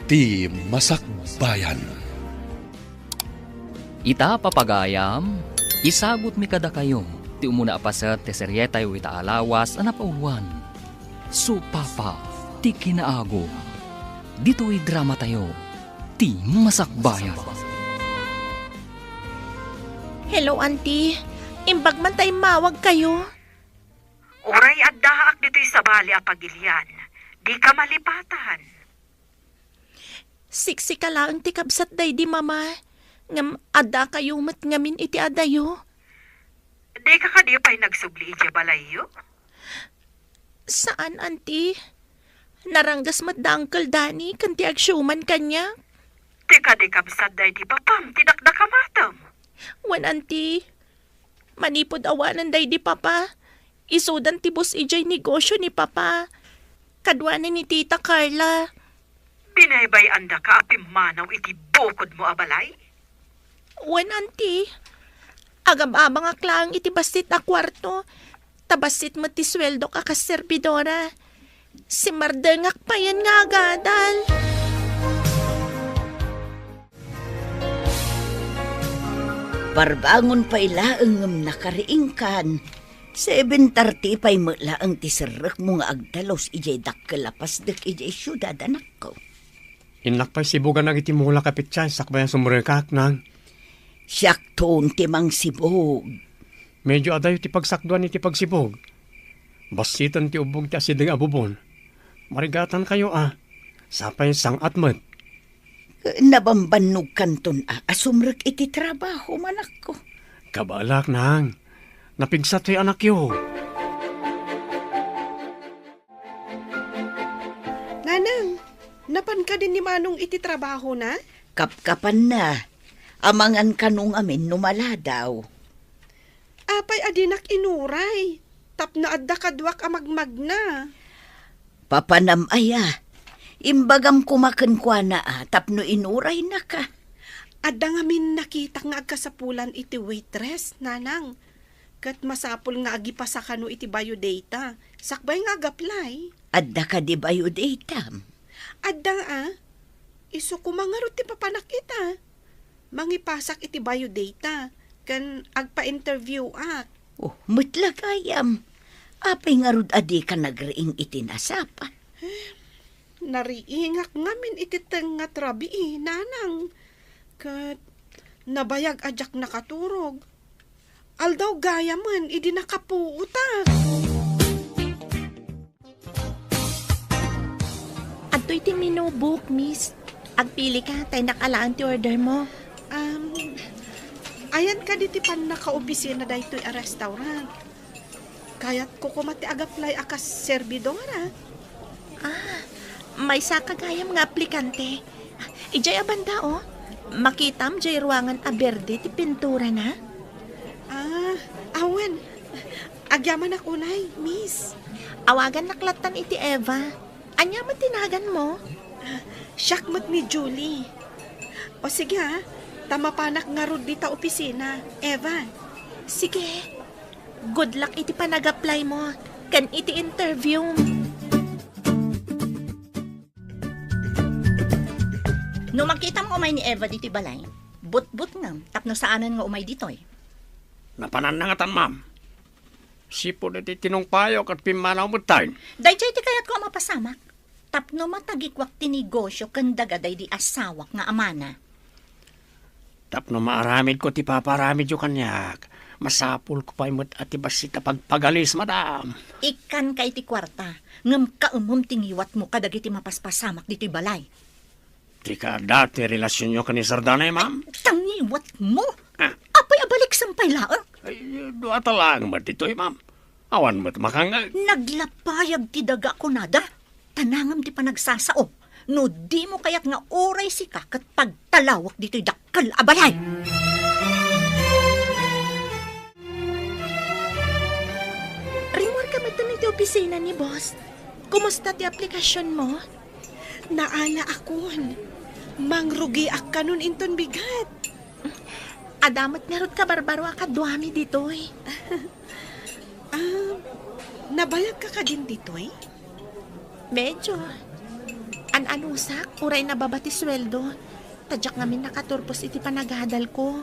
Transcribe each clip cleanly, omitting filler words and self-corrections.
ti Masakbayan. Ita papagayam, isagot mi kada kayo, ti umuna apasat ti seryetay wita alawas anapauluan. So papa, ti kinaago, dito'y drama tayo, ti Masakbayan. Hello, auntie. Imbag man tayo mawag kayo. Uray at daak dito'y sa bali a pagilian. Di ka malipatan. Siksi ka lang ti kabsat day di mama. Ngam ada kayo mat ngamin iti adayo. Di ka kadi pa'y nagsubli iti balayo? Saan, auntie? Naranggas mat da Uncle Danny kan ti agsyuman kanya. Di ka di kabsat day di papam, tinakda ka matam. Wan, auntie. Manipod awanan day di papa. Isudan ti bus ijay negosyo ni papa. Kadwanan ni Tita Carla. Binaybay anda ka apim manaw iti bukod mo abalay? Wan, auntie. Agam-abang aklang iti basit a kwarto. Tabasit mo ti sweldo ka servidora. Si Mardengak pa yan nga agadal. Barbangon pa ilaang nakariingkan. 7:30 pa'y mula ang tisarek mo nga agdalos ijay dakkalapas dek ijay syudad anak ko. Inak pa'y sibugan ang itimula kapityan sakbayan sumurikak nang. Siyak toon timang sibog. Medyo adayo ti pagsakduan iti pagsibog. Basitan ti ubog ti asideng abubon. Marigatan kayo Sapay sang atmet. Nabambanog kanton asumrek iti trabaho manak ko. Kabalak nang. Napigsat to'y anak yo. Nanang, napan ka din ni Manong iti trabaho na? Kapkapan na. Amangan kanong amin numala daw. Apay adinak inuray. Tapno adda kadwak amagmagna. Papanam aya. Imbagam kumakan kwa na tapno inuray na ka. Adda ngamin nakita nga agkasapulan iti waitress, nanang. Kat masapul nga agi pa sa kano iti biodata. Sakbay nga agaplay. Adda ka di biodata? Adda iso kumangarot ti papanak ita. Mangipasak iti biodata. Kan agpa-interview Oh, mutlagayam. Apay nga rod adi ka nagriing iti nasapa. Nariingak ngamin iti nga trabi nanang. Kat nabayag ajak nakaturog. Aldaw gaya man, idi nakapuutak. Adto iti menu book, miss. Agpili ka, tayo nakalaan ti order mo. Ayan ka diti pan naka-opisina da ito'y restaurant. Kaya't kukumati agaplay akas servidora. May sakagayam nga aplikante. Ijay abanda, Makitam jay ruangan a berde ti pintura na. Awan. Agyaman akunay, miss. Awagan naklatan iti Eva. Anya man tinagan mo? Syakmat ni Julie. O sige tamapanak nga rod dita opisina. Eva. Sige. Good luck iti panag-apply mo. Kan iti interview. No makita mo umay ni Eva dito balay, but nga, tapno saanan nga umay ditoy. Napananangatan, ma'am. Sipo na ti tinungpayo kat pimanaw mo tayo. Dayjay ti kayat ko mapasamak. Tapno matagikwak ti negosyo kandaga day di asawak nga amana. Tapno maaramid ko ti paparamid yo kanyak. Masapul ko pa imot at ibasit pagpagalis, madam. Ikan kay ti kwarta, ngam kaumum tingiwat mo kadagiti mapaspasamak dito'y balay. Tika dati relasyon nyo ka ni Sardanay, ma'am? Tangiwat mo? Apay abalik sampay laang. Ay, doa talang ba dito'y, ma'am? Awan mo't makangag. Naglapayag ti daga ko nada. Tanangam ti panagsasao. No di mo kaya't nga oray si kakat pagtalawak dito'y dakkel abalay. Ringwar ka ba ti opisina ni boss? Kumusta ti aplikasyon mo? Naala akon. Mangrugi ak kanun inton bigat. Adamat nga rod ka barbaro akadwami dito'y. Nabayag ka din dito'y? Medyo. An-anusak, uray na babati sweldo. Tadyak ngamin nakaturpos iti panagadal ko.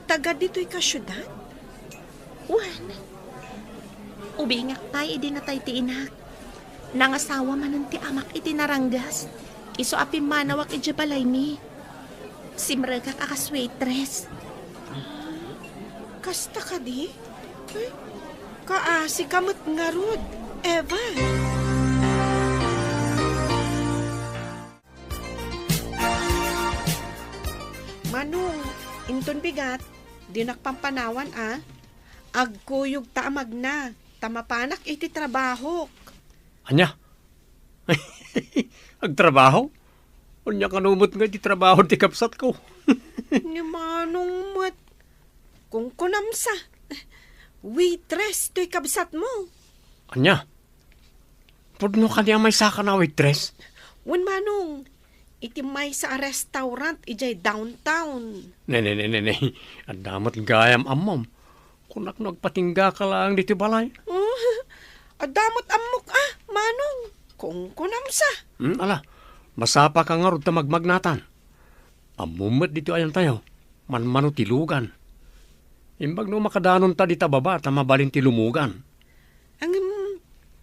Taga dito'y ka syudad? Wan. Ubingak tay, idi na tay ti inak. Nangasawa manan ti amak iti naranggas. Iso api manawak iti balay mi. Simragak akas waitress. Kasta ka di? Ay, kaasi kamot nga rod, Eva. Manong, inton bigat, di nakpampanawan agkuyog taamag na, tamapanak iti trabaho. Anya? Agtrabaho? Unya kanumot nga di trabaho ti kapsat ko. Ni Manong mat, kung kunamsa, waitress to'y kabsat mo. Anya? Pudno ka niya may saka na waitress? Wan Manong, iti may sa restaurant ijay downtown. Ne. Ang damat gayam amam. Kunak nagpatingga ka lang dito balay. Adamot amok Manong, kung kunamsa. Ala, masapa ka nga rod ta magmagnatan. Amumat dito ayan tayo. Manmano tilugan. Imbag no makadanon ta dita baba ta mabalin ti lumugan. Ang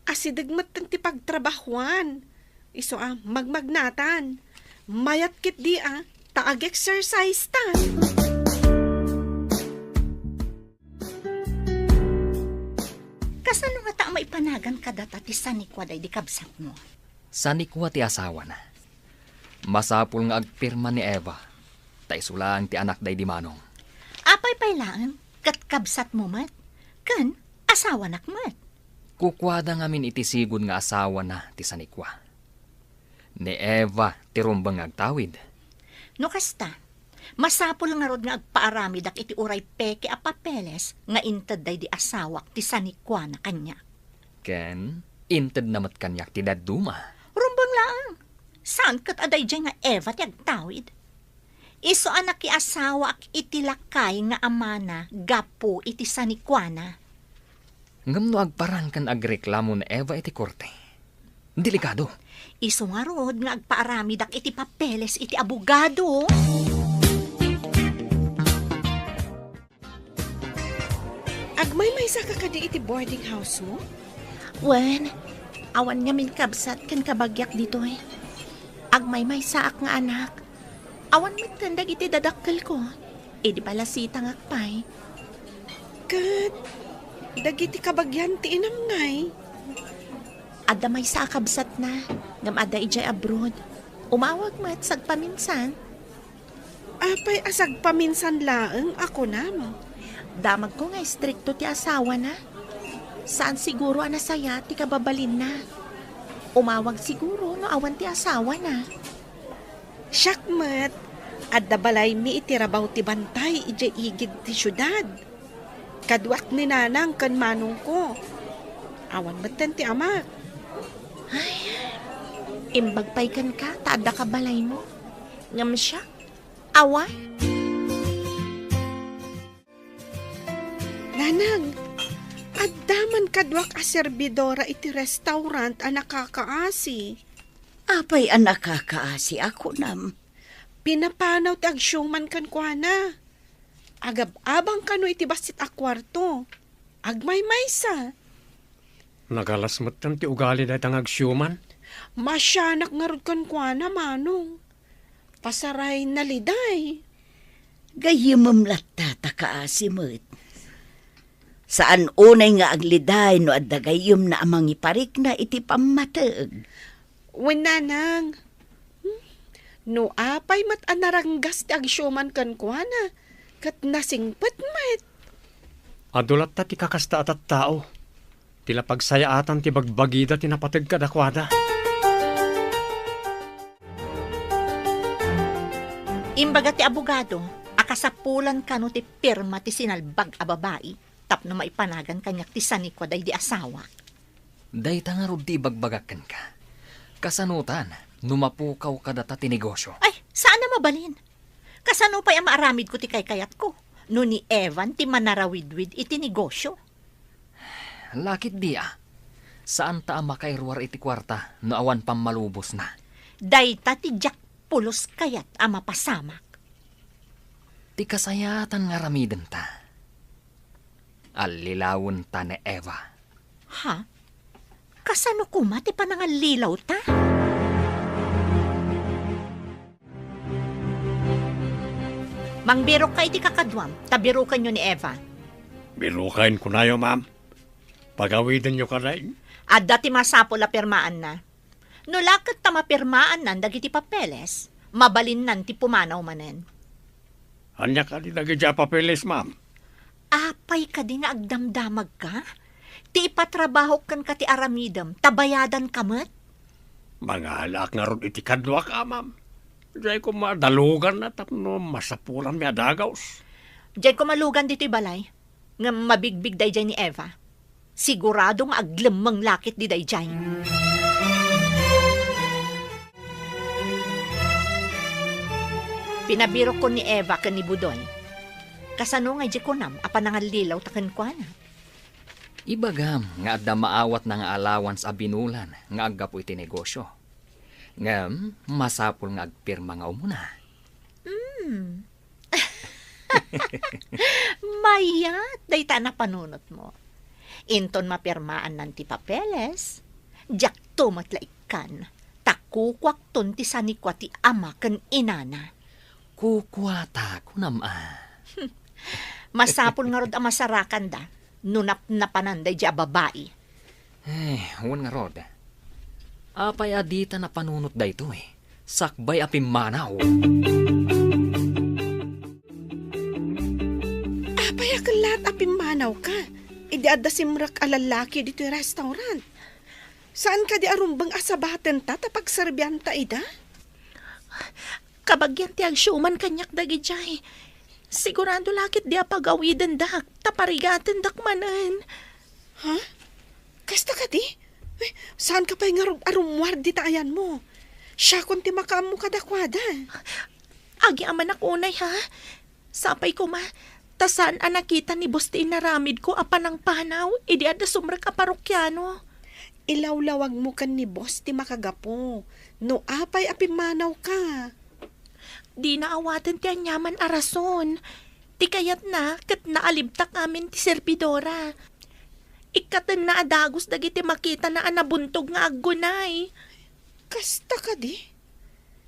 asidagmat ti pagtrabahuan. Iso magmagnatan. Mayat kit di taag-exercise ta. Kasano nga ta maipanagan ka data ti sanikwa day di kabsat mo? Sanikwa ti asawa na. Masapul nga agpirma ni Eva. Taisulang ti anak day di manong. Apay pailaan, kat kabsat mo mat. Kan, asawa nak mat. Kukwada ngamin iti sigod nga asawa na ti sanikwa. Ni Eva ti rumbang agtawid. No kasta, masapol nga rod nga agpaarami dak iti uray peke a papeles nga inted day di asawak ti sanikwa na kanya. Ken, inted namat kanyak ti daduma. Rumbang lang. Saan kat aday dyan nga Eva ti agtawid? Iso anak ki asawa ak iti lakay nga amana gapo iti sanikwana. Ngam no agparan kan agreklamo ni Eva iti korte. Delikado. Iso nga rod nga agpaarami dak iti papeles iti abogado. Agmay may saka ka di iti boarding house mo? Wan, awan nga min kabsat kan kabagyak dito eh. Agmay saak nga anak. Awan magtandag iti dadakkel ko. E di pala sitang akpay. Kat, dagiti kabagyan ti inam ngay. Adda may sa kabsat na. Ngam adda ijay abroad. Umawag mat sagpaminsan. Apay asag paminsan laeng ako nam. Damag ko nga stricto ti asawa na. Saan siguro anasaya ti kababalin na. Umawag siguro no awan ti asawa na. Syakmat, adda balay mi itirabaw ti bantay ija igid ti syudad. Kadwak ni nanang kan manong ko. Awan matan ti amak. Imbagpay kan ka, taada ka balay mo. Ngam siya, awa. Nanang, addaman kadwak a serbidora iti restaurant a nakakaasi. Apay ang nakakaasi ako nam. Pinapanaw ti agsyuman kan kwa na. Agab-abang kano iti basit a kwarto. Agmay-maysa. Nagalasmat ti ugali na itang agsyuman. Masyanak nga rod kan kwa na manong. Pasaray na liday. Gayimam latata kaasi mo't. Saan unay nga agliday no adda gayim na amang iparik na iti pamatag. Winanang. No apay mat anaranggas ti agsyuman kan kwa na. Kat nasingpet mat. Adulat ta ti kakasta at tao. Tila pagsayaatan ti bagbagida ti napatag kadakwada. Imbaga ti abogado, akasapulan kano ti pirma ti sinalbag a babae, tapno maipanagan kanyak ti sanikwa day di asawa. Day nga rod di bagbagakan ka. Kasanutan, numapukaw ka data ti negosyo. Ay, saan na mabalin? Kasano pa yung maaramid ko ti kaykayat ko? No ni Evan ti manarawidwid iti negosyo. Lakit di Saan ta makairwar iti kwarta no awan pang malubos na? Dayta ti jak pulos kayat ama pasamak. Ti kasayatan nga ramiden ta. Alilawon ta ni Eva. Ha? Kasano kuma ti panangalilaw ta? Mangbiro kay ti kakadwam, tabirukan nyo ni Eva. Birukain ko na yun, ma'am. Pagawidan nyo ka rin. At dati masapo la pirmaan na. No lakad ta mapirmaan nan dagiti papeles, mabalin nan ti pumanaw manen. Anya ka dinagay dya papeles, ma'am. Apay ka di nga agdamdamag ka? Ti ipatrabaho kan ka ti aramidam, tabayadan ka met? Mga alak nga ron iti kadwa ka, ma'am. Diyan ko madalugan na tapno masapulan mi adagaws. Diyan ko malugan dito'y balay, nga mabigbig day dyan ni Eva. Siguradong aglemang lakit di day dyan. Pinabiro ko ni Eva kan ni Budoy. Kasano nga di ko nam, apanangalilaw takan kwa na. Ibagam nga adda maawat na nga allowance a binulan nga aggapo iti negosyo. Ngam, masapul nga agpirma nga umuna. Mayat, dayta na panunot mo. Inton mapirmaan nan ti papeles, jak tumatlaikan, takukwak ton ti sanikwa ti ama kan inana. Kukwata ko nama. Masapul nga rod ang masarakan da, nunap na pananday di babae. Huwag nga rod. Apay adita na panunot da ito Sakbay apim manaw. Apay akalat apimanaw ka. Idi adda simrak alalaki dito yung restaurant. Saan ka di arumbang asabaten ta tapag serbiyan ta ida? Kabagyan ti agsyuman kanyak dagi jay. Sigurado lakit di apagawidan dak, taparigatan dak manan. Ha? Kasta ka di? Eh, saan ka pa yung arumwar di taayan mo? Siya kung ti makamu kadakwada. Agi aman unay ha. Sapay ko ma, tasan nakita ni Busti naramid ko apan ng panaw, idi ada sumrak a parokyano. Ilawlawag mo kan ni boss ti makagapo. No apay apimanaw ka. Di naawatan ti anyaman a rason. Ti kayat na, kat naalibtak amin ti servidora. Ikatan na adagos dagiti makita na anabuntog nga aggunay. Kasta ka di?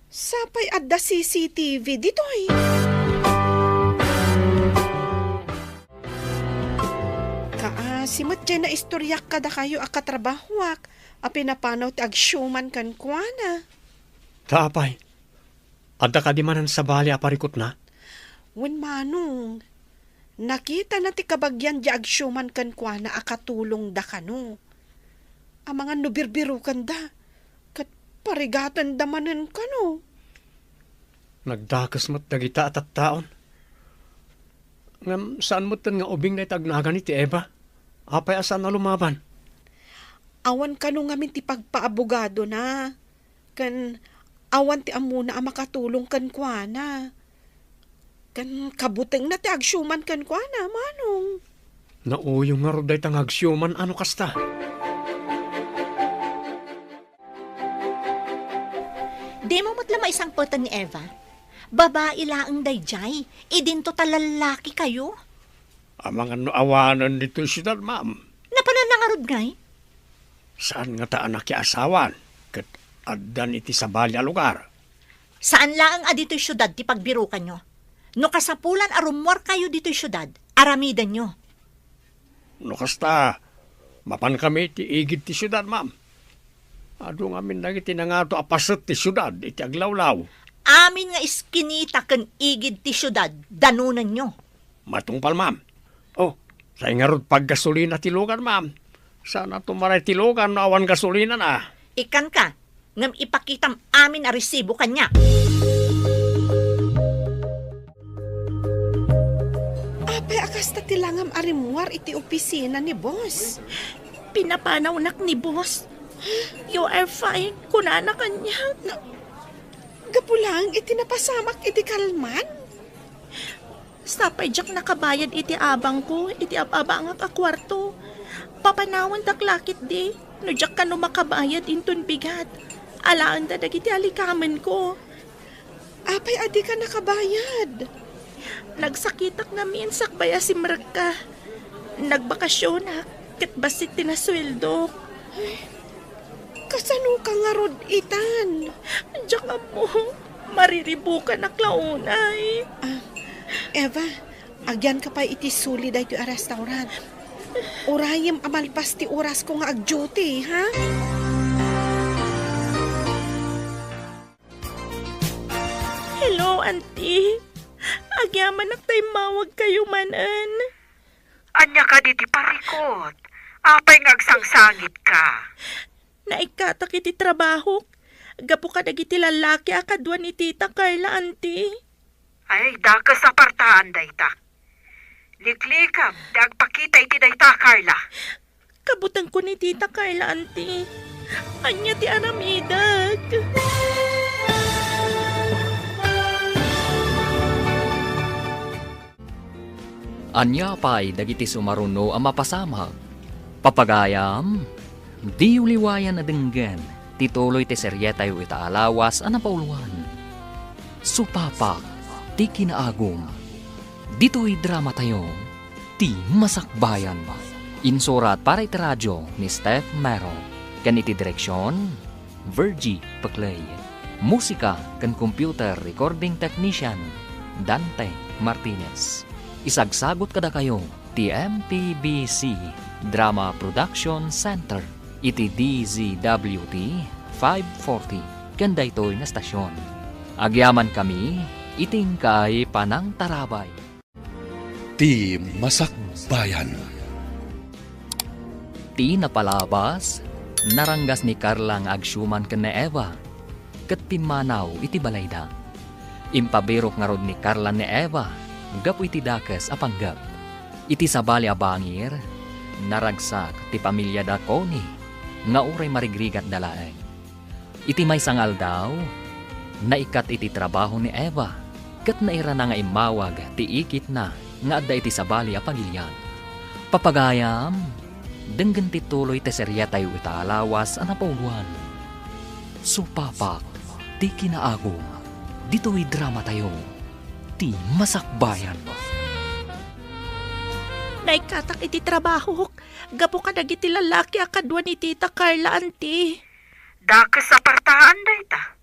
Sapay adda CCTV dito eh. Simot dyan na istoryak kada kayo akatrabahuak, a pinapanaw ti agsyuman kan kuana. Tapay. Adda ka di manan sa bali aparikot na? Wen manong, nakita na ti kabagyan di agsyuman kan kuana akatulong da kano. Ang mga nubirbirukan da, kat parigatan da manan kano. Nagdakas mo't dagita at taon. Ngam, saan mo't nga ubing na itagnagan ni ti Eva? Apay asan na lumaban? Awan kano ngamin ti pagpaabogado na. Kan awan ti amuna ang makatulong kan kuana. Kan kabuteng na ti agsyuman kan kuana, manong. Nauyong nga roday tang agsyuman, ano kasta? Di mo matla isang putan ni Eva. Babae laang dayjay, idinto talalaki kayo. Amang ano awanan dito siyudad, ma'am. Napananangarod ngay? Saan nga taan nakiasawan? Kat addan iti sa balya lugar. Saan laang adito'y syudad ti pagbirukan nyo? No kasapulan arumwar kayo dito'y syudad, aramidan nyo. No kasta, mapan kami ti igid ti siyudad, ma'am. Ado ngamin nagiti na nga to apasot ti siyudad, iti aglawlaw. Amin nga iskinita kan igid ti syudad, danunan nyo. Matungpal, ma'am. Oh, sa ingarod paggasolina tilugan, ma'am. Sana tumaray tilugan no awan gasolina na. Ikan ka, ngam ipakitam amin a resibo kanya. Apay akasta tilangam arimwar iti opisina ni boss. Pinapanaw ni boss. You are fine, kunana kanya. Gapulang iti napasamak iti kalman. Sapay jak nakabayad iti abang ko, iti abang ak akwarto. Papanawan daklakit di. No jak ka no makabayad inton bigat. Alaan da dagiti alikaman ko. Apay adi ka nakabayad. Nagsakitak na minsak baya si Merka. Nagbakasyon na, kat basit tinasweldo. Kasano ka nga rod itan? Diyak mo, mariribukan na klaunay. Eva, agyan ka pa iti suli da ito a restaurant. Urayim amalpas ti oras ko nga ag-duty, ha? Hello, auntie. Agyaman na tayo mawag kayo manan. Anya ka diti parikot. Apay ngagsangsangit ka. Naikatak iti trabaho. Gapo ka dagiti lalaki akadwa ni Tita Carla, auntie. Ay, dakas sa partaan dayta. Liklikam, dagpakita iti dayta, Carla. Kabutang ko ni Tita Carla, auntie. Anya ti aramidag. Anya pa'y dagiti sumaruno ang mapasama. Papagayam, di uliwayan na denggan, tituloy ti seryetay ita alawas ang napauluan. Supapak, ti kinaagom. Dito'y drama tayo, ti masakbayan. Insurat para iti radyo ni Steph Mero. Kan iti direksyon, Virgie Paclay. Musika kan computer recording technician, Dante Martinez. Isagsagot kada kayo, ti MPBC Drama Production Center, iti DZWT 540, ganda ito'y na stasyon. Agyaman kami, iting kay Panang Tarabay. Ti Masakbayan. Ti napalabas, naranggas ni Carla ang agsyuman ken ni Eva, ket pimanaw iti balayda. Impabirok nga rod ni Carla ni Eva, gapu iti dakes apanggap. Iti sabali abangir, naragsak ti pamilya da Connie, nga uray marigrigat dalaeng. Iti may sangal daw, naikat iti trabaho ni Eva, kat naira na nga imawag ti ikit na, nga adda iti sabali apagilyan. Papagayam, denggan ti tuloy ti seryetay ita alawas ang napauluan. Supapak, ti kinaagom, dito'y drama tayo, ti masakbayan. Naikatak iti trabaho. Gapo ka dagiti lalaki akadwa ni Tita Carla, auntie. Dakas sa partaan dayta.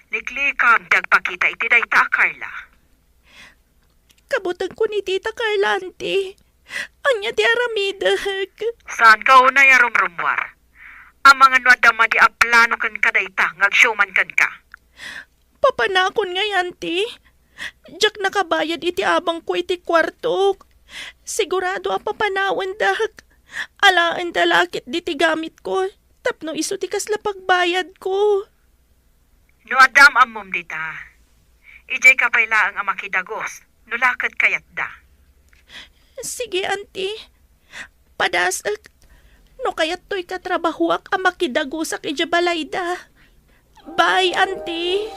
Liklikam, dagpakita iti dayta, Carla. Kabutang ko ni Tita Carla, auntie. Anya ti aramidag. Saan ka unay arumrumwar? Ang mga nuadama di aplano kan kadayta, ngagsyuman kan ka. Papanakon nga, auntie. Diyak nakabayad iti abang ko iti kwarto. Sigurado a papanawan dak. Alaan dalakit diti gamit ko. Tapno iso ti kasla pagbayad ko. No adam amom dita. Ijay ka pala ang amakidagos. No lakad kayat da. Sige, auntie. Padasak. No kayat to'y katrabahuak amakidagusak ija balayda. Bye, auntie.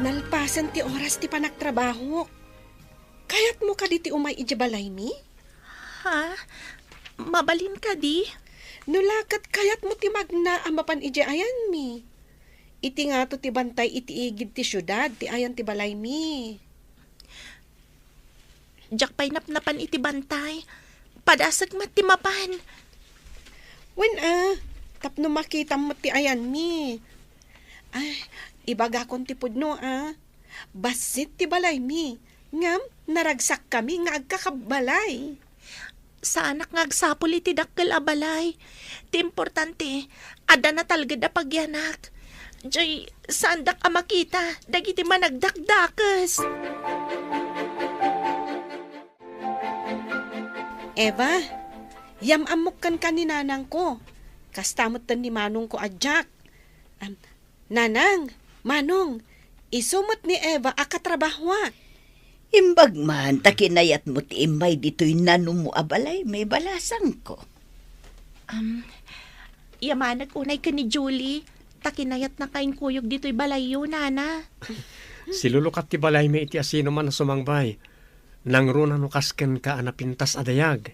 Nalpasan ti oras ti panagtrabaho. Kayat mo ka di ti umay ijabalay mi? Ha? Mabalin ka di? Nulakat kayat mo ti magna amapan ijayan mi. Iti nga to ti bantay iti igid ti syudad ti ayan ti balay mi. Diyak pa'y napnapan iti bantay. Padasag matimapan. Wen tapno makita mo ti ayan mi. Ay, ibaga kon ti pudno Basit ti balay mi. Ngam, naragsak kami nga agkakabalay. Sa anak nga agsapul iti dakkel a balay. Ti importante, ada na talgad a pagyanak. Jay, sandak a makita, dagiti managdakdakas. Eva, yamamok kan ni nanang ko. Kastamot tan ni manong ko adjak. Nanang, manong, isumot ni Eva akatrabahwa. Imbag man, takinayat mo ti imay dito'y nanong mo abalay, may balasang ko. Yamanag unay ka ni Julie. Takinayat na kain kuyog dito'y balayo, nana. Silulukat ti balay may iti asino man na sumangbay. Nangro na nukasken ka anapintas adayag.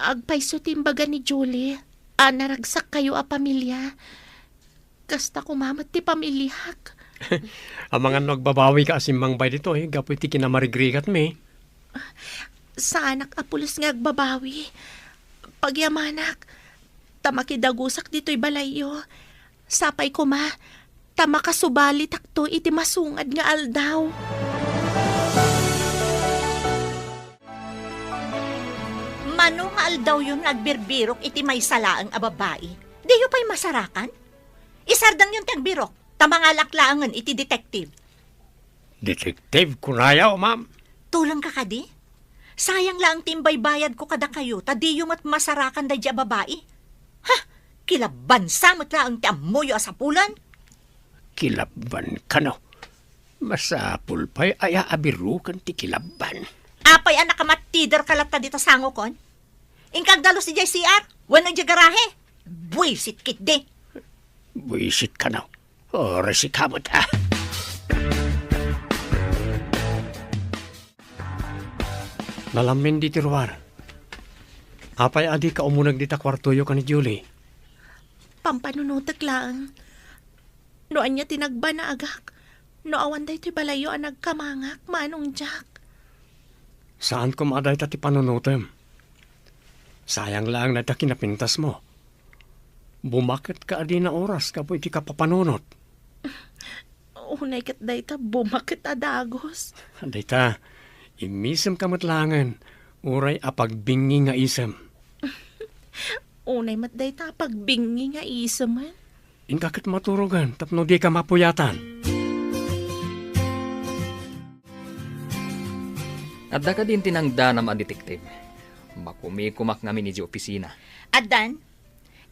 Agpayso timbaga ni Julie. Naragsak kayo a pamilya. Kasta kumamat ti pamilyak. Ang mga nagbabawi ka asimbang bay dito gapoy ti kinamarigrigat me. Sa anak apulos nga agbabawi. Pagyamanak, tamakidagusak dito'y balayo. Sapay ko ma, tamakasubali takto iti masungad nga aldaw. Mano nga aldaw yun agbirbirok iti may salaang a babae. Di yu pa'y masarakan? Isardang yun ti agbirok, tamangalaklangan iti detective. Detective, kunayaw, ma'am. Tulang ka kadi? Sayang lang timbay bayad ko kada kayo, tadi yung mat masarakan da dya babae. Ha? Kilabansa mat lang ti amoyo asapulan? Kilaban ka no. Masapul pa'y aya abirukan ti kilaban. Apay anak ka mattider kalata dito sango kon? Ingkag dalo si JCR, wano dya garahe. Buisit kit de. Buisit ka no. Oras ikamot ha. Nalamin di tiruar. Apay adi ka umunag di ta kwartoyo ka ni Julie. Pampanunutag lang. Noan niya tinagba na agak. No awan da ito'y balayo ang nagkamangak, manong Jack. Saan ko maaday ta ti panunutem? Sayang lang na ta kinapintas mo. Bumakit ka adi na oras kapoy ti kapapanunot. Unay kat da ita bumakit adagos. Aday ta, imisem ka matlangan. Uray apagbingi nga isem. Unay mat da ita pagbingi nga isa man. Inkakit maturugan tapno di ka mapuyatan. At da ka din tinangdanam ang detektive. Makumikumak namin ni opisina. Adan,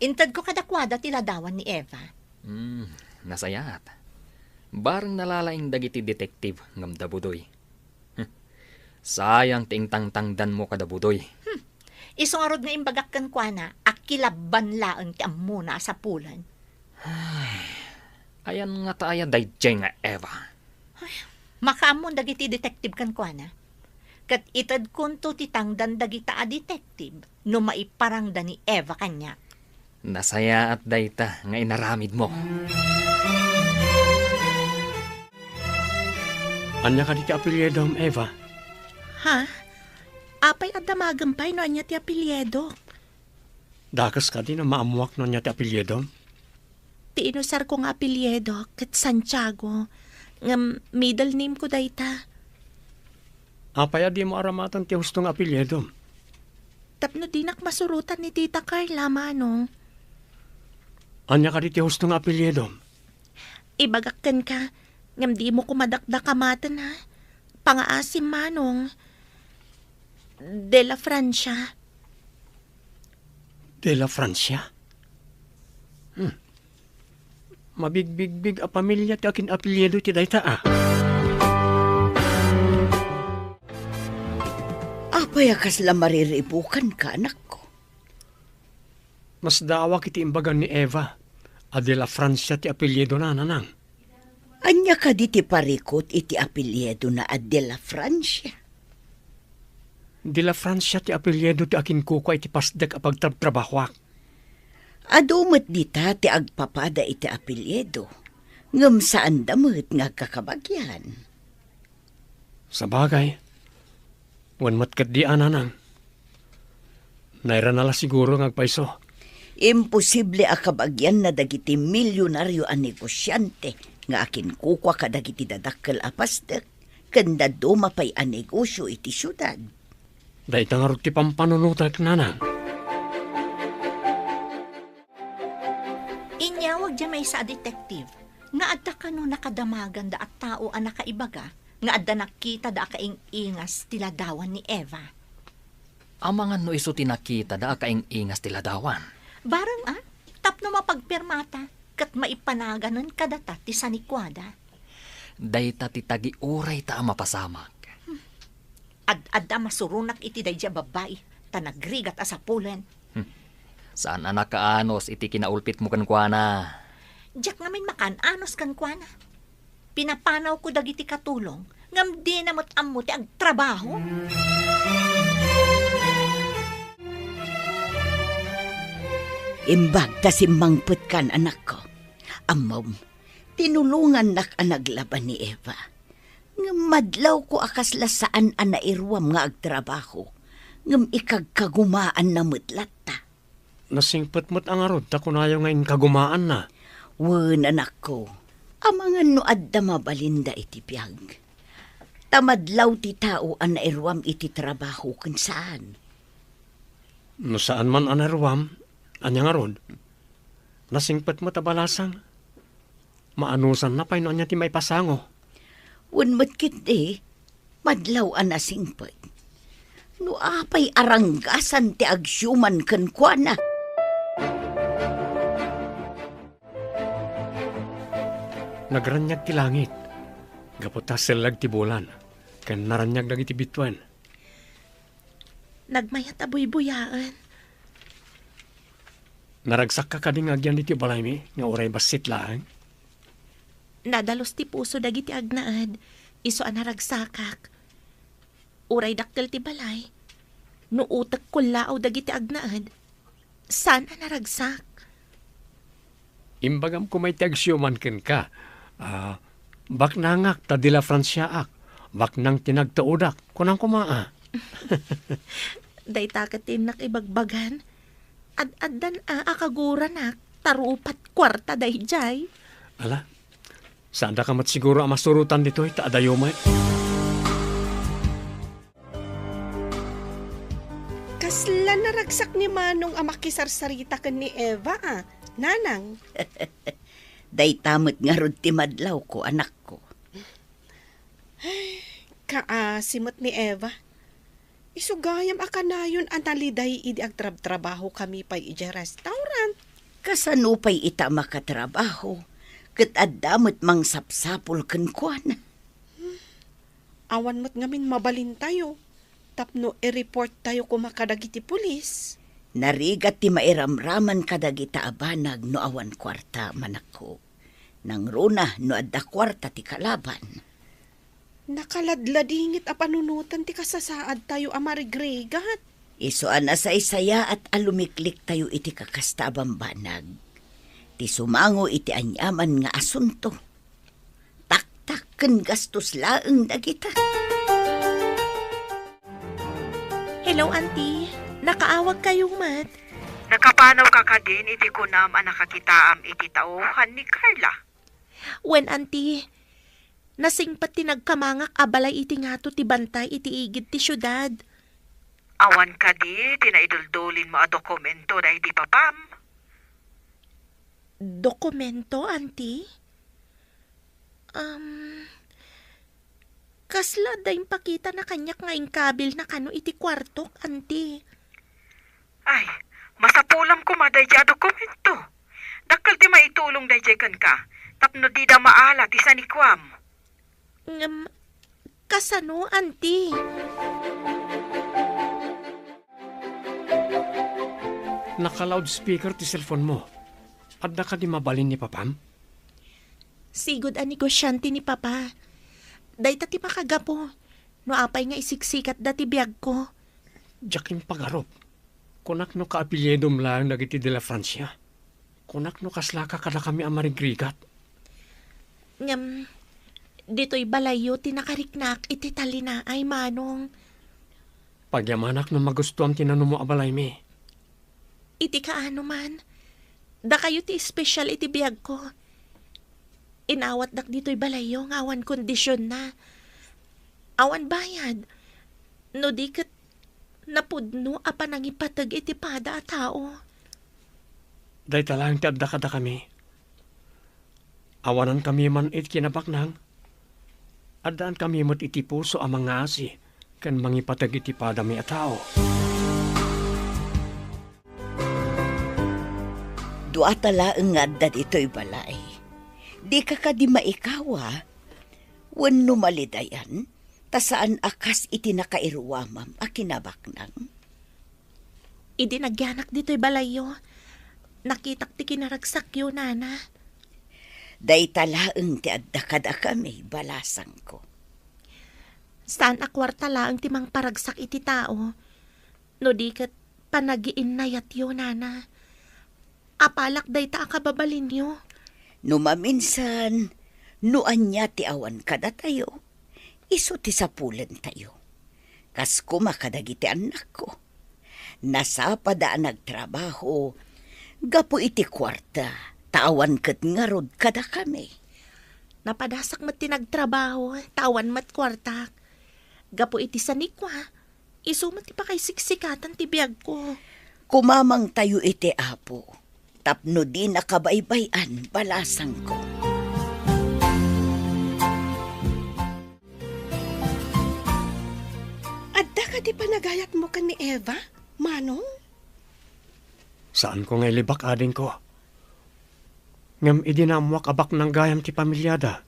intad ko kadakwada tiladawan ni Eva. Nasayat. Barang nalalaing dagiti detektive ngam dabudoy. Sayang tingtang-tangdan mo kadabudoy. Isungarod nga imbagak kan kwa na, akilaban laang ti ammo na sa pulan. Ayan nga taaya dayjay nga Eva. Makaamon dagiti detective kan kwa na. Kat itad kunto titangdan dagita a detective no maiparang da ni Eva kanya. Nasaya at dayta nga inaramid mo. Anya ka di ti apelyedom, Eva? Ha? Apay at damagampay no anya ti apelyedo. Dakas ka di na maamuak no niya ti apelyedom? Ti inusar ko nga apelyedo kat Santiago. Nga middle name ko dayta. Apay adi mo aramatan ti hustong apelyedom. Tapno dinak masurutan ni Tita Carla, manong. Anya ka di ti hustong apelyedom? Ibagakkan ka. Ngam di mo kumadakdakamatan ha. Pangaasim, manong. De la Francia. De la Francia? Mabigbig-big a pamilya ti akin apelyedo ti dayta ah. Apay akas la mariribukan ka, anak ko. Mas dawa kiti imbagan ni Eva. A de la Francia ti apelyedo na nanang. Anya ka di ti parikot iti apelyedo na de la Francia. De la Francia ti apelyedo ti akin kuko iti pasdek a pagtrabahwak. Adumat dita ti agpapada iti apelyedo. Ngam saan damit nga kakabagyan. Sa bagay, wanmat kat di ananang. Naira nala siguro ngagpaiso. Imposible akabagyan na dagiti milyonaryo a negosyante nga akin kukwa ka dagiti dadakkel a pasdek kanda dumapay a negosyo iti syudad. Dahil tangarot ti pampanunutak nanang. Inyawag dya may sa detective. Nga adda ka no nakadamagan da at tao ang nakaibaga. Nga adda nakita da kaing-ingas tiladawan ni Eva. Ang mga no iso tinakita da kaing-ingas tiladawan. Barang tapno mapagpirmata kat maipanaganan kadata ti sanikwada. Dayta ti tagi uray ta mapasamak. Adda masurunak iti dayja babae tanagrigat asapulen. Saan anak kaanos iti kinaulpit mo kan kuana? Diyak ngamin makan anos kan kuana. Pinapanaw ko dagiti katulong, ngam di namot ammo ti agtrabaho. Imbag ta simmangpet kan anak ko. Amom, tinulungan nak ang naglaban ni Eva. Ngam madlaw ko akasla saan ang nairwam nga agtrabaho. Ngam ikagkagumaan na mutlat ta. Nasingpet mo't ang arod, ta kunayo ngayon kagumaan na. Wen anak ko, amangan no adda mabalinda iti biyag. Tamadlaw ti tao ang nairwam iti trabaho kun saan. No saan man ang arwam, anyang arod. Nasingpet mo't abalasang. Maanusan na pa ino anya ti may pasango. Wen matkit madlaw ang nasingpet. No apay aranggasan ti agsyuman ken kuana. Nagranyag ti langit. Gaputas selag ti bulan. Ken naranyag dagiti bituan. Nagmayat abuy-buyaan. Naragsak ka kading agyan iti balay mi, nga oray basit lang. Nadalos ti puso dagiti agnaad. Iso anaragsakak. Uray dakkel ti balay. No utak ko lao dagiti agnaad. Saan anaragsak? Imbagam ko may tagsyuman ken ka. Baknangak ta dila Fransyaak. Baknang tinagtaudak. Kunang kumaa. Dayta katin ibagbagan. Ad-addan akaguran tarupat kwarta dayjay. Ala, saan da ka mat siguro ang masurutan dito ita adayo may. Kasla naragsak ni Manong ang makisarsarita kan ni Eva, Nanang. Day tamot nga rod ti madlaw ko, anak ko. Kaasimot ni Eva. Isugayam akanayon ang naliday idi agtrabaho kami pa iti restaurant. Kasanupay ita makatrabaho. Kat addamot mang sapsapol ken kuana. Awan mo't ngamin mabalin tayo. Tapno i-report tayo kumakadagiti pulis. Narigat ti mairamraman kadagita abanag no awan kwarta manako. Nang runa no adda kwarta ti kalaban. Nakaladladingit a panunutan ti kasasaad tayo amarigregat. Iso anasay-saya at alumiklik tayo iti kakasta bambanag. Ti sumango iti anyaman nga asunto. Taktak ken gastos laeng dagita. Hello, auntie. Nakaawag kayo, mat. Nakapanaw ka ka din iti kunam ang nakakitaam iti tauhan ni Carla. Wen, auntie, nasingpat ti nagkamangak abalay iti ngato ti bantay iti igid ti syudad. Awan ka di, tinaiduldulin mo a dokumento na iti papam. Dokumento, auntie? Kasla dayong pakita na kanyak nga ingkabil na kano iti kwartok, auntie. Ay, masapulam ko madayja dokumento. Dakal ti maitulong dayjay kan ka. Tapno di da maala ti sanikwam. Kasano, auntie? Naka-loudspeaker ti cellphone mo. Adda ka di mabalin ni papam? Sigod a negosyante ni papa. Dayta ti makagapo. No apay nga isiksikat dati biyag ko. Jaking pagarop. Kunak no kaapilyedom lang dagiti de la Francia. Kunak no kaslaka kada kami amarigrigat. Dito'y balayo tinakariknak iti talina ay manong. Pagyamanak no magustuhan tinano mo abalay mi. Iti kaano man. Da kayo ti special iti biyag ko. Inawat dak dito'y balayo ng awan kondisyon na. Awan bayad. No di kat napudno apa nang ipatag iti pada a tao. Day talang ti adda kada kami. Awanan kami man it kinabaknang. Addaan kami mo't iti puso ang mga asi. Kan mangipatag iti pada mi a tao. Dua talaeng adda dito'y balay. Di ka di maikawa. Wen numalidayan, ta saan akas iti nakairuwamam a kinabaknang. Idi nagyanak dito'y balayo. Nakitak ti kinaragsak yun, nana. Day talaang ti adda kada kami, balasang ko. Saan akwarta laang timang paragsak iti tao? No di kat panagiin na yatyo, nana. Apalak day ta akababalin nyo. Numaminsan, nuan niya ti awan kada tayo, iso ti sapulan tayo. Kas kumakadagiti anak ko. Nasapada nagtrabaho, gapo iti kwarta, tawan kat ngarod kada kami. Napadasak mat tinagtrabaho, tawan mat kwartak. Gapo iti sanikwa, isumat ti pa kay siksikatan ti biyag ko. Kumamang tayo iti apo, tapno di nakabaybayan, balasang ko. Adda ka di panagayat mo kan ni Eva, Manong? Saan ko ngay libak ading ko? Ngam idinamuak abak ng gayam ti pamilyada.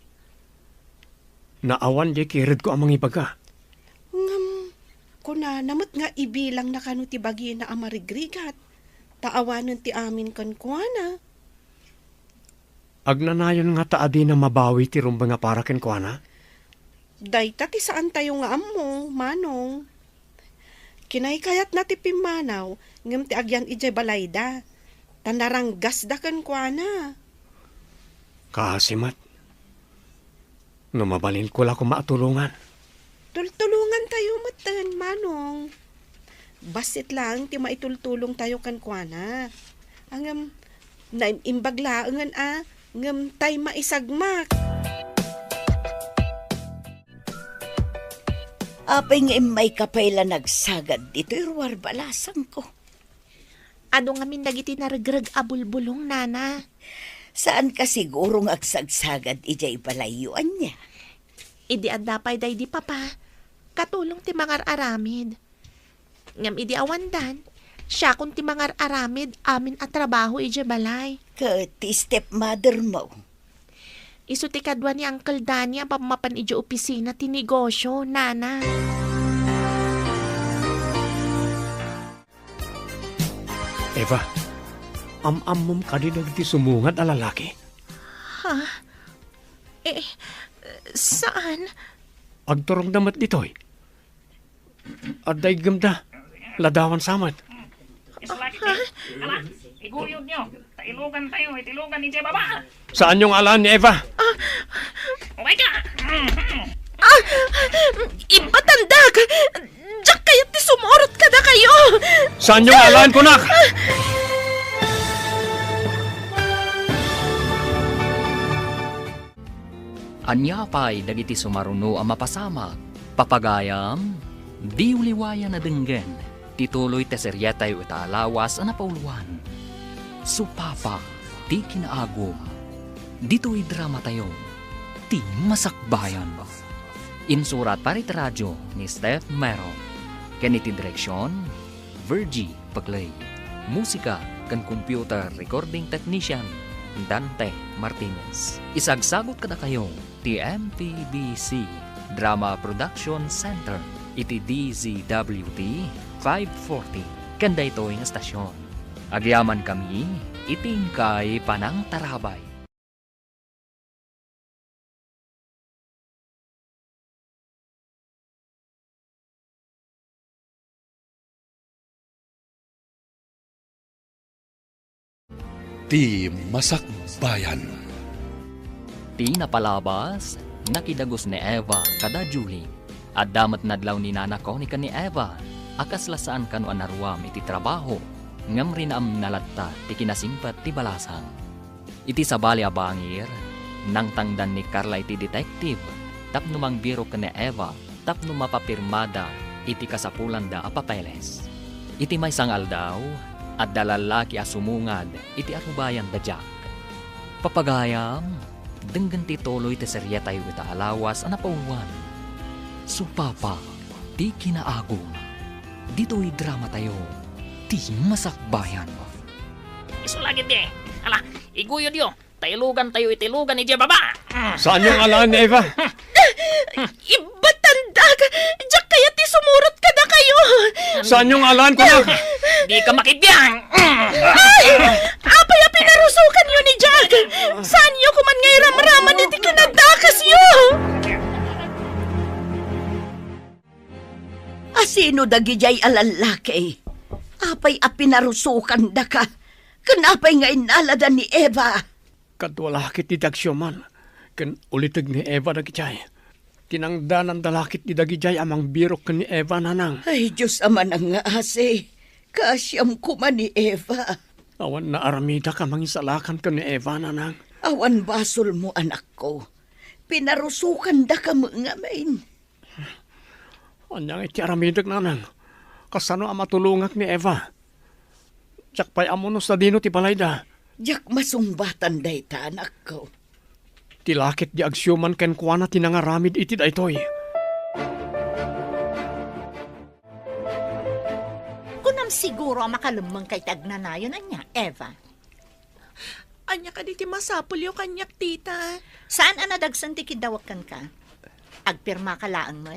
Naawan di kirid ko amang ibaga. Kuna namat nga ibilang na kanu ti bagi na amarigrigat. Taawanan ti amin kan kuana. Agnanayon nga taadi na mabawi ti rumba nga para ken kuana. Dayta ti saan tayo nga ammo, Manong. Kinaykayat na ti pimanaw, ngam ti agyan ije balayda. Tanaranggas da kan kuana. Kasimat. Numabalin ko la ko maatulungan. Tultulungan tayo matan, Manong. Basit lang ti maitultulong tayo kan kuana. Angam, naimbaglaangan ngam tay maisagmak. Apay nga may kapayla nagsagad dito irwar balasang ko. Ano nga min dagiti naragrag abulbulong, nana? Saan ka sigurong agsagsagad ijay balayuan niya? Idi adapay day di papa. Katulong ti mangar aramid. Ngam idi awandan, siya kung ti mangar aramid amin at trabaho ije balay. Ti stepmother mo. Isu ti kadwa ni Uncle Danny ang pamapan ije opisina ti negosyo, nana. Eva, am-amom ka din nagti sumungad a lalaki. Ha? Saan? Agturong damat ditoy. Aday gamda, ladawan samat. Iguyod nyo. Tailugan tayo. Itilugan ni Jay Baba. Saan yung alaan ni Eva? Okay ka. Ibatandag! Diyak kayo ti sumurot ka na kayo! Saan yung alaan ko, nak? Anyapay dagiti sumaruno ang mapasamak. Papagayam, di uliwayan na denggen. Tituloy te seryetay ita alawas ang napauluan. Supapa, di kinaagom. Dito'y drama tayo. Ti masakbayan. Insurat parit radyo ni Steph Mero. Kaniti direksyon, Virgie Paglay. Musika kan computer recording technician, Dante Martinez. Isagsagot kada kayo, TMPBC Drama Production Center, iti DZWT 540. Kanda ito yung estasyon. Agyaman kami, itingkay panang tarabay. Ti Masakbayan. Ti napalabas, nakidagos ni Eva kada Julie. At damat nadlaw ni nana ko ni kan ni Eva, akas lasaan kanu anarwam iti trabaho, ngam rinam nalatta ti kinasingpat ti balasang. Iti sabali abangir, nang tangdan ni Carla iti detective, tapno mang biro kan ni Eva, tapno mapapirmada iti kasapulan da a papeles. Iti may sangal daw, at dalalaki asumungad iti arubayan da Jack. Papagayam, denggan ti toloy ti seryetay ita alawas ang napauwan. Supapa, di kinaagom. Dito'y drama tayo, di masakbayan. Iso lagi di. Ala, iguyod yo. Tailugan tayo. Itilugan ni Jay Baba. Saan yung alaan ni Eva? Ibatandag! Diyak kaya ti sumurot ka na kayo! Saan yung alaan ko, nak? Di ka makibiyang. Ay! Apay pinarusukan yun ni Jack! Saan yo kuman ngay ramraman iti kinagdakas yo? Asino dagijay alalaki? Apay apinarusukan da ka. Kanapay nga inalada ni Eva. Kadwalakit ni Dagsyoman. Kan ulitag ni Eva dagijay. Tinangdanan dalakit ni dagijay amang birok ni Eva nanang. Ay, Diyos ama nang nga ase. Kasyam kuman ni Eva. Awan na aramida ka mangisalakan ka ni Eva nanang. Awan basol mo anak ko. Pinarusukan da ka mga main. Anyang iti aramidag nanang. Kasano ang matulungak ni Eva? Tsak pa'y amunos na dino ti balayda. Jak masungbatan day ta anak ko. Tilakit di agsyuman ken kuana tinangaramid iti daytoy. Kunam siguro makalumang kay tagnanayon anya, Eva. Anya ka diti masapul yo kanyak tita. Saan anadagsan ti kidawakan ka? Agpirma ka laang mo?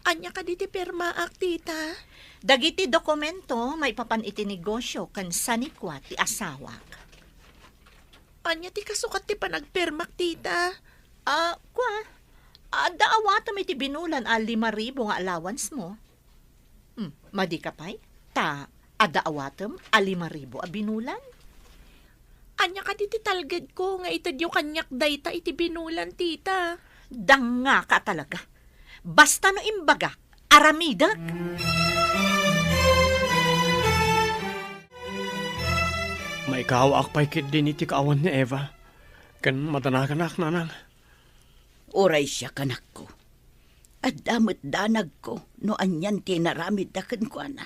Anya ka diti permaak tita. Dagiti dokumento may papan iti negosyo kan sanikwa ti asawak. Anya ti kasukat ti panagpermak tita. Kwa? Daawatam iti binulan 5,000 nga allowance mo. Madi ka pa'y? Adaawatam 5,000 a binulan? Anya ka diti talged ko nga itadyo kanyak dayta iti binulan tita. Danga ka talaga. Basta no imbaga, aramidag. Maikawak pa'y kit din iti kaawan ni Eva. Kan madanakan nanang. Oray siya kanak ko. At damot danag ko no anyan tinaramid da kan ko na.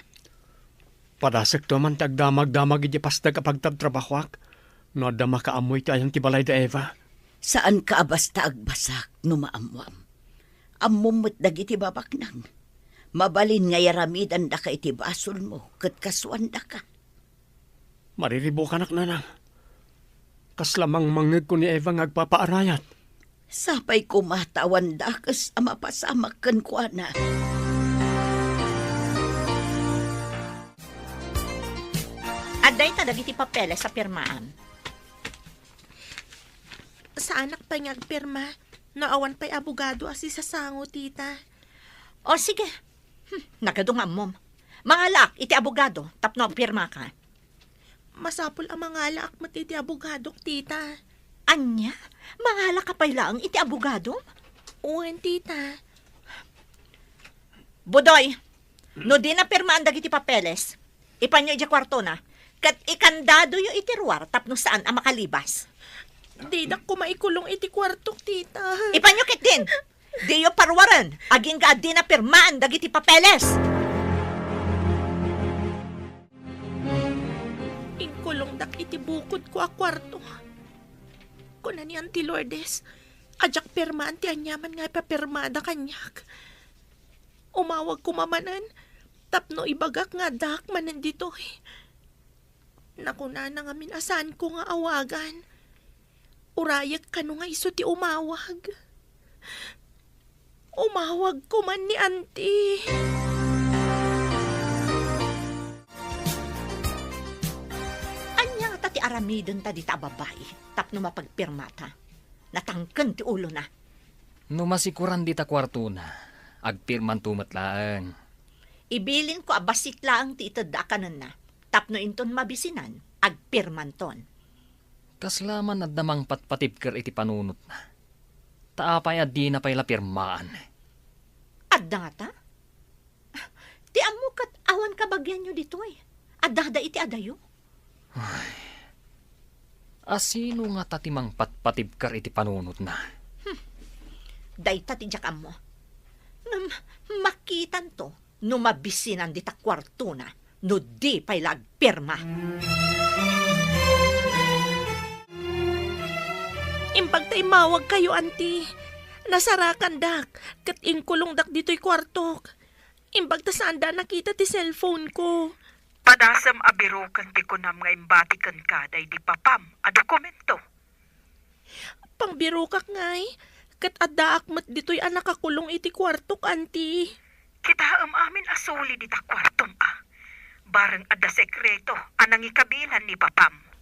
Padasek to man tagdamag-damag iti pastag kapag tabtrabahwak. No adda makaamoy tayang tibalay da Eva. Saan ka basta agbasak no maamwam? Ammumot dagiti babaknang. Mabalin nga yaramidan da ka iti basol mo, kat kasuan da ka. Mariribo ka nanang. Kaslamang mangeg ko ni Eva nga agpapaarayat. Sapay kumatawan da kas amapasamak kan kwa na. Aday ta dagiti papeles sa pirmaan. Sa anak pa nga agperma. Naawan pa'y abogado asi sa sango tita. O sige. Nagadungam mom. Mangalak iti abogado tapno agpirma ka. Masapul ang mga laak mat iti abogado tita. Anya? Mangalak ka pa'y laang iti abogado? Uwan tita. Budoy, no di na pirmaan dagiti papeles. Ipanyo iti kwarto na. Kat ikandado yung itiruar tapno saan ang makalibas. Di na ko maikulong iti kwartok tita. Ipanyukit din. Di yung parwaran. Aging ka di na pirmaan dagiti papeles. Ingkulong dak iti bukod ko a kwarto. Kuna ni Auntie Lourdes, ajak permaan ti anyaman nga ipapirmada kanyak. Umawag kumamanan, tapno ibagak nga dak manan dito. Nakuna na nga minasan ko nga awagan. Urayak ka no nga iso ti umawag. Umawag ko man ni Auntie. Anya nga ti aramidon ta di ta babae. Tapno mapagpirmata. Natangken ti ulo na. No masikuran di ta kwarto na. Agpirman tumatlaang. Ibilin ko abasit laang ti itadakanan na. Tapno inton mabisinan. Agpirman ton. Kaslaman at damang patpatipker iti panunot na. Taapay at di na pa'y lapirmaan. Adda nga ta? Ti amukat awan kabagyan nyo dito eh. Adda iti adayo. Asino nga tatimang patpatipker iti panunot na? Dayta ti jakam mo. Makitan to, no mabisinan di ta kwarto na, no di pa'y lagpirma. Imbag tay mawag kayo, Auntie. Nasarakan dak, kat ingkulong dak dito'y kwartok. Imbag ta saan da nakita ti cellphone ko. Padasam abirukan ti kunam nga imbatikan ka day di papam a dokumento. Pangbiro kak ngay, kat adda akmat dito'y anakakulong iti kwartok, Auntie. Kita amin asuli di ta kwartong Barang adda sekreto anang ikabilan ni papam.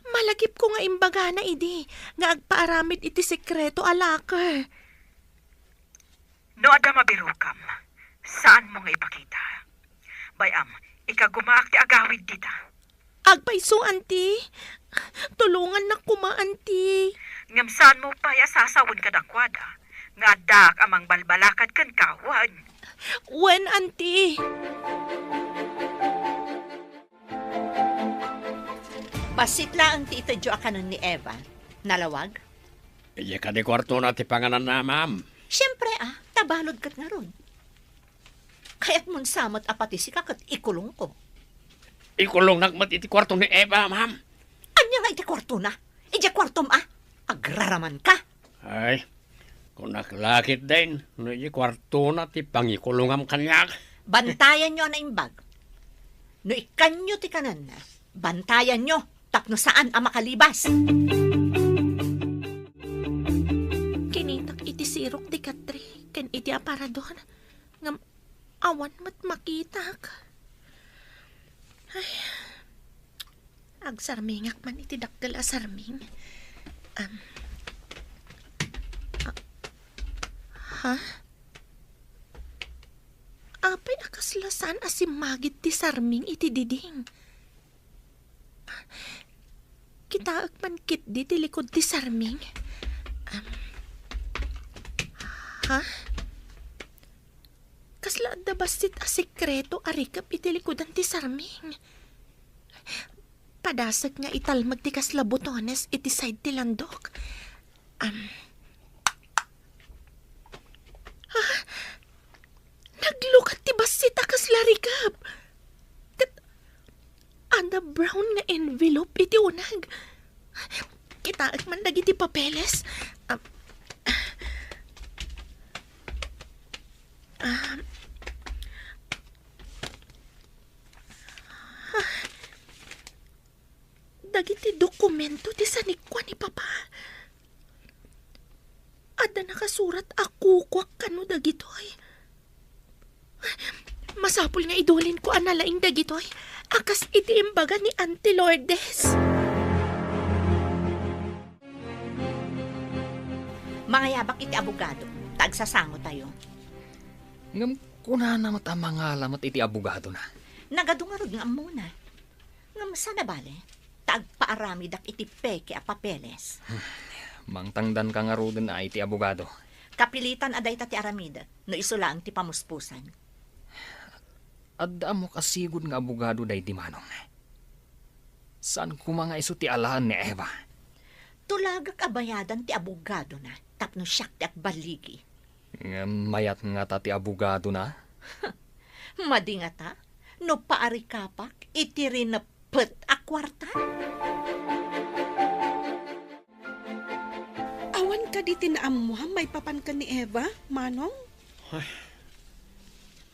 Malagip ko nga imbaga na idi, nga agpaaramid iti sekreto alakar. No ada mabirukam, saan mo nga ipakita? Bayam, ikagumaak ti agawid dita. Agpaiso, auntie. Tulungan na kuma, auntie. Ngam saan mo pa sasawon ka dakwada? Nga dak amang balbalakad kan kawan. Wen, auntie. Basit lang ti ito jo akanon ni Eva. Nalawag? Iya ka di kwarto na ti panganan na, ma'am. Siyempre tabalod kat nga ron. Kaya't mun samot apati si kakat ikulong ko. Ikulong nagmat iti kwarto ni Eva, ma'am. Anya nga iti kwarto na? Iti kwartom agraraman ka. Ay, kung naklakit din, no iti kwarto na ti pangikulongam kanyak. Bantayan nyo na imbag. No ikanyo ti kanan na, bantayan nyo tapno saan ang makalibas. Kinitak iti sirok di katri, ken iti aparador. Ngam awan mat makitak. Ay, agsarmingak man iti dakkel a sarming. Apay akaslasan asimagit ti sarming iti diding. Kita agpankit di ti likod ti sarming. Kasla da basit a sekreto arikap iti likodan ti sarming. Padasag nga italmag ti kasla botones iti side ti landok. Naglukat ti basit a kasla rikap. Anda brown nga envelope iti unag. Kitaak man dagiti papeles. Dagiti dokumento ti sanikwa ni Papa. Ada nakasurat ako kwak kano dagitoy. Masapul nga idulin ko analaing dagitoy. Akas iti imbaga ni Auntie Lourdes. Mga yabak iti abogado, tagsasango tayo. Ngam kunana mat ang mga alamat iti abogado na. Nagadungarod nga muna. Ngam sana bale, tagpaarami dak iti peke a papeles. Mangtangdan ka nga rodin na iti abogado. Kapilitan aday ta ti aramida, no isulang ti pamuspusan. Adda mo kasigod nga abogado day di manong. Saan ko mga iso ti alahan ni Eva? Tulagak abayadan ti abogado na, tapno siyak ti akbaligi. Mayat nga ta ti abogado na? Madi nga ta, no paari kapak, iti rinapet a kwarta. Awan ka di tinaamuha, may papan ka ni Eva, Manong?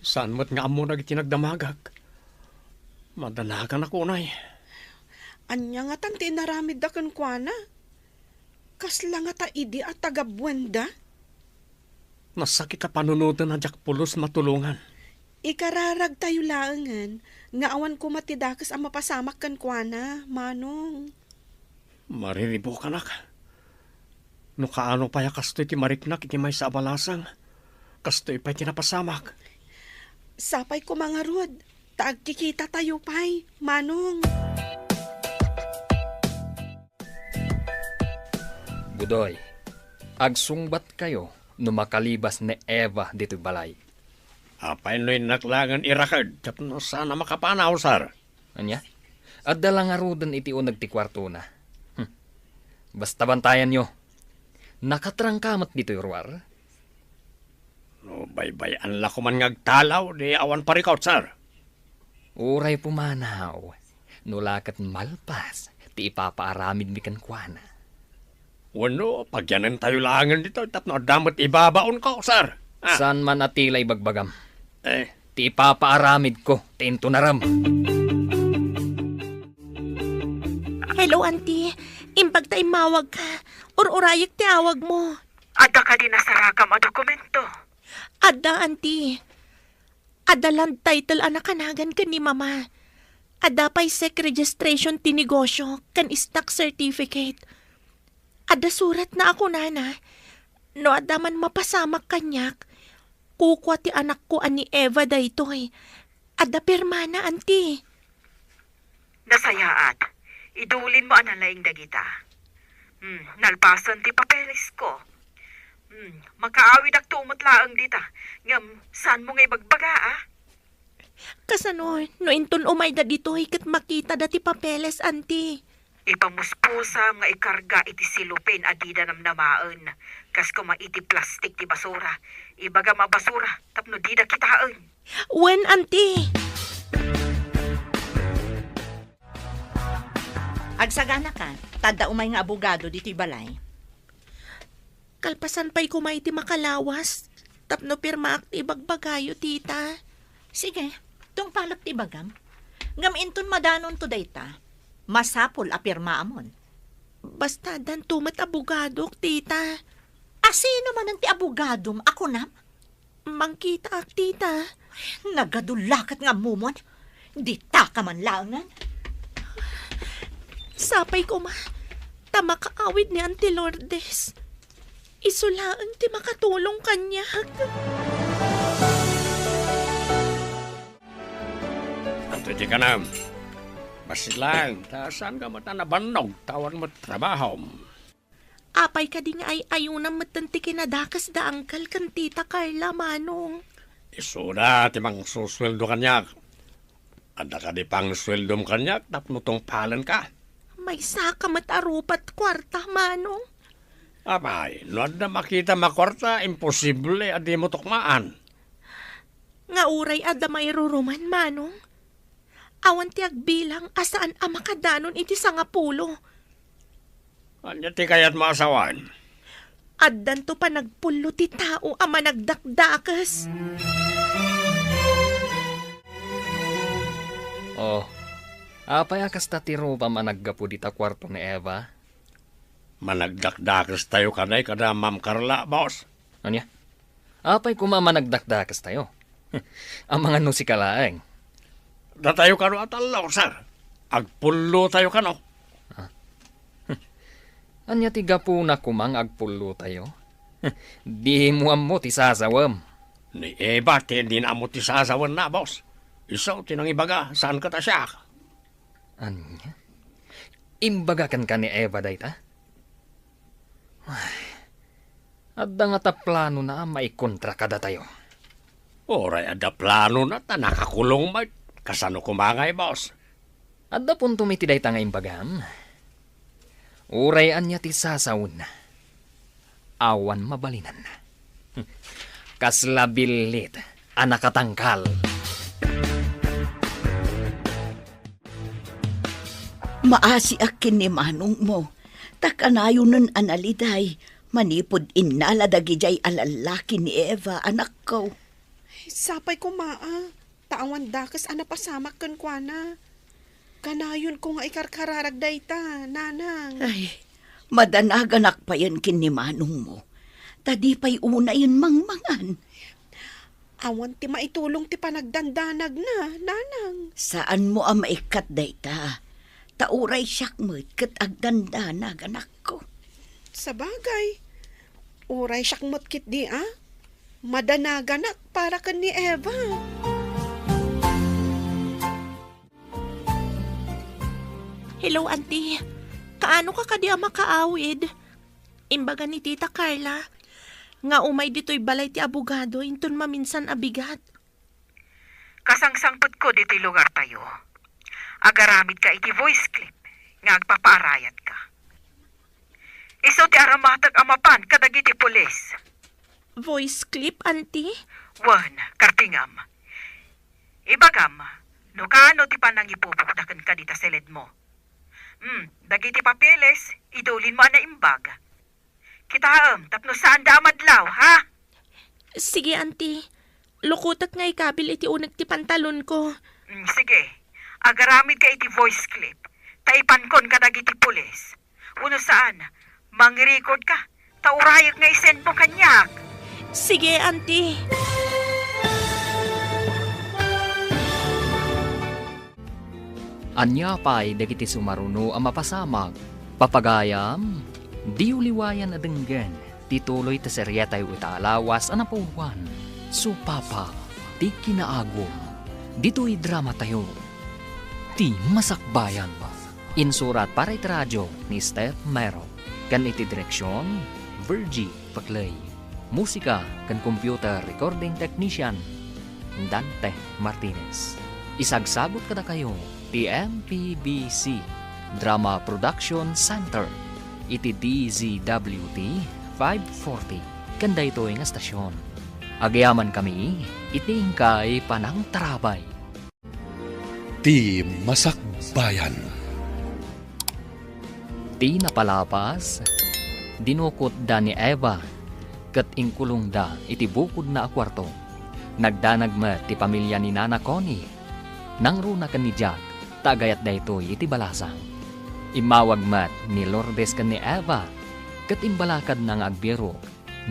Saan mo't nga amo nagtinagdamagak? Madanakan ako, nay. Anya nga tan tinaramid da kan kuana. Kasla nga ta idi at taga-Buenda. Nasakit ka panunutan na jak pulos matulungan. Ikararag tayo laangan, nga awan ko matidakas ang mapasamak kan kuana, Manong. Mariribo ka nak. No kaano pa ya kastoy ti mariknak iti may sa abalasang. Kastoy pa'y tinapasamak. Sapay ko mga rod, taagkikita tayo pa'y, Manong. Budoy, agsungbat kayo no makalibas ni Eva dito balay. Apay no'y naklangan irakad, tapno sana makapanaw, sir. Anya? At dalang nga rodin iti unag ti kwarto na. Basta bantayan nyo. Nakatrangkamat dito yorwar. No, baybayan la ko man ngagtalaw, di awan parikaw, sir. Uray pumanaw. Nulakat malpas, ti ipapaaramid mi kan kuana. Wano, pagyanan tayo langan dito, tapno damot ibabaon ko, sir. San man atilay bagbagam. Eh, Ti ipapaaramid ko, tinto naram. Hello, auntie. Imbag tayo mawag ka. Urayik ti awag mo. Ada ka din nasarakam a dokumento. Ada, auntie. Ada land title anakanagan ka ni mama. Ada pa'y sec registration ti negosyo kan stock certificate. Ada surat na ako, nana. No ada man mapasamak kanyak, kukwa ti anak ko ani Eva daytoy. Ada permana, anti. Nasayaat. Idulin mo analaing dagita. Nalpasan ti papeles ko. Makaawid ak tumot laang dita. Ngam, saan mo ngay bagbaga, ah? Kasano, no inton umay da ditoy kat makita dati papeles, anti. Ipamuspusa nga ikarga iti silupin adida namnamaan. Kas kuma iti plastik ti basura. Ibaga mabasura, tapno dida kitaan. When, anti? Agsagana ka, tada umay nga abogado dito'y balay. Kalpasan pa'y kumay ti makalawas. Tapno pirma ak ti bagbagayo, tita. Sige, tong palak ti bagam. Ngam inton madanon to dayta. Masapol apirma amon. Basta dan tumat abogado, tita. Asino man ang ti abogadom? Ako nam? Mangkita ak, tita. Nagadulakat nga mumon. Di ta ka man langan. Sapay ko ma. Tama kaawid ni Auntie Lourdes. Isulaan ti makatulong kanya. Antuti ka na. Basit lang. Saan ka matanabanog? Tawag mo trabaho. Apay ka di nga ay ayunang matanti kinadakas da angkal kan tita Carla, manong. Isuda, timang susweldo kanyak. Ada ka di pang sweldo kanyak, tapno tong palan ka. May saka matarupat kwarta, manong. Abay, no na makita makwarta, imposible, adi mo tukmaan. Nga uray ada may ruruman, manong. Awan ti agbilang asaan ang makadanon iti sangapulo. Anya ti kayat maasawan? Addan to pa nagpulo ti tao ama nagdakdakas. Oh, apay akas tatiro pa managgapu dita kwarto ni Eva? Managdakdakas tayo kanay kada Ma'am Carla, boss. Anya? Apay kumamanagdakdakas tayo. Ang mga nusikalaeng. Datayo kano atalaw, sir. Agpulo tayo kano. Anya tiga po na kumang agpulo tayo. Di mo ti sasawam. Ni Eva, hindi na mo ti sasawan na, boss. Isaw, tinang ibaga, saan ka ta siya? Anya? Imbagakan ka ni Eva dayta? Adda nga ta plano na maikontra kada tayo. Oray, ada plano na ta, nakakulong may kasano kumangay, boss. Adda punto may tiday ta nga imbagam. Urayan niya ti sasawon na. Awan mabalinan na. Kaslabilit, anakatangkal. Maasi akin ni manong mo. Takanayo nun analiday. Manipod inala dagijay alalaki ni Eva, anak ko. Sapay ko maa. Taawan dakas anapasamak kan kwa na. Kanayon ko nga ikarkararag dayta, nanang. Ay, madanaganak pa yan kin ni manong mo. Tadi pa'y una yun mangmangan. Awan ti maitulong ti panagdandanag na, nanang. Saan mo ang maikat dayta? Tauray siyak mo't kat agdandanag, anak ko. Sa bagay, uray siyak motkit di Madanaganak para kan ni Eva. Hello, auntie. Kaano ka kadi makaawid? Imbaga ni Tita Carla. Nga umay dito'y balay ti abogado, inton maminsan abigat. Kasangsangpot ko dito'y lugar tayo. Agaramid ka iti voice clip, nga agpapaarayat ka. Iso ti aramatag amapan kadag iti pulis. Voice clip, auntie? Wan, kartingam. Ibagam, no kaano ti panang ipupukdakan ka dita seled mo. Dagiti papeles, idulin mo na imbag. Kitaam, tapno saan da madlaw, ha? Sige, auntie. Lukutat nga ikabil iti unag ti pantalon ko. Sige, agaramid ka iti voice clip. Taipankon ka dagiti pulis. Uno saan, mang-record ka. Taurayag nga isend mo kanyak. Sige, auntie. Anya pa'y dagiti sumaruno ang mapasamag. Papagayam, di uliwayan na denggen. Tituloy ta seryetay itaalawas ang napauwan. Supapa, ti kinaagom. Dito'y drama tayo. Ti masakbayan. Insurat para radyo ni Steph Mero. Kan iti direksyon, Virgie Paclay. Musika kan computer recording technician, Dante Martinez. Isagsagot kada kayo, ti MPBC Drama Production Center. Iti DZWT 540. Kanda ito nga stasyon. Agyaman kami, itingkay panang tarabay. Ti Masakbayan. Ti napalapas, dinukot da ni Eva, kat ingkulong da iti bukod na akwarto. Nagdanagmet ti pamilya ni Nana Connie. Nang runa kan ni Jack, tagayat da ito iti balasang. Imawag mat ni Lourdes kan ni Eva, kat imbalakad nang agbiro,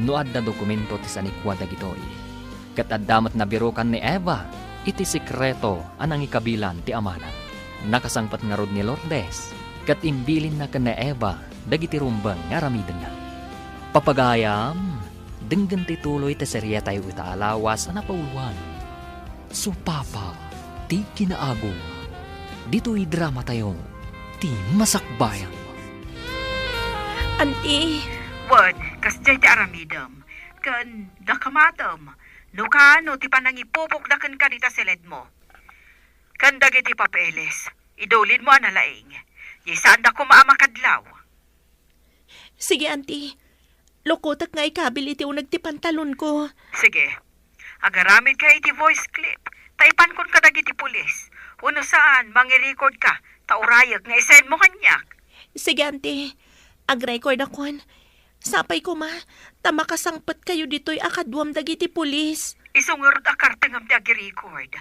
nuad na dokumento ti sanikwa da gitoy. Kat addamat na biro kan ni Eva, iti sikreto anang ikabilan ti amana. Nakasangpat nga rod ni Lourdes, kat imbilin na kan ni Eva, dagiti rumbang nga ramiden na. Papagayam, denggan ti tuloy ti seryetay itaalawas na napauluan. Supapa, ti kinaago. Dito'y drama tayo, ti masakbayan. Auntie, Wan, kasjay ti aramidam. Kan dakamatam. No kano ti panangipupok na kan kadita seled mo. Kan dagiti papeles. Idulin mo analaing. Yisaan da ko maamakadlaw. sige auntie. Lokotak nga ikabil iti unag ti pantalon ko. Sige. Agaramid ka iti voice clip. Taipan kon ka dagiti pulis. Uno saan, mangi-record ka. Taurayag nga isend mo kanyak. Sige auntie, ag-record akon. Sapay ko ma, tamakasangpat kayo dito'y akadwam dagiti pulis. Isungurot akarte ngam ti agi-record.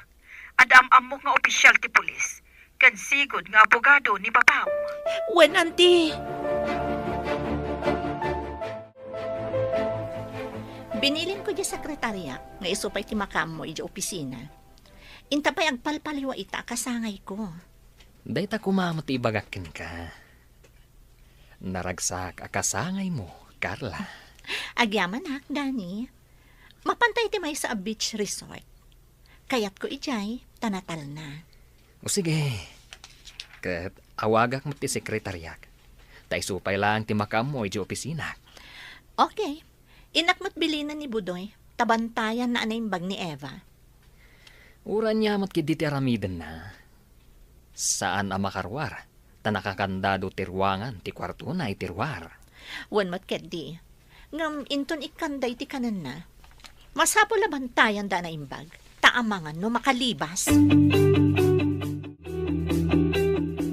Adam-am mo nga opisyal ti pulis. Kan sigod nga abogado ni papaw. Wen auntie. Binilin ko di sekretarya nga isupay ti makam mo iti opisina. Intapay agpalpaliwa ita kasangay ko. Dayta kumamot ibagakin ka. Naragsak akasangay mo, Carla. Agyaman hak, Dani. Mapantay ti may sa beach resort. Kayat ko ijay, tanatal na. O sige, kat awagak mo ti sekretaryak. Ta isupay lang ti makam mo iti opisina. Okay. Inakmat bilinan ni Budoy, tabantayan na anay bag ni Eva. Uran niya mat kidi ti aramiden na. Saan ang makarwar? Ta nakakandado tirwangan ti kwarto na itirwar. Wan mat di. Ngam inton ikanday ti kanan na. Masapo labantayan da na imbag. Taamangan no makalibas.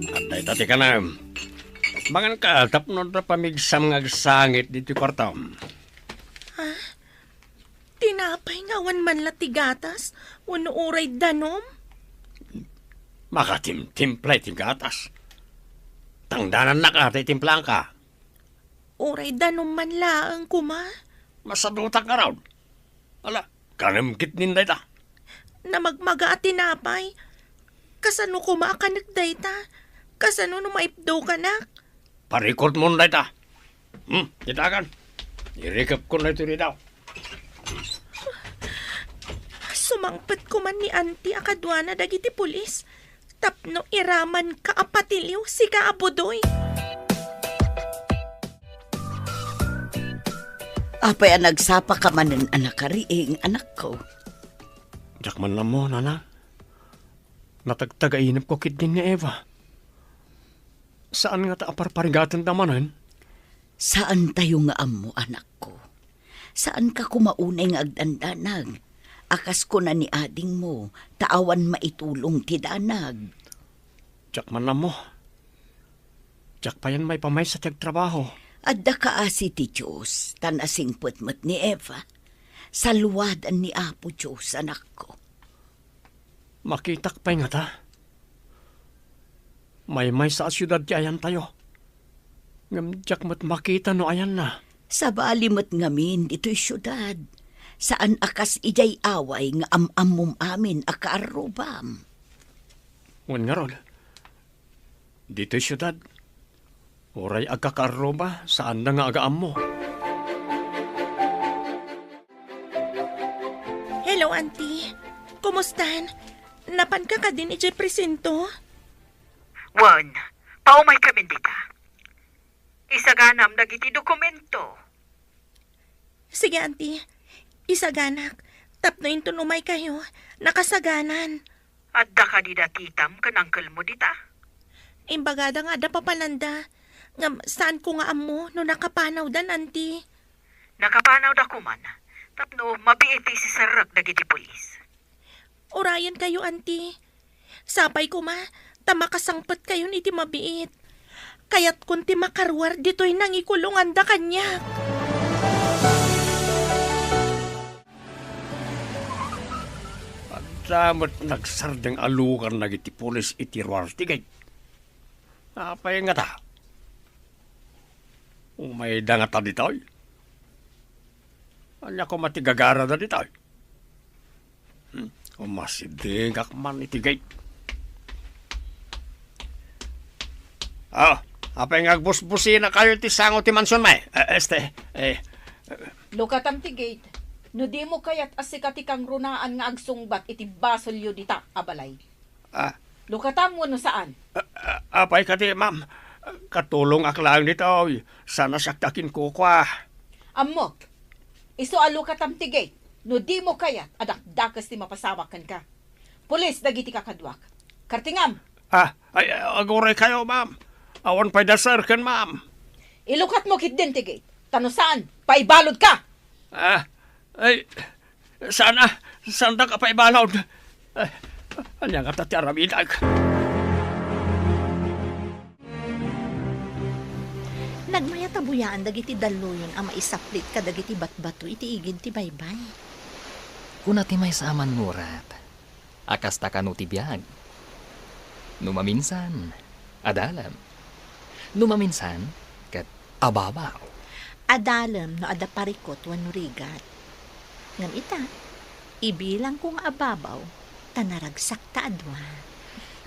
At dayta ti ka na. Bangan ka, tapnon na pamigsam nga sangit dito kwarto. Tinapay nga wan man latigatas, wano uray danom. Makatimtimplay ti gatas. Tangdanan na ka, timplang ka. Uray danom man laang kuma. Masadutak ka raw. Ala, kanamkit ninday ta. Namagmaga at tinapay. Kasano kuma ka nagdayta? Kasano no maipdo ka nak? Parikot mo nday ta. Titakan. Irikap ko na ito rin daw. Sumangpet ko man ni auntie akadwana dagiti pulis. Tapno iraman ka apatiliw si kaabudoy. Apay ang nagsapa ka manen anak kariing anak ko. Diyak man na mo, nana. Natagtagainap ko kit din ni Eva. Saan nga ta aparparigatan tamanan? Saan tayo nga amo anak ko? Saan ka kumaunay nga agdandanag? Akas ko na ni ading mo, taawan maitulong ti danag. Diyak man na mo. Diyak pa yan may pamay sa tiyagtrabaho. Adda ka asi ti Diyos, tanasing putmat ni Eva. Salwadan ni Apo Diyos, anak ko. Makitak pa nga ta. May sa asyudad ti ayan tayo. Ngam diyak mat makita no ayan na. Sa balimot ngamin dito'y syudad. Saan akas ijay away nga amamum amin akaarubam. Ngun nga rol, Dito'y syudad. Oray agkakaroma saan na nga agaam mo. Hello, auntie. Kumustan? Napan ka din iti presinto? Wan, paumay kami dita. Isaganam dagiti dokumento. Sige, auntie. Isaganak. Tapno inton umay kayo. Nakasaganan. Adda ka di dakitam kanangkel mo dita. Imbagada nga da papalanda. Nga saan ko nga amo no nakapanaw dan, auntie? Nakapanaw da kuman. Tapno mabiiti si Sarak dagiti pulis. Orayan kayo, auntie. Sapay ko ma, tamakasangpat kayo ni ti mabiit. Kaya't kung ti makarwar dito'y nangikulungan da kanya. Damat nagsardeng alukan na iti pulis iti ruartigay. Apay nga ta. Umay da nga ta ditoy. Anya ko matigagara da ditoy. Umasidingak man itigay. Apay nga agbusbusi na kayo ti sango ti mansyon may. Lukatam ti gate. No di mo kayat asikati kang runaan nga agsungbat iti basolyo dita, abalay. Lukatam mo no saan? Apay kati, ma'am. Katulong aklang dito. Sana saktakin ko kwa. Amok, iso alukatam ti gate. No di mo kayat, adakdakas ti mapasawakan ka. Pulis, dagiti kakadwak. Kartingam. Aguray kayo, ma'am. Awan pa'y dasar kan, ma'am. Ilukat mo kit din ti gate. Tano saan? Paibalod ka! Saan ka pa ibalawd? Anya nga tati aramidag. Nagmayatabuyan dagiti daluyon ang maisaplit ka dagiti batbato iti igid ti baybay. Kuna ti may saaman ngurat. Akas ta kanu ti biyag. Numaminsan, adalam. Numaminsan, kat ababaw. Adalam no adaparikot wano rigat. Ngam ita, ibilang kong ababaw, tanaragsak ta adwa.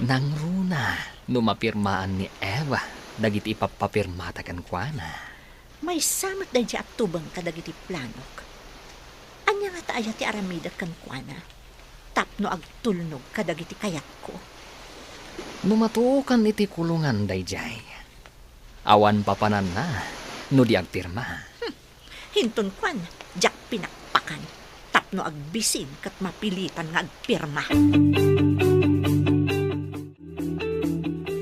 Nang runa, numapirmaan ni Eva, dagiti ipapapirmatakan kwa na. May samat da di atubang ka dagiti planok. Anya nga taaya ti aramida kan kwa na. Tapno agtulnog ka dagiti kayat ko. Numatukan iti kulungan dayjay. Awan papanan na, no di agpirma. Hinton kwan, jak pinakpakan. Tapno agbisin kat mapilitan nga agpirma.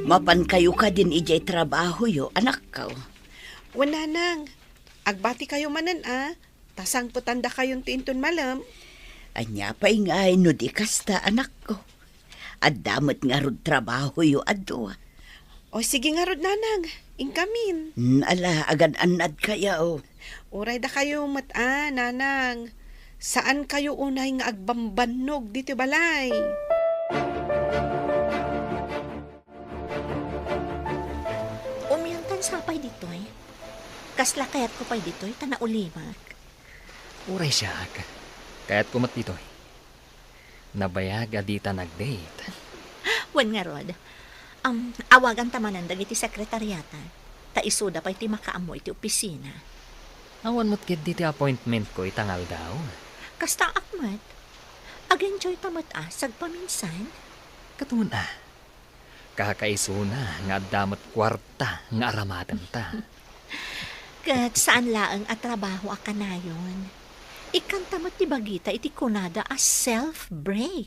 Mapan kayo ka din ijay trabaho yo, anak ka. Wala nang. Agbati kayo manan Tasang putanda kayong tinton malam. Anya pa'y nga no di kasta, anak ko. At damat nga rod trabaho yo adwa. O sige nga rod nanang, ingkamin. Ala, agad anad kaya o. Uray da kayo nanang. Saan kayo unay nga agbambanog dito balay? Umiyantan sapay ditoy. Kasla kayat ko pa'y ditoy, tanaulimak. Uray siya, kaya't kumat ditoy. Nabayag adita nag-date. Wan nga rod, awagan tamanan dagiti sekretariata. Ta isuda pa'y ti makaamo iti opisina. Awan mo't kid diti appointment ko itangal daw. Kasta akmat, ag-enjoy tamat sagpaminsan. Katun kakaiso na nga damat kwarta nga aramatan ta. Kat saan laang at trabaho akanayon. Ikan tamat ti bagita iti kunada as self-break.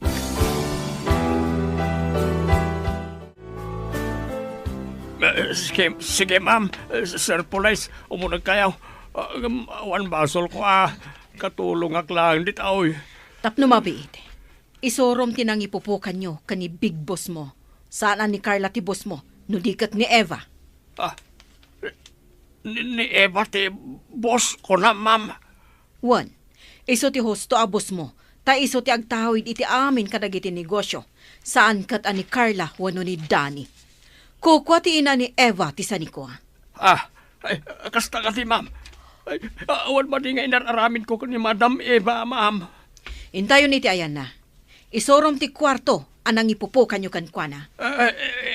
Sige, ma'am. Sir Police, umunag kayo. Awan basol ko katulong aklang dit aoy. Tapno mabit. Isorom tinang ipupukan nyo kani big boss mo. Saan ni Carla ti boss mo? Nudikat ni Eva. Ni Eva ti boss ko na, ma'am. One, iso ti hosto a boss mo. Ta iso ti agtawid iti amin kadagiti negosyo. Saan kat ani Carla wano ni Danny. Kukwa ti ina ni Eva ti saniko. Kasta ka ti, ma'am. Awan ba di nga inararamin ko ni Madam Eva, ma'am? Intayon iti ayan na. Isorom ti kwarto anang ipupukan nyo kan kwa na.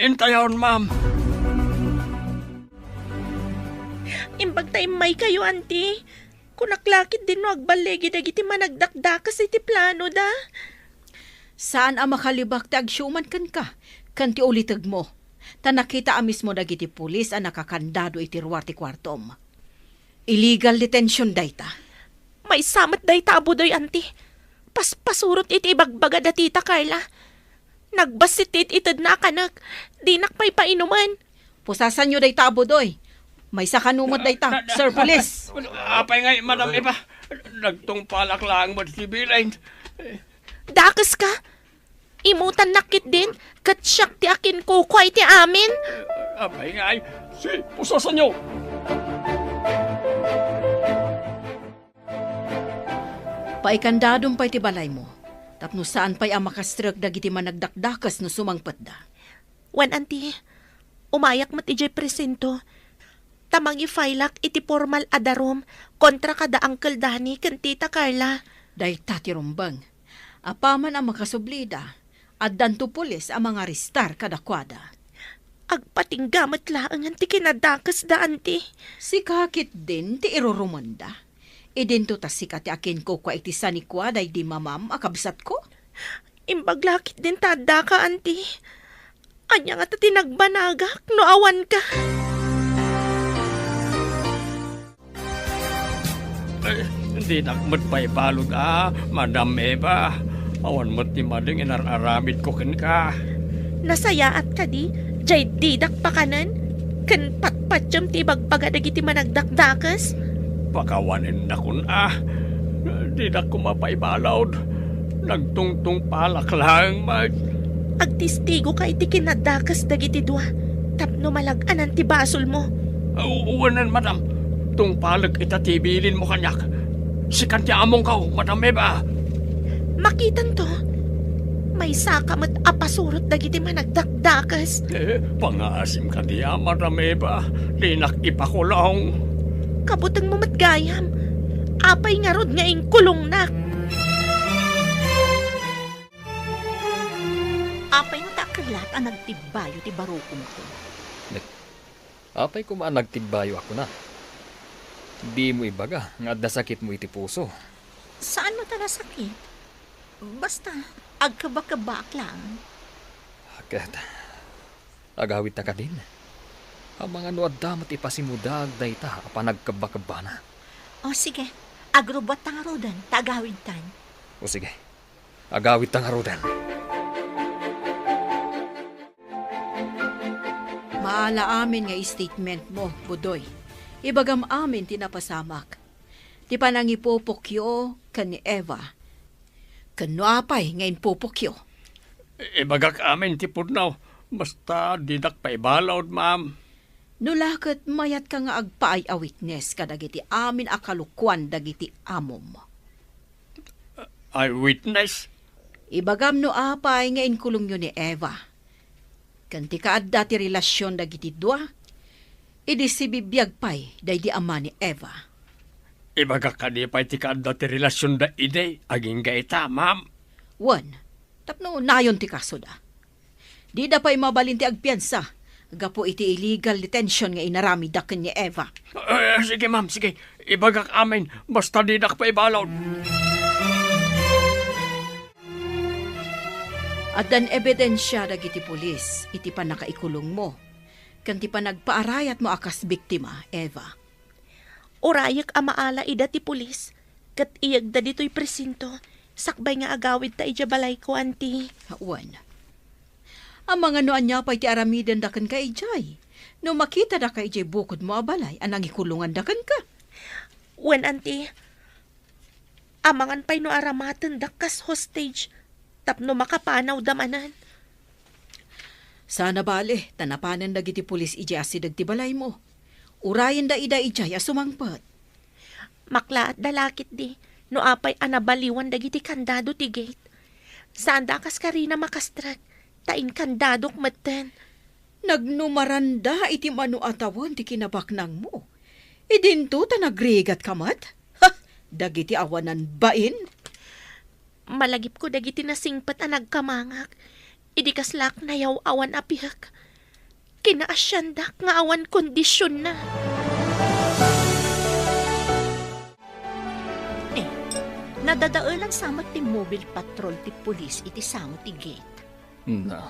Intayon, ma'am. Imbag tayo may kayo, auntie. Kunaklakit din no agbalegi dagiti managdakdakas iti plano da. Saan ang makalibak ti agsyuman kan ka? Kan ti ulitag mo. Ta nakita amis mo dagiti pulis ang nakakandado iti ruwar ti kwartom. Illegal detention dayta. May samat day tabudoy, auntie. Pasurot iti ibagbaga da tita Carla. Nagbasit itid na kanak. Di nakpay painuman. Pusasan nyo day tabo doy. May sakanumot day ta, Sir Police. Apay nga, Madam Eva. Nagtungpalak lang mo si Bilain. Dakas ka. Imutan nakit din. Katsyak ti akin kukway ti amin. Apay nga, pusasan nyo. Paikandadong pa'y ti balay mo. Tapno saan pa'y ang makastrag dagiti managdakdakas no sumangpat da. Wan, auntie. Umayak mat ijay presento. Tamang ifailak iti formal adarom kontra kada Uncle Danny kan tita Carla. Dahil tati rumbang. Apaman ang makasublida. At danto pulis ang mga ristar kadakwada. Agpatinggamat laang ti kinadakas da, auntie. Si kakit din ti irurumanda. Idinto ta sikat ti akin ko kwa iti sanikwa day di mamam akabsat ko. Imbaglakit din tada ka, auntie. Anya nga ta tinagbanagak no awan ka. Hindi nakmat pa'y balod Madam Eva. Awan mo't ni mading inararamid ko kin ka. Nasayaat ka di, jay didak pa kanan. Kan patpatyam ti bagbaga dagiti managdakdakas. Pakawanin na kun Di na kumapaibalod. Nagtungtung palak lang, Agtistigo ka iti kinadakas dagiti dua. Tapno malag-anan ti basol mo. Uwanan, Madam. Tung palag itatibilin mo kanyak. Sikan ti among ka, Madam Eva. Makitan to. May sakamat apasurot dagiti managdakdakas. Pangaasim ka diya, Madam Eva. Di nakipakulong. Kabutang mo matgayam. Apay nga rod nga kulong na. Apay mo takalat ang nagtibayo ti barukong ko. Apay ko maan nagtibayo ako na. Di mo ibaga, nga adda sakit mo iti puso. Saan mo tala sakit? Basta, agkabakabak lang. Agad, agawit na ka din. Ang mga nuaddamat ipasimudag day ta, apanagkabakabana. O sige, agrubat tang arudan, tagawid tan. O sige, agawit tang arudan. Maala amin nga statement mo, Budoy. Ibagam amin tinapasamak. Di pa nang ipupukyo kan ni Eva. Kano apay nga impupukyo. Ibagak amin ti pudnaw. Basta didak pa ibalawd, ma'am. Nulakat mayat ka nga agpaay a witness kadagiti amin akalukwan dagiti amom. Eyewitness? Ibagam no apay nga inkulong yun ni Eva. Kanti kaadda ti relasyon dagiti dua. Idi si bibiyag pay day di ama ni Eva. Ibaga ka di pa'y tikada ti relasyon da ide, aging gaita, ma'am. Wan, tapno nayon ti kaso da. Di da pa'y mabalin ti agpiansa, gapo iti illegal detention nga inarami daken ni Eva. Sige, ma'am, sige. Ibagak amin, basta di dak pa ibalawd. At dan ebidensya dagiti pulis, iti pa nakaikulong mo. Kanti pa nagpaarayat mo akas biktima, Eva. Urayak amaala ida ti pulis. Kat iyag da dito'y presinto. Sakbay nga agawid ta ija balay ko, auntie. Wan. Ang mga noan niya pa'y ti aramidan dakan ka ijay. No makita da ka ijay bukod mo abalay, anang ikulungan dakan ka. Wan, auntie. Amangan pa'y no aramatan dakas hostage. Tapno makapanaw damanan. Sana bale, tanapanan dagiti pulis ijay asidag ti balay mo. Urayan da ida ijay asumangpat. Makla at dalakit di, no apay anabaliwan dagiti kandado ti gate. Saan dakas ka rin na makastrag, tain kandadok maten. Nagnumaranda iti mano atawan ti kinabaknang mo. Idinto ta nagrigat kamat? Ha! Dagiti awanan bain? Malagip ko dagiti nasingpat ang nagkamangak. Idi kaslak na yaw awan apiak. Kinaasyandak nga awan kondisyon na. Nadadaulan samot ti mobile patrol ti pulis iti samot ti gate. Na,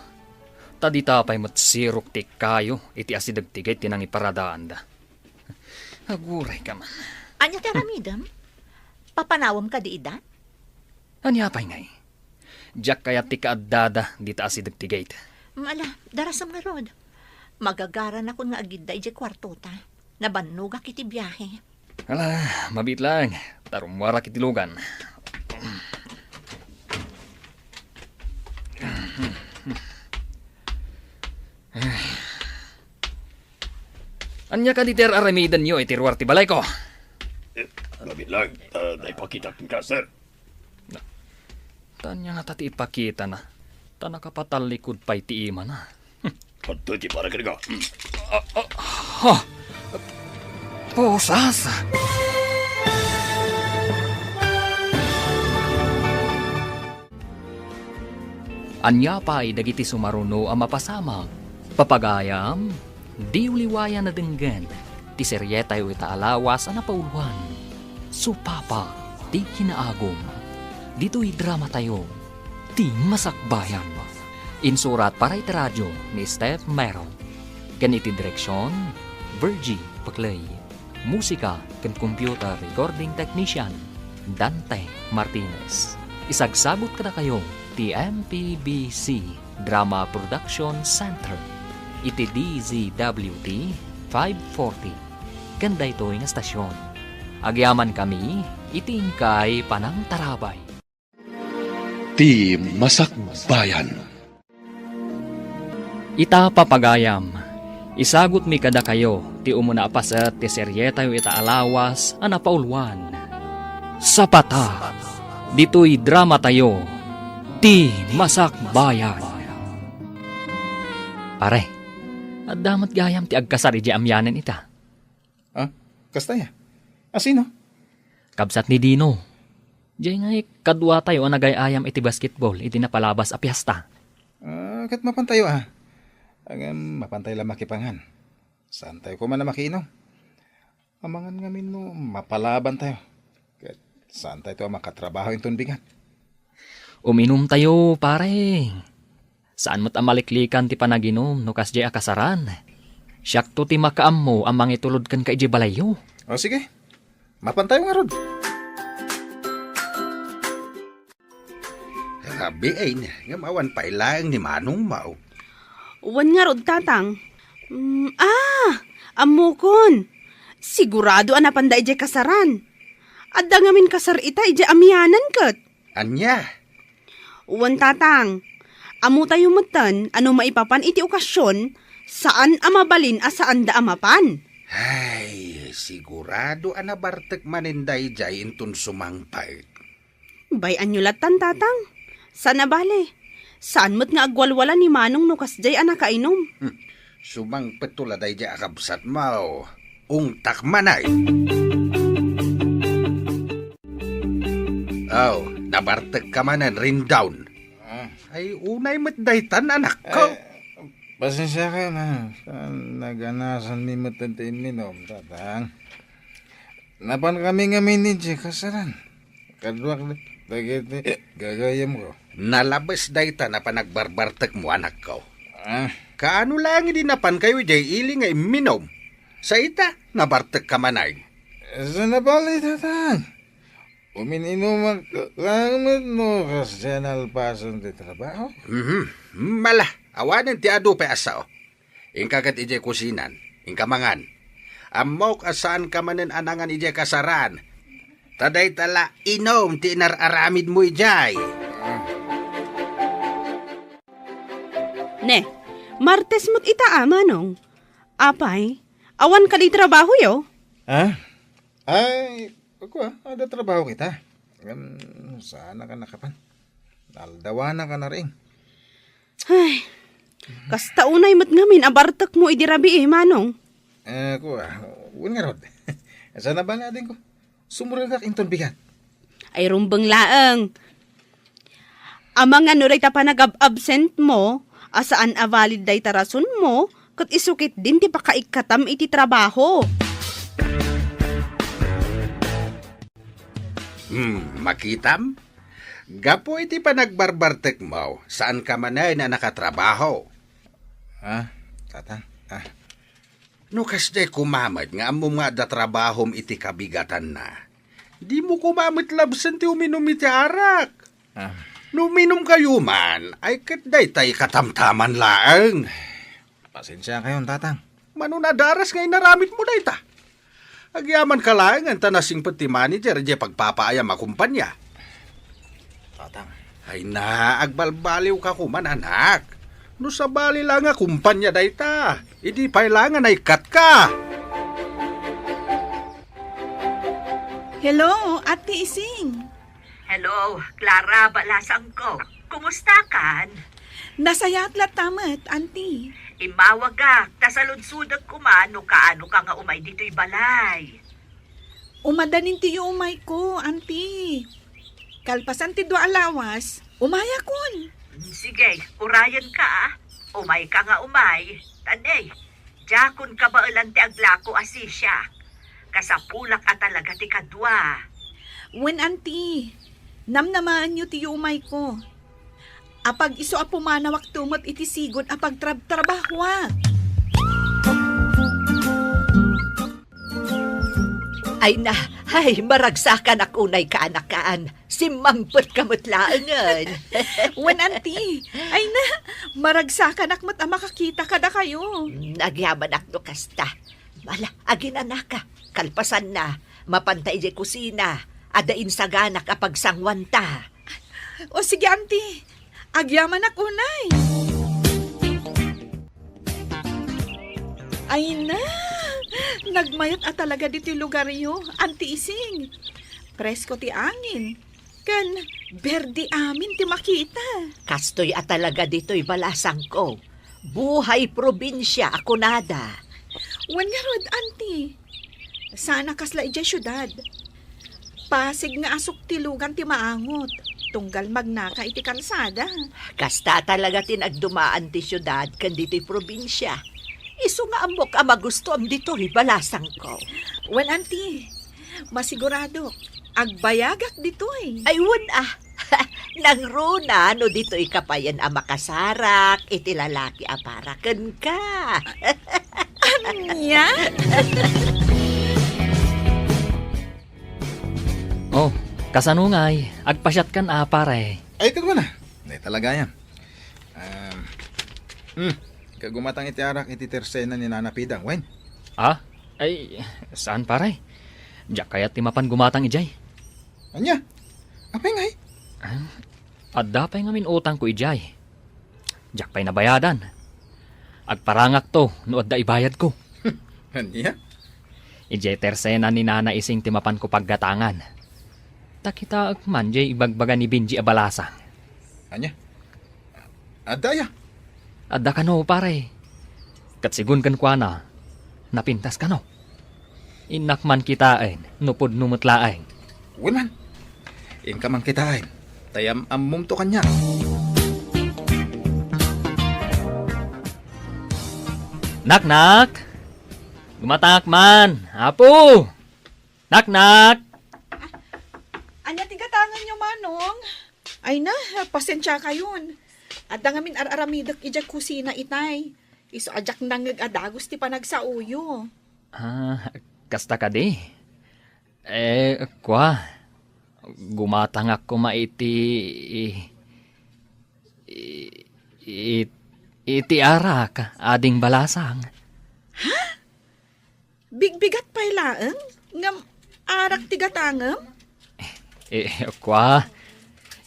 tadita pa'y matsirok ti kayo, iti asidag tigay tinang iparadaan da. Aguray ka man. Anya ti aramidam? Papanawam ka di ida? Anya pa'y ngay. Diyak kaya ti kaadada dita asidag tigay. Mala, darasam nga rod. Magagaran ako nga agid da iti kwarto ta. Nabanugak iti biyahe. Ala, mabit lang. Tarumwara kitilugan. Anya ka diter aramidan nyo itirwar ti balay ko. Mabit lang, naipakita ka, sir. Tanya nga tati ipakita na. Tana kapatalikod pa'y ti ima na. Kanto ti para ka. Ha! Posas! Anya pa ay dagiti sumaruno ang mapasama. Papagayam, di uliwaya na denggan. Ti seryetay ita alawas ang napauluan. Supapa, ti kinaagom. Dito'y drama tayo. Ti masakbayan. Insurat para iti radyo ni Steph Mero. Ganiti direksyon, Virgie Paclay. Musika ken computer recording technician, Dante Martinez. Isagsagot kada kayo ti MPBC Drama Production Center. Iti DZWT 540. Ganda ito yung estasyon. Agyaman kami, itingkay panang tarabay. Ti Masakbayan. Ita papagayam. Isagot mi kada kayo, ti umuna apaset ti seryeta yu ita alawas ang napauluan. Sapata, dito'y drama tayo, ti Masakbayan. Pare, at damat gayam ti agkasari di amyanan ita. Ah, kastaya. Asino? Kabsat ni Dino. Diyan nga kadwa tayo ang nagayayam iti basketball, iti napalabas a piyesta. Kat mapantayo mapantay lang makipangan. Saan tayo ko man na makiinom? Amangan ngamin no, mapalaban tayo. Kat saan tayo makatrabaho yung tunbingan? Uminom tayo, pare. Saan mo't amaliklikan ti panaginom no kasjay akasaran? Siyak to ti makaam mo ang mangitulod kan ka iji balayo. O sige, mapantayo nga rod. Grabe ay, nga mawan pa ilang ni Manong Mau. Wan nga rod, tatang. Amukon. Sigurado anapanda ije kasaran. Adda ngamin kasar ita ije amyanan kat. Anya? Wan, tatang. Amu tayo matan, ano maipapan iti okasyon, saan amabalin saan da amapan. Ay, sigurado anabartek maninday jay intun sumangpay. Bayan nyo latan, tatang. Sana bale. Saan mo't nga agwalwala ni Manong no kasjay anakainom? Sumang petuladay jay akabsat mau. Ungtak manay. Nabartek ka manan rin down. Ay, unay matdaytan anak ko. Pasensya ka na. Naganasan mi matantain minom, tatang. Napan kami ni Jay kasaran. Kadwak na, gagayam ko. Nalabas dayta na panagbarbartek mo anak ko. Kaano lang hindi napan kayo Jay ili nga minom. Sa ita, nabartek ka manay. Sa nabali, tatang. Umininom lang mo kasi nalpasan di trabaho. Mala, awanin ti ado pa asao. Ingkagat ije kusinan, ingkamangan. Amok asaan ka manen anangan ije kasaran. Taday tala inom ti inararamid mo ijay. Ne, Martes mo't ita Manong. Apay, awan ka di trabaho yo? Ay, ako ada trabaho kita. Sana ka nakapan. Naldawana ka na rin. Ay, kasta unay mo't ngamin abartak mo idirabi Manong. Ako uwan nga rod. Sana ba nga din ko? Sumuragak inton bigat. Ay rumbang laang. Amang ano ray ta pa nag-absent mo, asaan avalid day tarason mo, kat isukit din ti pakaikatam iti trabaho. Makitam? Gapo iti pa nagbarbartek mo, saan ka manay na nakatrabaho? Tatang? No kasde kumamad nga amo nga da trabahom iti kabigatan na. Di mo kumamit labsan ti uminom iti arak. No uminom kayo man, ay katday tay katamtaman laang. Pasensya kayo, tatang. Manunadaras ngay naramit mo day ta. Agyaman ka lang ang tanasing pati manager di pagpapaayam akumpanya. Tatang. Ay na, agbalbaliw ka kuman anak. No sa bali lang nga kumpanya day ta. Idi pailangan ay kat ka. Hello, Ate Ising. Hello, Clara Balasang ko. Kumusta kan? Nasayat la tamat, Auntie. Imawag ka, tasaludsudag kumano kaano ka nga umay dito'y balay. Umadanin ti umay ko, Auntie. Kalpasan ti dua alawas, umaya kun. Sige, urayan ka ah. Umay ka nga umay. Tanay, jakon ka ba ulan ti aglako asisya? Kasapulak at talaga ti kadwa. Wen, Auntie, namnamaan nyo ti umay ko. Apag iso apumanawak tumot iti sigon apag trabahwa. Ay maragsakan ak unay kaanakaan. Simangpot kamutlaangan. Wen, Auntie, ay na, maragsakan ak mat makakita kada kayo. Nagyaman ak no kasta. Mala, aginanaka. Kalpasan na, mapantay di kusina. Adain sa ganak apag sangwanta. O sige, Auntie, agyaman ak unay. Ay na, nagmayat at talaga dito lugar yo, Auntie Ising. Presko ti angin. Kan, berdi amin ti makita. Kastoy at talaga dito'y balasang ko. Buhay probinsya ako nada. Wan nga rod, Auntie. Sana kasla ijay syudad. Pasig nga asok ti lugan ti maangot. Tunggal magnaka iti kalsada. Kasta talaga tinagdumaan ti syudad kan dito'y probinsya. Iso nga amok ang magusto am dito'y balasang ko. Wan, Auntie, masigurado, agbayagak dito'y. Ay, wan Nang runa, no dito'y kapayan ang makasarak, iti lalaki aparakan ka. Anya? Oh, kasanungay, agpasyat kan pare. Ay, kagwa na. Ay, talaga yan. Kagumatang iti arak iti tersena ni Nana Pidang, wen. Ay, saan pare? Diyak kaya timapan gumatang ijay. Anya? Apay ngay? Adda pa'y ngamin utang ko ijay. Diyak pa'y nabayadan. Agparangak to, no adda ibayad ko. Anya? Ijay tersena ni Nana Ising timapan ko paggatangan. Takita man jay ibagbaga ni Benji abalasa. Anya? Adaya? Adda ka no, pare. Katsigun kan kwa na, napintas ka no. Inakman kitain, nupod numutlaing. Wen man. In ka man kitain. Tayam ammum to kanya. Nak! Gumatak man! Apo! Nak! Anya tigatangan nyo, Manong? Ay na, pasensya kayon. At ngamin aramidak ijak kusina itay. Iso ajak nangag adagos ti panagsauyo. Kasta ka di. Kwa. Gumatang ako maiti... iti arak, ading balasang. Ha? Bigbigat pa'y laeng? Ngam arak tigatangam? Kwa.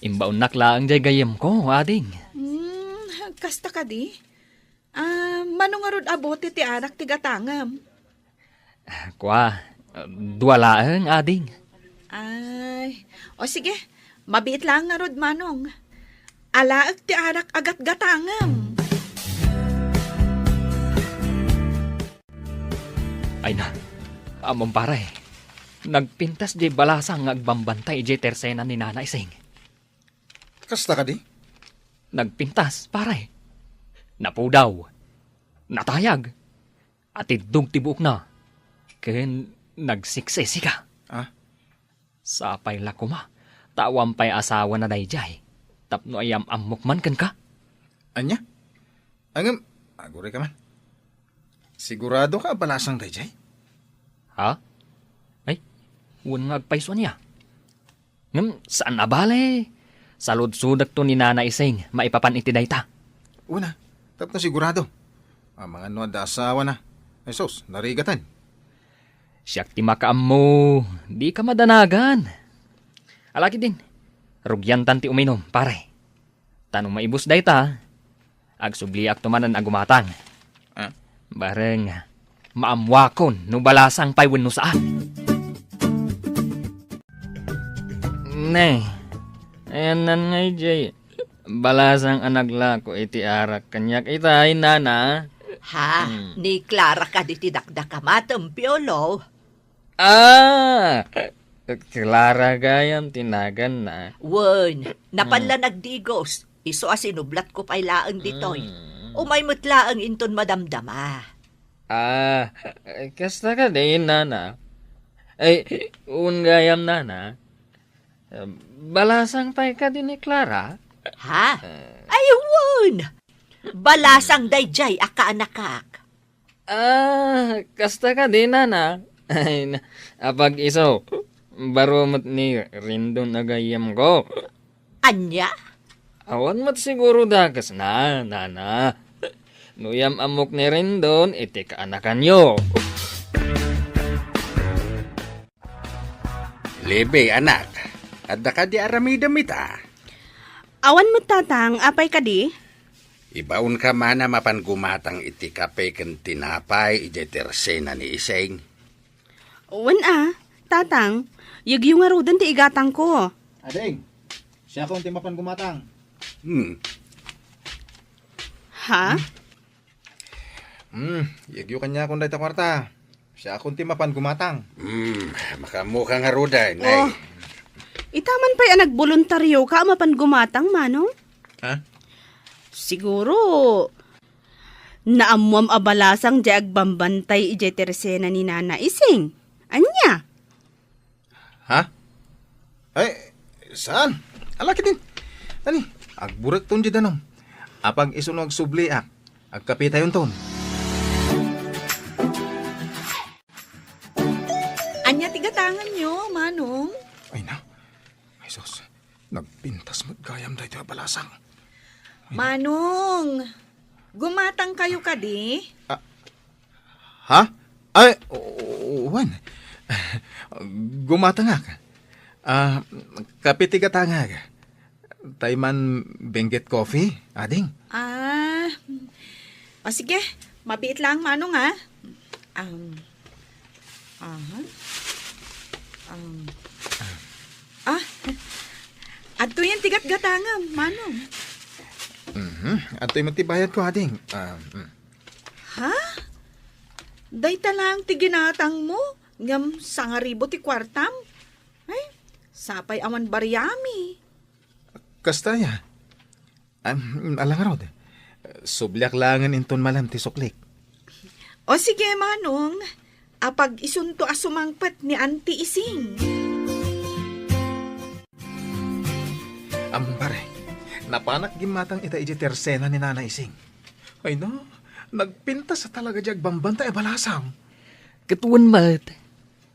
Imbaon naklaang jay gayem ko, ading. Kasta ka di? Manungarod abote ti arak tigatangam. Kwa. Duwalaang, ading. Ay, o sige, mabiit lang nga rod, Manong. Alaag ti arak agat gatangam. Ay na, among pare. Nagpintas di balasang agbambantay di tersena ni Nana Ising. Kasta ka di? Nagpintas, pare. Napudaw. Natayag. At idug tibuk na. Ken nagsiksesi ka. Sapay la ko ma. Tawam pa'y asawa na dayjay. Tapno ayam amok man kan ka. Anya? Angam, agure ka man. Sigurado ka balasang dayjay? Ha? Ay, wun nga agpaiso niya. Ngam, saan na bale? Salud-sudak to ni Nana Ising, maipapan iti dayta. Una, tapno sigurado. Ang mga nuad da asawa na. Ay sos, narigatan. Siyak ti makaam mo, di ka madanagan. Alaki din, rugyantan ti uminom, pare. Tanong maibus dayta, agsubliak tumanan agumatang. Ah? Bareng, maamwakon, no balasang paywan no saan. Ne, ayan nan ngay jay. Balasang anagla ko iti arak kanyak itay, Nana. Ha? Ni Clara ka di tidakda ka matampiolo. Ah! Clara gayam tinagan na. Wen, napanla nagdigos. Iso asinublat ko pa'y laang ditoy. Umay mutlaang inton madamdama. Ah, kasta ka din, Nana. Ay, gayam, Nana. Balasang pay ka din ni Clara? Ha? Ay, wen! Balasang dayjay aka-anakak. Ah, kasta ka din, Nana. Ay, apag iso, baromot ni Rindon agayam ko. Anya? Awan mat siguro dagas na, Nana. Nuyam amok ni Rindon, iti kaanakan nyo. Lebe, anak. Adda ka di aramidam ita. Awan mo tatang, apay ka di? Ibaon ka mana mapan gumatang iti kape ken tinapay ije tersena ni Iseng. Wan tatang, yagyo nga rodan ti igatang ko. Ading, siya kong timapan gumatang. Ha? Yagyo kanya akong dayta kwarta. Siya akong timapan gumatang. Makamukha nga ruday, nay. Oh, itaman pa'y nagboluntaryo ka mapan gumatang, manong? Ha? Siguro, naamuam abalasang di agbambantay ije tersena ni Nana Ising. Anya? Ha? Ay, saan? Alaki din. Tani, agburak ton di danom. Apag isunog subli agkapitayon ton. Anya tigatangan nyo, manong? Ay na. Ay sos, nagpintas mo't gayam dahito balasang. Manong, gumatang kayo ka di? Ha? Ay, wan. Gumatangak. Kapitigatangak. Tayman Benguet Coffee, ading. Sige, mabiit lang manong adto yan tigat gatangam, manong. At ito'y matibayad ko, ading. Ha? Dayta lang ti ginatang mo, ngam sangaribo ti kwartam. Ay, sapay awan baryami. Kastaya. Alang rod. Sublyak langan inton malam ti suklik. O sige, manong. Apag isunto asumangpat ni Auntie Ising. Pare, napanak gimatang ita iji tersena ni Nana Ising. Ay no, nagpinta sa talaga jag bambanta e balasang. Ketuan mat.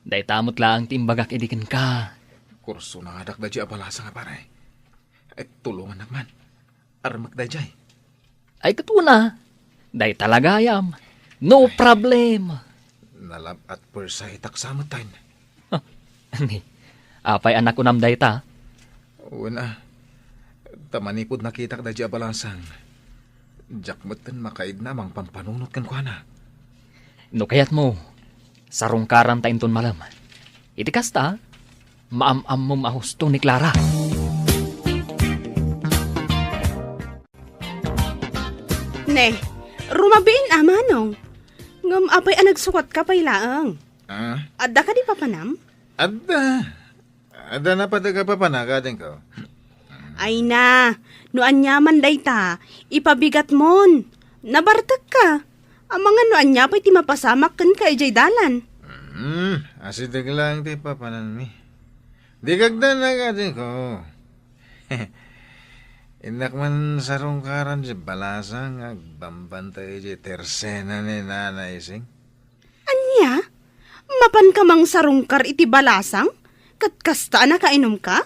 Day tamot lang timbagak idikin ka. Kurso na ngadak da jay balasang pare. Tulungan naman. Armak da jay. Ay ketuan na. Day talagayam. No problem. Nalab at persay taksamot tayo. Ani, apay anak unam day ta. Una, tamanipod nakitak da jay balasang. Jakmatan makaid na mang pampanunot kan kwa na. No kayat mo, sarungkaran ta inton malam. Iti kasta, maam-am mo mahusto ni Clara. Ne, rumabiin manong. Ngam apay nagsukat ka pay laang. Adda ka di papanam? Adda na pataga papanakadin ko. Ay na, no anyaman dayta, ipabigat mon. Nabartag ka. Ang mga no anya pa'y ti mapasamak kan ka ijay dalan. Asidag lang ti papanan mi. Di kagda na gadi ko. Inak man sarungkaran si balasang agbambantay si tersena ni nanay sing. Anya? Mapan ka mang sarungkar iti balasang? Katkasta na kainom ka?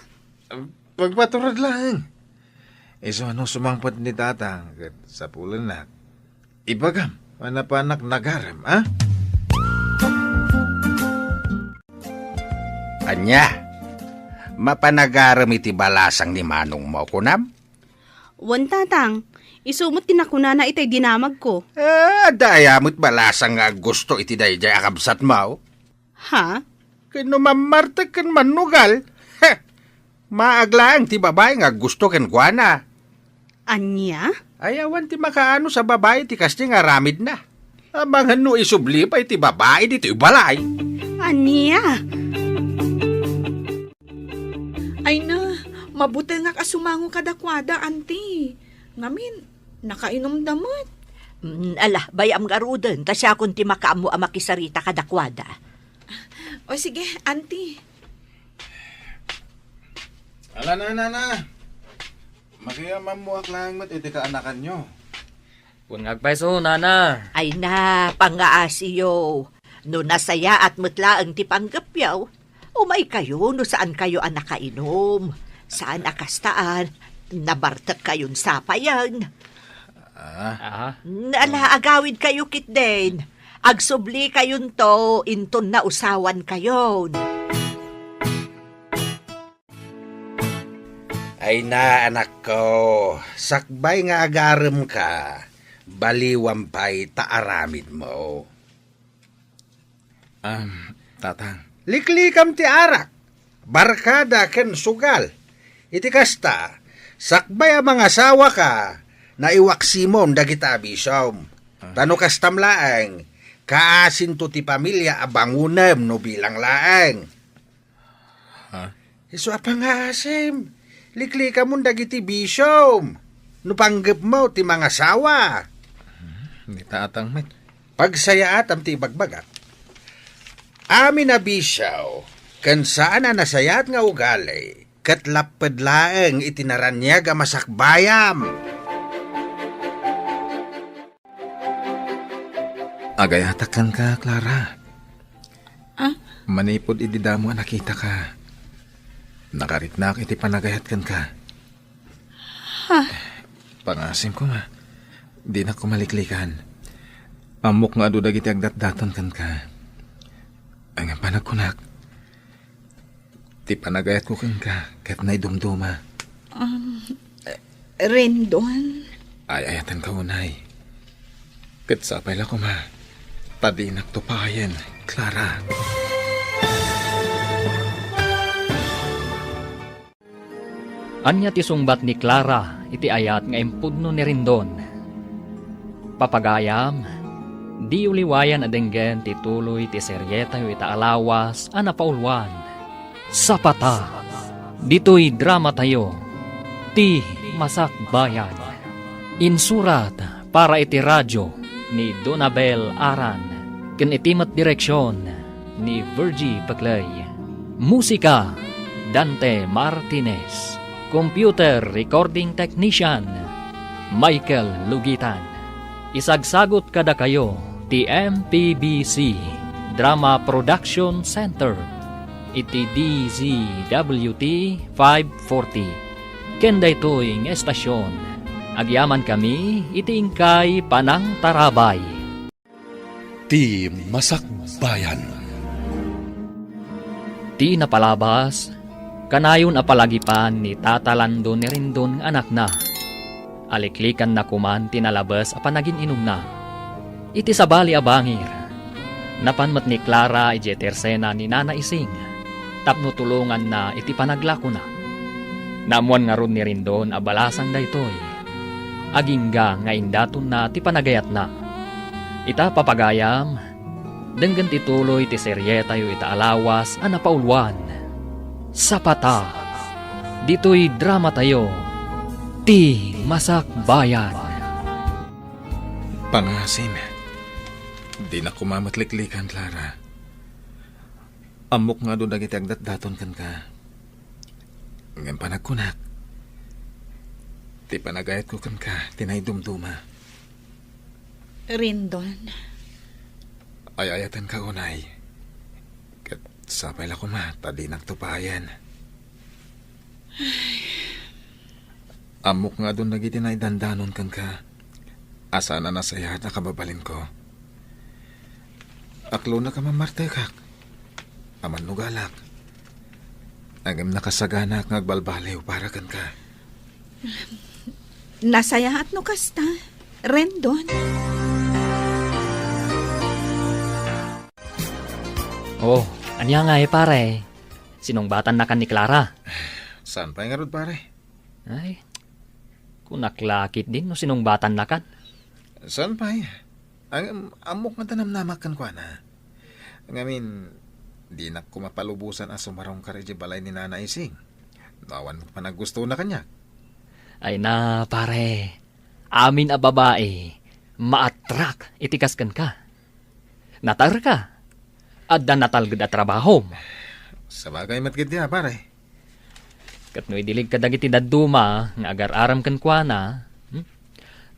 Pagpaturad lang. Iso ano sumangpot ni tatang kat sa pulan na. Ibagam, manapanak nagaram, ha? Anya, mapanagaram iti balasang ni Manong mo, kunam? Wan tatang, isumot tinakuna na itay dinamag ko. Dayamot balasang nga gusto iti dayjay akabsat mo. Ha? Kano mamartag kan manugal? Maaglaang ti babae nga gusto ken kuana. Anya? Ayawan ti makaano sa babae ti kasti nga ramid na. Amang no isubli pa iti babae dito ibalay. Anya? Ay na, mabuti nga kasumango kadakwada, auntie. Ngamin, nakainom damot. Ala, bayam garuden, kasi akong ti makaamo ang makisarita kadakwada. O sige, auntie. Ala na. Makiyaman mo aklang mat iti kaanakan nyo. Kung ngagpaiso, nana. Ay na, pangaasiyo. No nasaya at mutlaang ti panggapyaw, umay kayo no saan kayo ang nakainom. Saan akastaan, nabartak kayon sapayan. Ala, agawid kayo kitden. Agsubli kayon to, inton na usawan kayon. Ay na anak ko, sakbay nga agarem ka. Baliwampay taaramid mo. Tatang. Liklikam ti arak. Barkada ken sugal. Iti kasta, sakbay ang mga asawa ka na iwaksimom dagita abisom. Tano kastam laeng, kaasin to ti pamilya abangunem no bilang laeng. Iso apang asim, liklikam mo dagiti bisom. No panggap mo ti mga asawa. Ni tatang met. Pagsayaatam ti bagbagak. Amin na bisaw, kan saan na nasayat nga ugali, katlapad laeng itinaranyag ang masakbayam. Agayatakan ka, Clara. Manipod ididamo nakita ka. Nakaritnak iti panagayatkan ka. Pangasim ko nga. Di na kumaliklikan. Amok nga adudag iti agdat-daton kan ka. Ang panagkunak. Ti panagayat ko kan ka, kat na'y dumduma. Rendon? Ay, ayatan ka unay. Kat sapay la ko ma. Tadinak to payan, Clara. Anya ti sungbat ni Clara, iti ayat nga impudno ni Rindon. Papagayam, di uliwayan adenggen ti tuloy ti seryeta yu ita alawas anapaulwan. Sapata, dito'y drama tayo, ti Masakbayan. Insurat para iti radyo ni Donabel Aran, ken itimat direksyon ni Virgie Paclay. Musika, Dante Martinez. Computer Recording Technician, Michael Lugitan. Isagsagot kada kayo, ti MPBC Drama Production Center, iti DZWT 540. Kenda ito'y ng estasyon. Agyaman kami, iti ingkay Panang Tarabay. Ti Masakbayan. Ti napalabas, kanayon apalagipan ni Tata Lando ni Rindon anak na. Aliklikan na kuman tinalabas apanagin inom na. Iti sabali abangir. Napanmat ni Clara ije tersena ni Nana Ising. Tapno tulungan na iti panaglako na. Namuan nga ron ni Rindon abalasang daytoy. Agingga nga indaton na ti panagayat na. Ita papagayam, denggan tituloy ti seryeta yu ita alawas anapaulwan. Sapata, dito'y drama tayo, ti Masakbayan. Pangasim, di na kumamatliklikan, Clara. Amok nga doon dagiti agdat-daton kan ka. Ngayon panagkunak. Ti panagayat ko kan ka, tinay dumduma. Rendon, Ayayatan ka unay. Kat sapay la ko ma, tadi nagtupayan. Amok nga doon nagitinay dandanon kan ka. Asa na nasaya at nakababalin ko. Aklo na ka mamartekak. Aman nugalak. Agam nakasagana kang agbalbaliw para kan ka. nasayahat no kasta. Rendon. Oh, anya nga pare. Sinong batan na kan ni Clara? Saan pa nga rod pare? Ay, kunaklakit din no sinong batan na kan. Saan pa Ang amok nga tanam namakan ko na. Ngamin, di na ko mapalubusan ang sumarong kareji balay ni Nana Ising. Nawan mo pa nagusto na kanya. Ay na pare, amin a babae, maatrak itikas kan ka. Natar ka, adda natalgad a trabaho. Sa bagay matgid niya pare. Kat no idilig ka dagiti daduma, nga agar-aram kan kwa na,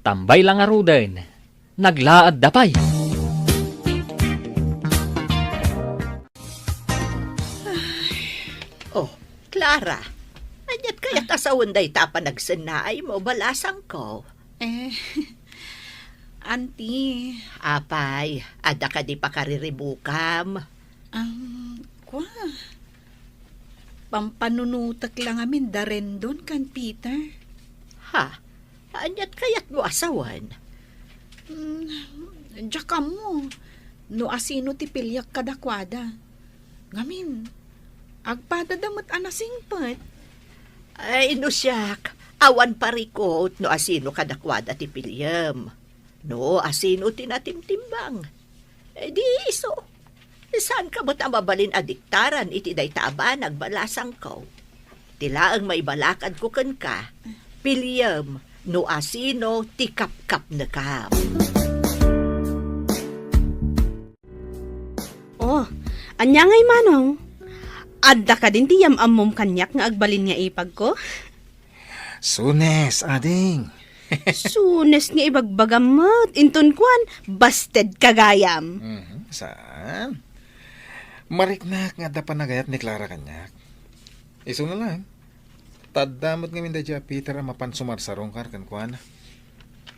tambay lang aruden, naglaad dapay. Oh, Clara, anyat kaya kasawan day tapa nagsanay mo balasang ko. Auntie, Apay, ada ka di pa kariribukam. kwa. Pampanunutak lang amin da Rendon kan Peter. Ha? Anyat kaya't mo asawan? Diyak ka mo. No asino ti pilyak kadakwada. Ngamin, agpadadamat anasingpat. Ay, no siyak. Awan parikot no asino kadakwada ti pilyam. No asino tinatimtimbang. Di iso. Saan ka mo't mabalin adiktaran iti day taba nagbalasang ko? Tila ang maibalakad ko kan ka. Pilyam, no asino ti kap-kap na kam. Oh, anya ngay manong. Adda ka din ti yamamom kanyak nga agbalin nga ipag ko. Sunes, ading. Sunes nga ibagbagamot. Inton kwan, busted kagayam. Saan? Mariknak nga dapat nagayat ni Clara kanyak. Iso na lang. Tadamot nga minda dya Peter ang mapansumar sa rongkar kan kuana.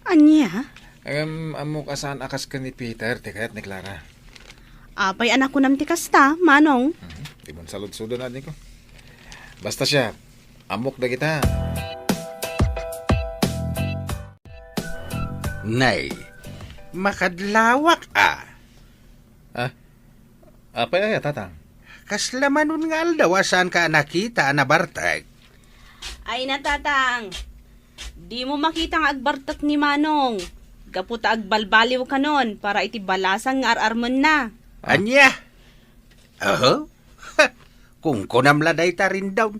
Anya? Amok asaan akas ka ni Peter, tikayat ni Clara. Apay anak ko nam ti kasta, manong. Di mo salud-sudo na ko. Basta siya, amok na kita. Nay, makadlawak Apay ay tatang? Kaslamanon nga aldaw saan ka nakita na bartag. Ay natatang, di mo makita nga agbartat ni manong. Gaputa agbalbaliw ka nun para iti balasang nga ararmon na. Anya? Kung kunamladay ta rin daw.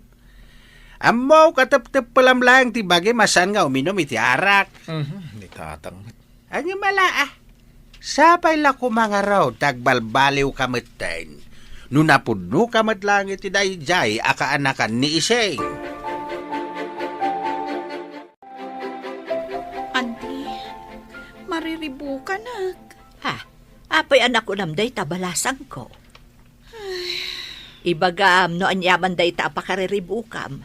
Amaw katap-tap palam lang ti bagay masan nga uminom iti arak. Di tatang. Anya mala Sapay la ko mga raw tagbalbaliw kametten. Nunapudno kamet lang iti dayjay akaanakan ni Iseng. Auntie, mariribu ka nak. Ha? Apay anak ko namday tabalasang ko. Ibagam no anyaman day ta pakariribukam.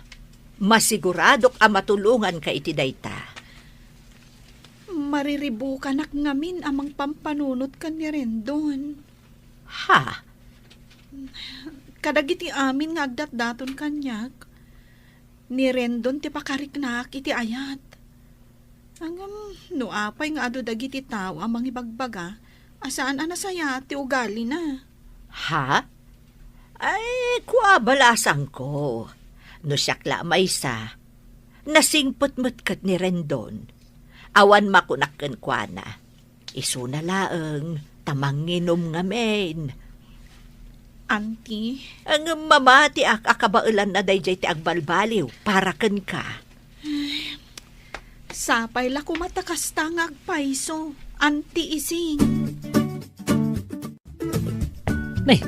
Masiguradok ang matulungan ka iti dayta. Mariribu ka nak ngamin amang pampanunot ka ni Rendon. Ha? Kadagiti amin nga agdat-daton kanyak. Ni Rendon ti pakariknak iti ayat. Hanggang no apay nga ado dagiti tao amang ibagbaga, asaan anasaya ti ugali na. Ha? Ay, kuabalasang ko. No siyakla maysa. Nasingput-mut kat ni Rendon. Awan makunakken kwa na. Isu na laeng, tamanginom ngamen. Auntie? Ang mamati akabailan na dayjay ti agbalbaliw, para ken ka. Sapay la kumatakasta nga agpaiso. Auntie Ising. Nay,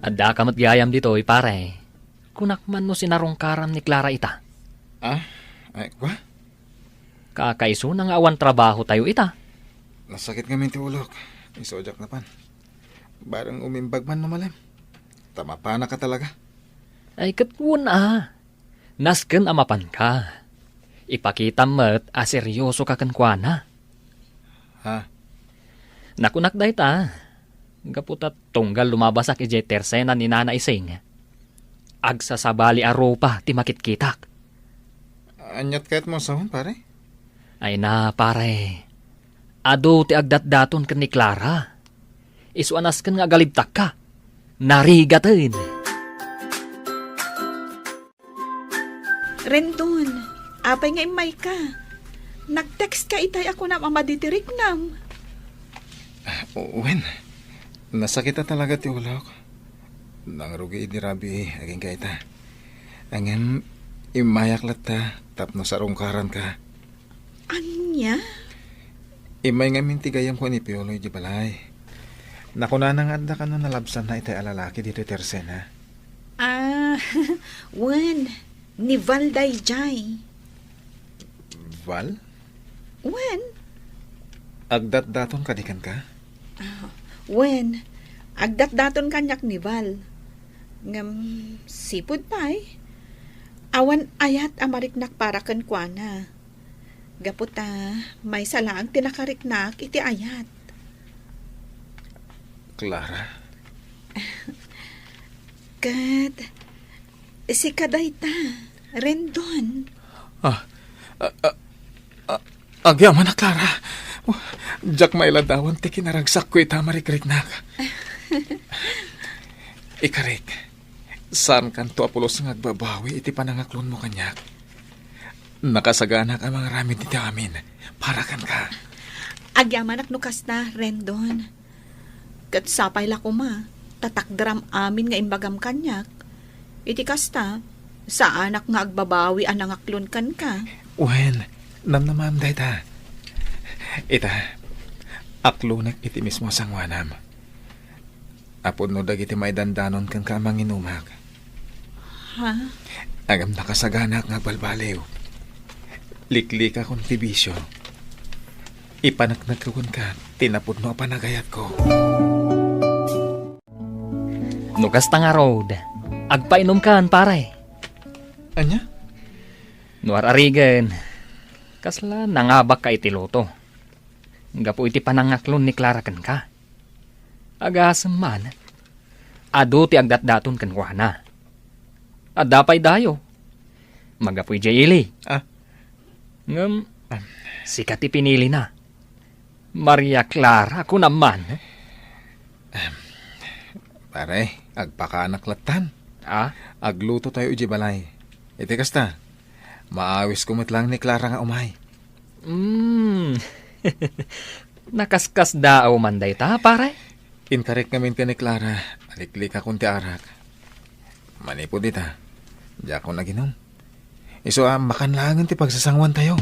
adda ka matgayam dito pare. kunak man no sinarungkaram ni Clara ita. Ay, kwa? Kakaiso nang awan trabaho tayo ita. Nasakit kami ti ulok. Isojak na pan. Barang umimbag man namalem. Tama pa na ka talaga. Ay katwon Nasken amapan ka. Ipakita mo't seryoso ka kankwana. Ha? Nakunak day ta. Gaputat tunggal lumabasak ije tersena ni Nana Ising. Agsasabali a ropa ti makitkitak. Anyat kahit mo sahon, pare? Ay na, pare. Ado ti agdat-daton ken ni Clara. Isuanas ken nga galibtak ka. Narigatin. Rendon, apay nga imay ka. Nag-text ka itay ako na mamaditirik nam. Uwen, nasakita talaga ti ulok. Nangrugi di rabi aging kaita. Angin imayak lata tapno sa rungkaran ka. Anya? Imay nga mintigayam ko ni Piolo di balay. Nakunanang adda ka no nalabsan na itay alalaki dito tersena. Wen, ni Valday Jai. Val? Wen? Agdat-daton kadikan ka? Wen, agdat-daton kanyak ni Val. Ngam, sipod pa eh. Awan ayat amariknak para kenkwana. Gaputa, may salang tinakariknak iti ayat. Clara? Kat, si Kadayta, Rendon. Agyaman na, Clara. Jack mailadawan ti kinaragsak ko ita marikrik-nak. Ikarik, saan kanto apulos ng agbabawi iti panangaklon mo kanyak? Nakasaganak ang mga ramid iti amin. Para kan ka. Agyamanak nukas na, Rendon. Kat sapay la ko ma, tatakdram amin nga imbagam kanyak. Iti kasta, sa anak nga agbabawi ang nangaklon kan ka. Wen, namnamam day ta. Ita, aklunak iti mismo sangwanam. Apod no dagiti may dandanon kang kamang inumak. Ha? Agam nakasaganak nga balbaliw. Liklik akong tibisyo. Ipanaknagkakon ka, tinapod no panagayat ko. Nukas ta nga road. Agpainom kan, pare. Anya? Nuar arigen. Kasla nangabak ka iti loto. Gapo iti panangaklon ni Clara kan ka. Agasam man. Ado ti agdat-daton kan kuana. Adapay dayo. Magapoy jayili. Ngam, sikat ipinili na. Maria Clara, ako naman. Pare, agpakanaklatan. Agluto tayo uji balay. Iti kasta, maawis kumot lang ni Clara nga umay. Nakaskas daaw manday ta, pare? Inkarek ngamin ka ni Clara, aliklik akong ti arak. Manipod ita, di ako naginom. Iso makanlangan ti pagsasangwan tayo.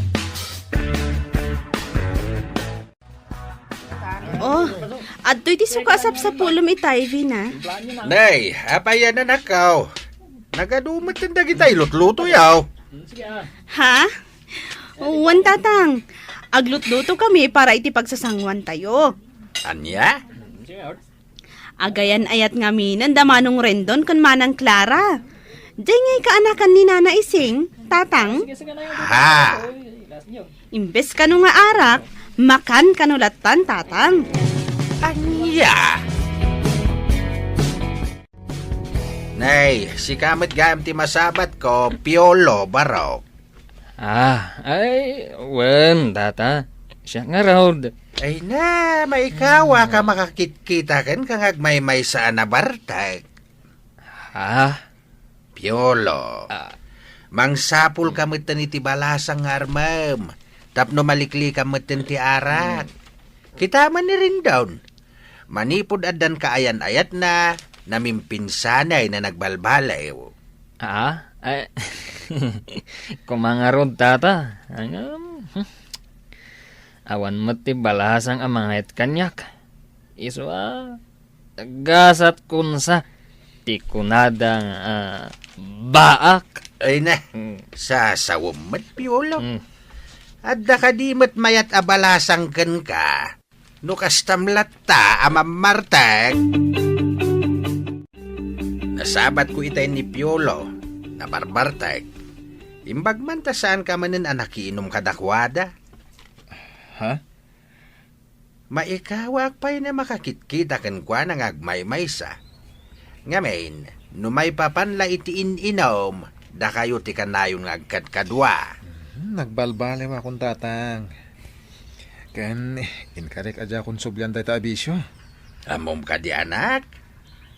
Oh, adto iti sukasap sa pulom itayvi na. Nay, apayan na nakaw. Nagadumot ng dagitay lutluto yaw. Ha? Wan tatang, aglutluto kami para iti pagsasangwan tayo. Anya? Agayan ayat nga minan damanong Rendon kan manang Clara. Diyan ngay kaanakan ni Nana Ising, tatang. Ha? Imbes ka nga arak, makan kanulatan, tatang. Anya? Nay, si kamit gam ti masabat ko, Piolo baraw. Ay, wen, tata. Siya nga road. Ay na, maikawa ka makakita kan kang agmay-may sa anabartag. Piolo. Mangsapul ka matan iti balasang armam. Tapno malikli ka matan ti arak. Kita man ni rin down. Manipod adan kaayan-ayat na namimpinsanay na nagbalbalay. Ay, kumangarod tata. Awan mo ti balasang amangit kanyak. Iso gasat kunsa ti kunadang Baak. Ay na, sasawamat Piolo. Adda ka di mat mayat abalasang ken ka. No kastamlat ta amamartag. Nasabat ko itay ni Piolo na barbartag. Imbag man ta saan ka manin anak iinom kadakwada. Ha? Maikawag pa'y na makakitkita ken kwa nang agmaymaysa. Ngamin, numay papanla itiin inom, da kayo ti kanayon nga agkadkadwa. Nagbalbalew akong tatang. Ken, inkarek adya akong subyan tayo abisyo. Amom ka di anak.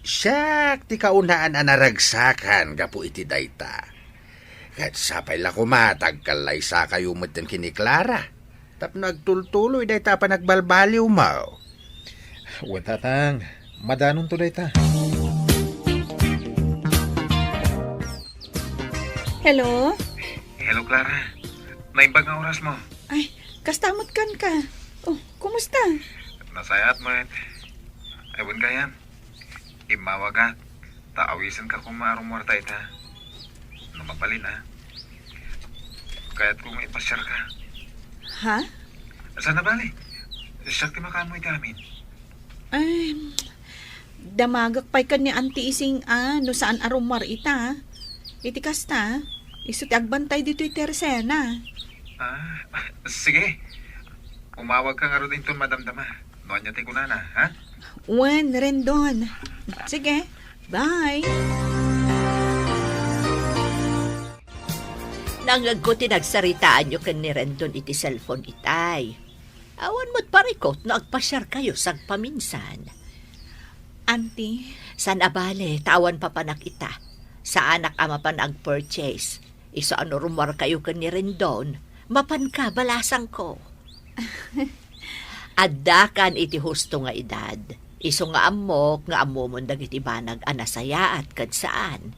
Siyak ti kaunaan anaragsakan gapu iti dayta. Kat sapay la kumatag kalay sa kayo mutin kini Clara. Tap nagtultuloy dayta pa nagbalbaliw mo. Uwan tatang, madanon to dayta. Hello? Hello Clara. Naimbag nga oras mo. Ay, kastamot kan ka. Oh, kumusta? Nasayat mo Ewan ka yan. Imawagat. Taawisan ka kung maarumwarta ita. No magbalin ha. Kaya't kung maipasyar ka. Ha? Sana bali? Siyak ti makamoy amin. Ay, damagak pa'y ka ni Auntie Ising no saan arumar ita. Iti kasta, iso ti agbantay dito iti Teresena. Sige. Umawag ka nga ro din to madamdama. Noan niya ti kunana, ha? Wen, Rendon. Sige, bye. Nangag ko tinagsaritaan nyo kan ni Rendon iti cellphone itay. Awan mo't parikot na agpasyar kayo sag paminsan. Auntie? San abale, tawan pa panak ita. Sa anak ama pa nag-purchase. Iso ano rumar kayo kan ni Rendon. Mapan ka, balasang ko. Addakan iti husto nga edad. Iso nga amok, nga amomon dagiti banag anasaya at kad saan.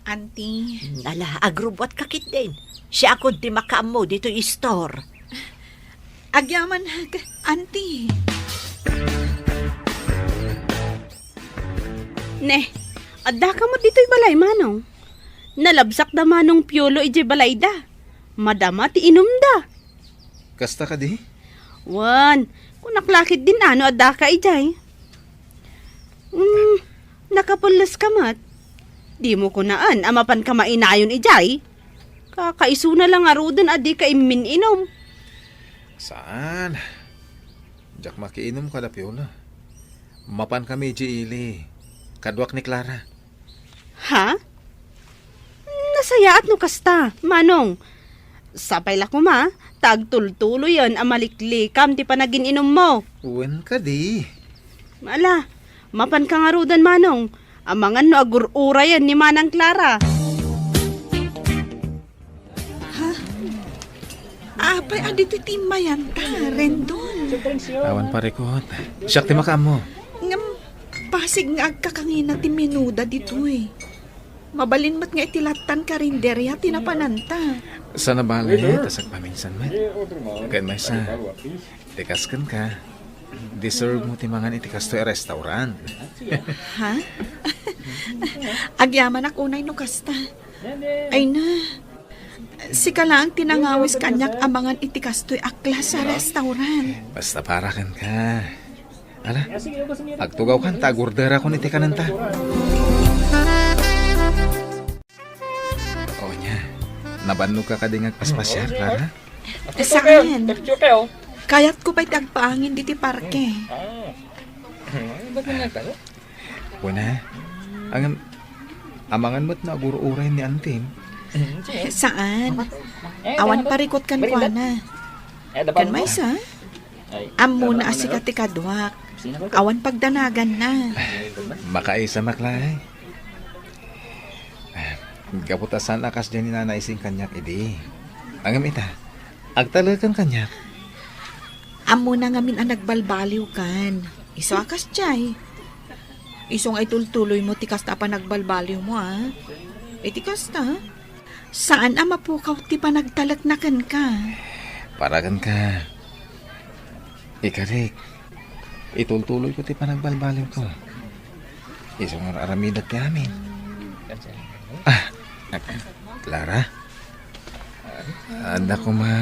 Auntie? Ala, agrubwat kakit din. Siya akong di makaamo dito i-store. Agyaman, Auntie. Ne, adda ka mo dito'y balay manong. Nalabsak da manong Piolo ije balay da. Madama ti inom da. Kasta ka di? Wan, kung naklakit din adda ka ijay. Nakapulas ka mat. Di mo kunaan, amapan ka mainayon ijay. Kakaiso na lang arudan adi ka imin inom. Saan? Diyak makiinom ka da Piolo. Mapan kami ili. Kadwak ni Clara. Ha? Nasaya at no kasta, manong. Sapay la ko ma, tagtultulo yon amaliklikam ti panagin inom mo. Uwan ka di. Mala, mapan ka nga rudan manong. Amangan no agurura yan ni Manang Clara. Ha? Apay, adito timayan ta, Rendon. Awan parikot. Siyak ti makamo. Ngam, pasig nga agkakangina ti menuda dito eh. Mabalin mo't nga itilatan ka rin deri at tinapananta. Sana bali, tasag paminsan met. Gan may sa, tikaskan ka. Deserve mo timangan itikas to a restaurant. Ha? Agyaman ak unay no kasta. Ay na. Si lang tinangawis kanyak amangan itikas to'y akla sa restaurant. Basta para kan ka. Ala, agtugaw kan tagurdera ko niti kananta. O nya, nabanno ka kadingag paspasyar, Clara? Saan? Kayat ko pa'y tagpaangin diti parke. Una, amangan mo't na aguro-uray ni Antim. Saan? Awan parikot kan kwa na. Kan may sa? Amo na asikati kadwak. Awan pagdanagan na. Makaisa maklay. Kaputasan akas dyan ni nanaising kanyak idi. Angam ita, agtalagan kanyak. Amo na ngamin ang nagbalbaliw kan. Iso akas jay. Isong ay tultuloy mo tikas ta pa nagbalbaliw mo tikas ta. Saan ang mapukaw ti pa nagtalagnakan ka? Paragan ka. Ikarik. Itultuloy ko ti pa nagbalbaliw ko. Isong aramidat ti amin. Clara? Anda ko ma,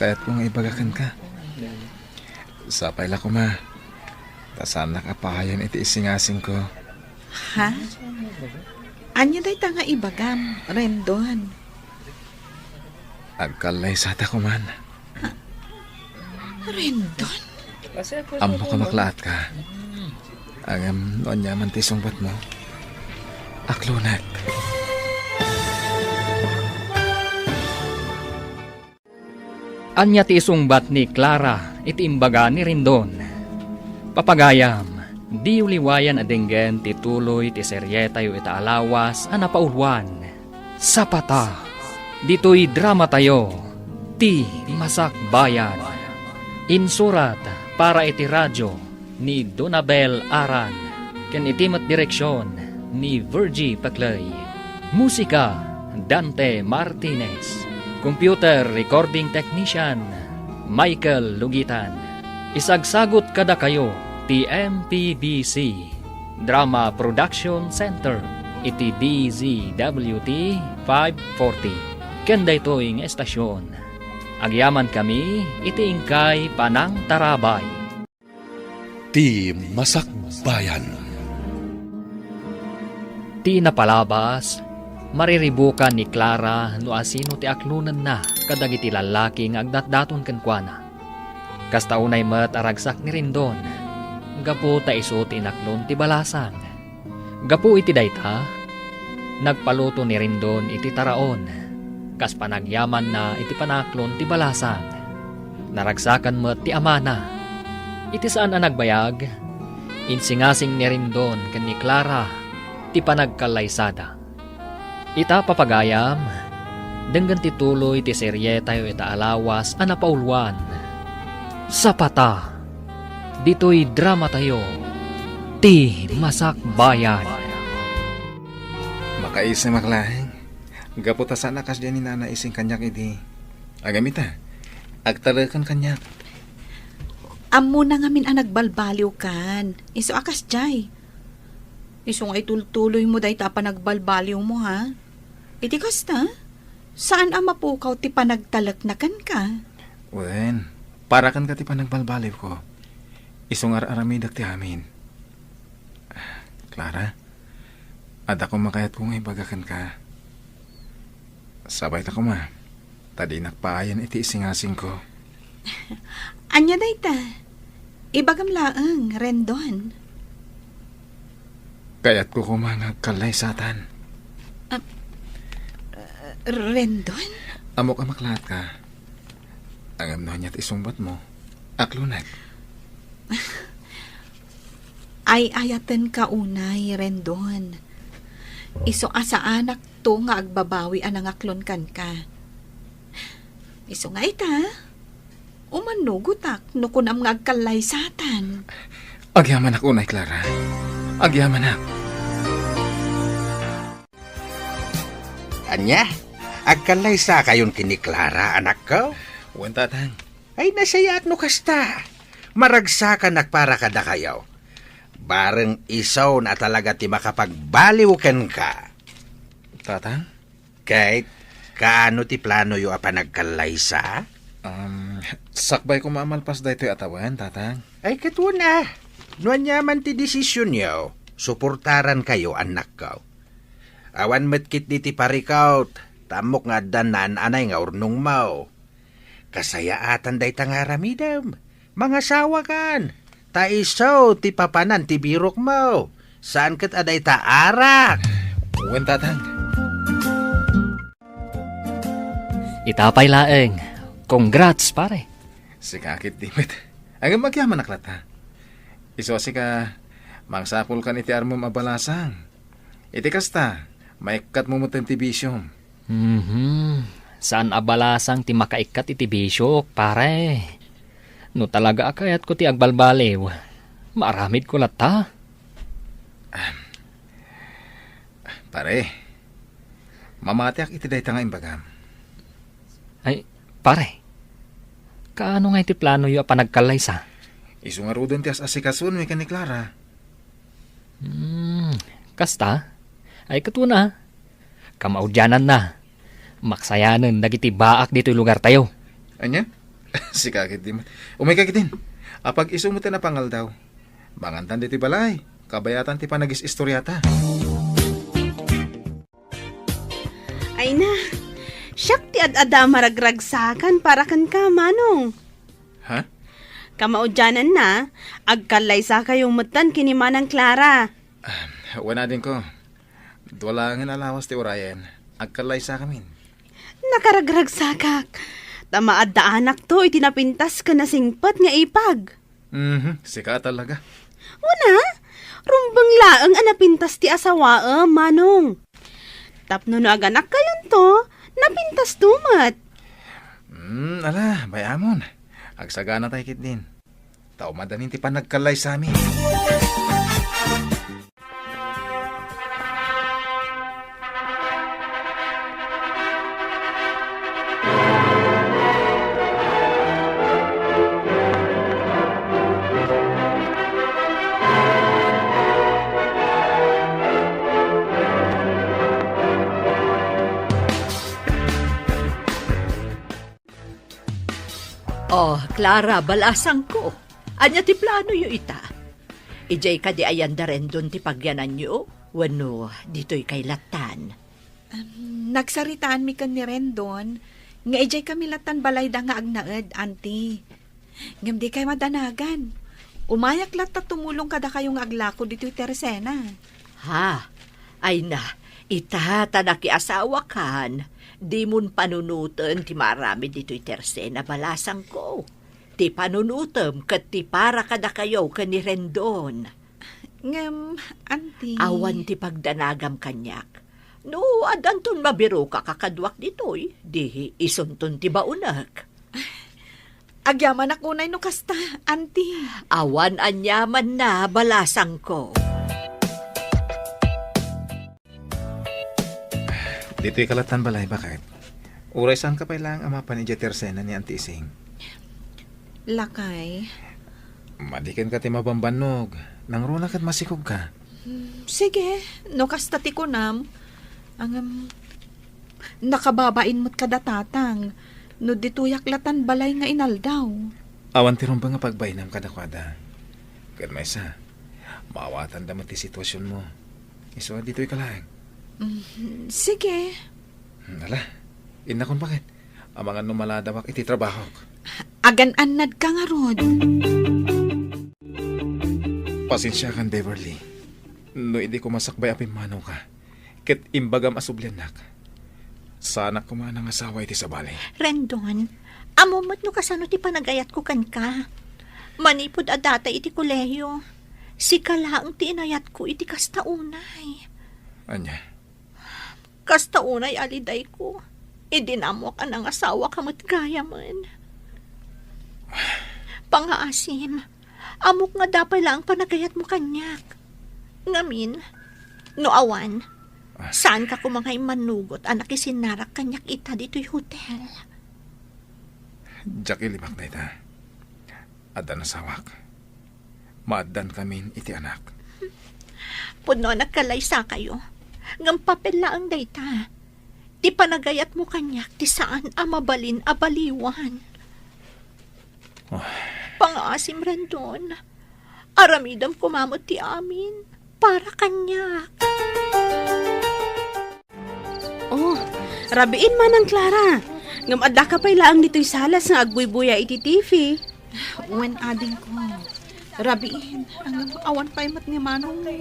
kaya't kong ibagakan ka. Sapay la ko ma. Tasan nakapahayan iti isingasing ko. Ha? Anya day ta nga ibagam, Rendon. Agkalay sata ko man. Rendon? Amo ka maklaat ka. Angam noon yaman ti sungbat mo. Aklunat. Anya ti isungbat ni Clara iti imbaga ni Rendon. Papagayam, di uliwayan adenggen ti tuloy ti seryeta yu ita alawas a napaulwan. Sapata, dito'y drama tayo, ti Masak Bayan. Insurat para iti radyo ni Donabel Aran, ken itimat direksyon ni Virgie Paclay. Musika, Dante Martinez. Computer Recording Technician, Michael Lugitan. Isagsagot kada kayo, TMPBC Drama Production Center, iti DZWT 540. Kenda ito'y estasyon. Agyaman kami, iti ingkay Panang Tarabay. Ti Masak Bayan. Ti napalabas, mariribukan ni Clara no asino ti aklunan na kadagiti lalaki nga agdatdaton kenkwana. Kastaunay met aragsak ni Rendon. Gapu ta iso ti inaklon ti balasang. Gapu iti dayta, nagpaluto ni Rendon iti taraon. Kas panagyaman na iti panaklon ti balasang. Naragsakan met ti amana. Iti saan ang nagbayag? Insingasing ni Rendon ken ni Clara ti panagkalaysada. Ita papagayam, denggan ti tuloy ti seryeta yu ita alawas a napaulwan. Sapata, dito'y drama tayo, ti Masak Bayan. Makaisa maklahing. Gaputa sana kas dyan ni nana ising kanyak iti. Agamita, agtalakan kanyak. Amo na ngamin ang nagbalbaliw kan. Iso akas jay. Iso nga itultuloy mo day ta pa nagbalbaliw mo ha. Iti kasta, saan ang mapukaw ti panagtalaknakan ka? Wen, para kan ka ti panagbalbaliw ko. Isong aramidak ti amin. Clara, ada ko makayat kong ibagakan ka. Sabay ta ko ma. Tadi nakpaayan iti isingasing ko. Anya day ta? Ibagam laang, Rendon. Kaya't ko kumangag kalay satan. Rendon? Amo ka maklaat ka. Angam no niya't isungbat mo. Aklunag. Ay ayatan ka unay, Rendon. Iso asa anak to nga agbabawi anang aklon kan ka. Iso nga ita, umanugutak no kunam nga agkalay satan. Agyaman ako unay, Clara. Agyaman ako. Anya, agkalay sa kayon kini Clara, anak ko? Wen tatang. Ay nasayaat no kasta. Maragsakan para kada kayo. Bareng isaw na talaga ti makapagbaliw ken ka. Tatang? Kahit kaano ti plano yu apa nagkalay sa? Sakbay ko mamalpas da ito'y atawan, tatang. Ay katuna. Nuan yaman ti desisyon yo. Suportaran kayo, anak ko. Awan metkit di ti parikaut. Tamok nga danan anay nga urnong mau. Kasayaatan day tangaramidam. Mga sawa kan. Taisaw ti papanan ti birok mo. Saan kat aday taarak? Wen tatang. Itapay laeng. Congrats, pare. Sikakit dimit. Ang magyaman naklata. Iso ka, mangsapol kan iti armom abalasang. Iti kasta, maikat mo mo ti bisyom. Saan abalasang ti makaikat iti bisyok, pare? No talaga akayat ko ti agbalbaliw. Maaramid ko lata. Pare, mamatiak iti day tanga imbagam. Ay, pare. Kaano nga iti plano yu panagkalay sa? Iso nga rodon ti asikasun may ka ni Clara. Kasta? Ay katuna, kamaudyanan na. Maksayanan dagiti baak dito lugar tayo. Anya? Si kakit di man. Umay kakit din. Apag isumutin na pangal daw. Bangantan di ti balay. Kabayatan ti panagis istoryata. Ay na, siyak ti ad-ada maragragsakan para kan ka, Manong. Ha? Kamaudyanan na, agkalay sa kayong mutan kini Manang Clara. Wana din ko. Duwalangin alawas ti Orion. Agkalay sa kamin. Nakaragragsakak. Tamaad da anak to, itinapintas ka na singpat nga ipag. Sika talaga. Una, rumbang laang anapintas ti asawa, Manong. Tapno no aganak kayon to, napintas tumat. Ala, bayamon. Agsagana tayo kit din. Tao madanin ti panagkalay sa amin. Oh, Clara, balasang ko. Anya ti plano yu ita. Ijay ka di ayan da rin doon ti pagyanan yu. Wano, dito'y kay latan. Nagsaritaan mi kan ni Rendon, nga ijay kami latan balay da nga agnaed, auntie. Ngam di kay madanagan. Umayak lata tumulong kada kayong aglako dito'y Teresena. Ha? Ay na, ita tanaki asawa kan. Di mun panunutan ti marami dito'y Teresena balasang ko. Ti panunutam kat ti para kada kayo kan ni Rendon. Ngam, auntie. Awan ti pagdanagam kanyak. No, adanton mabiro ka kakadwak dito'y. Di isunton ti baunak. Agyaman akunay no kasta, auntie. Awan anyaman na balasang ko. Dito'y kalatan balay, bakit? Uray saan ka pa ilang amapan ni Teresena ni Auntie Ising? Lakay. Madikin ka ti mabambanog. Nang runa kat masikog ka. Sige, no kasta ti kunam. Ang nakababain mo't kada tatang. No dituyak latan balay nga inaldaw. Awan ti rumba nga pagbainam kadakwada. Kan may isa, maawatan daman ti sitwasyon mo. Iso dito'y kalag. Sige. Ala, inakon bakit? Amangan numaladawak iti trabaho. Agan-anad ka nga, Rod. Pasensya kan, Beverly. No, hindi ko masakbay apin manaw ka. Ket imbagam asublyanak. Sana ko man ang asawa iti sa bali. Rendon, amumot no kasano ti panagayat ko kan ka. Manipod adata iti kolehiyo. Si kalaang ti inayat ko iti kastaunay. Anya? Kastaunay aliday ko. Idinamok ang asawa kamat kaya man. Pangaasim, amok nga dapay lang panagayat mo kanyak. Ngamin, no awan, saan ka kumangay manugot anak isinarak kanyak ita dito'y hotel? Jackie limak na ita. Adan asawak. Maadan kamin iti anak. Puno nagkalaysa kayo. Ngam papel laang dayta. Ti panagayat mo kanyak, ti saan amabalin abaliwan. Pangaasim Rendon, aramidam kumamot ti amin para kanyak. Oh, rabiin man ang Clara. Ngam adda ka pa'y laang dito'y salas nga agbuy-buya iti TV. Wen ading ko. Rabiin, ang awan pa'y mat nga manong mo.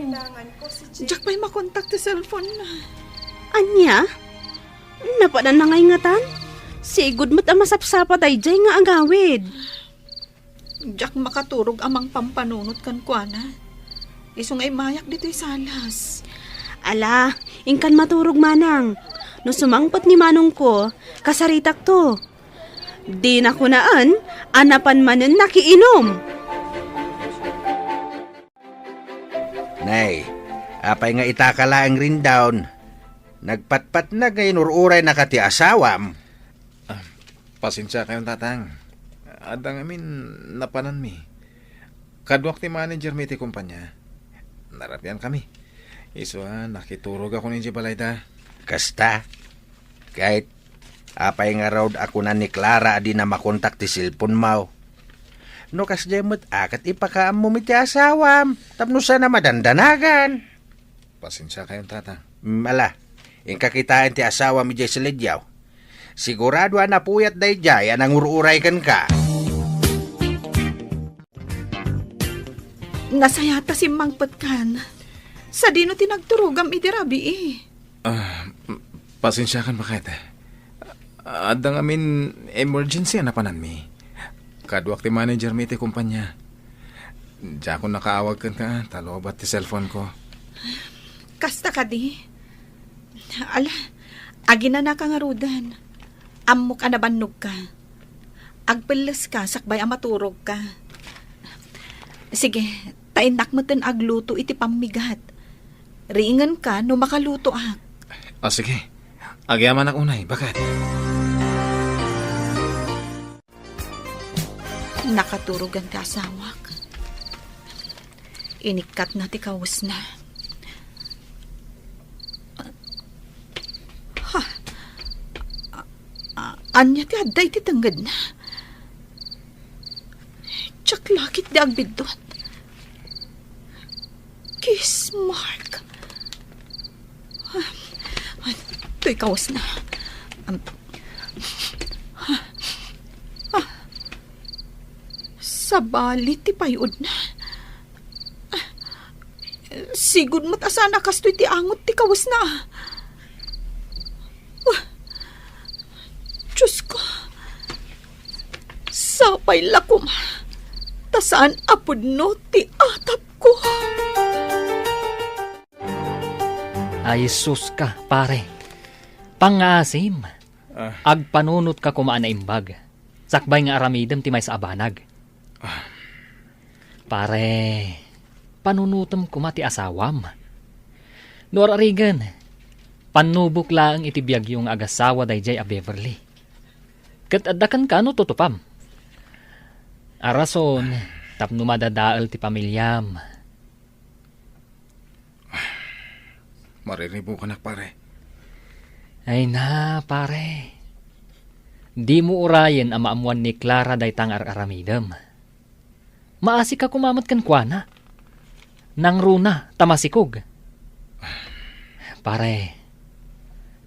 Diyak pa'y makontak ti cellphone na. Anya? Napanan na ngay ngatan? Sigud mo't ang masapsapat ay jay nga agawid. Diyak makaturog amang pampanunot kan kuana. Isong ay mayak dito'y salas. Ala, ingkan maturog manang. No sumangpat ni manong ko, kasaritak to. Di na kunaan, anapan manen nakiinom. Nay, apay nga itakala ang rin down. Nagpatpat na gayon ururay na kati asawam. Pasensya kayong tatang. Adang amin napanan mi. Kadwak ti manager mi ti kumpanya. Narapian kami. Iso nakiturog ako ninyo balayda. Kasta, kahit apay nga raw ako na ni Clara adi na makontak ti silpon mo. No kas jemot akat ipakaam mo miti asawam, tapno sana madandanagan. Pasensya kayong tata. Mala, kakitaan ti asawa mi jay silidyaw. Sigurado na puyat day jay anang ururay kan ka. Nasayata si Mang Patkan. Sa dino tinagturugam iti rabi Pasensya kan bakit? Adang amin emergency na panan mi. Kadwak ti manager mi ti kumpanya. Diya ko nakaawag kan ka, talobat ti cellphone ko. Kasta ka di. Ala, agi na nakangarudan. Amok anabannog ka. Agpeles ka, sakbay amaturog ka. Sige, tainak mo ten agluto iti pamigat. Ringan ka no makaluto ak. Sige. Agyaman ak unay, bakit? Nakaturugan ka asawak. Inikat na ti kawas na. Anya ti aday ti tanggad na. Tsak lakit di agbidot. Kiss mark. Ito'y kawas na. Sa balit ti payod na. Sigud mo't asana kasto'y ti angot ti kawas na. Diyos ko. Sapay lakom. Tasaan apod no ti atap ko. Ay sus ka, pare. Pangasim. Agpanunot ka kumaan na imbag. Sakbay nga aramidem ti may sa abanag. Pare, panunutom kumati asawam. Norarigan, panubok lang itibiyag yung agasawa dayjay a Beverly. Kat adakan ka no tutupam. Arason, tapno madadaal ti pamilyam. Mariribo ka na, pare. Ay na, pare. Di mo urayan ang maamuan ni Clara day tangar aramidam. Maasi ka kumamat kan kuana. Nang runa, tamasikog. Pare,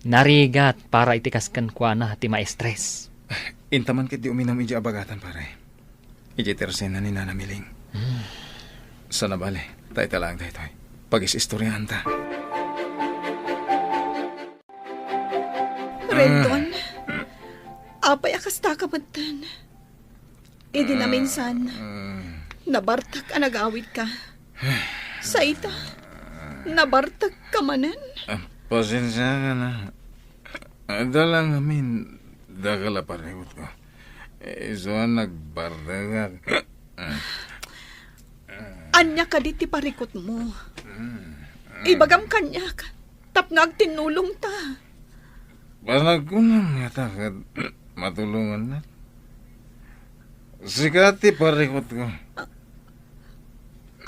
narigat para itikas kan kuana ti ma-stress. Intaman kit di uminom iji abagatan, pare. Iji tersen na ni nanamiling. Sana bale, tayo talang tayo. Pag-is-istoryahan ta. Rendon, apay akasta ka matan. Idi na minsan, nabartak ang nag-awit ka. Sa ita, nabartak ka manan. Pasensya ka na. Dalang amin, dagala parehot ko. Iso nagbardaga. Anya ka di ti parikot mo. Ibagam kanya ka, tapnag tinulong ta. Banag ko na matakad matulungan na. Sikati parikot ko.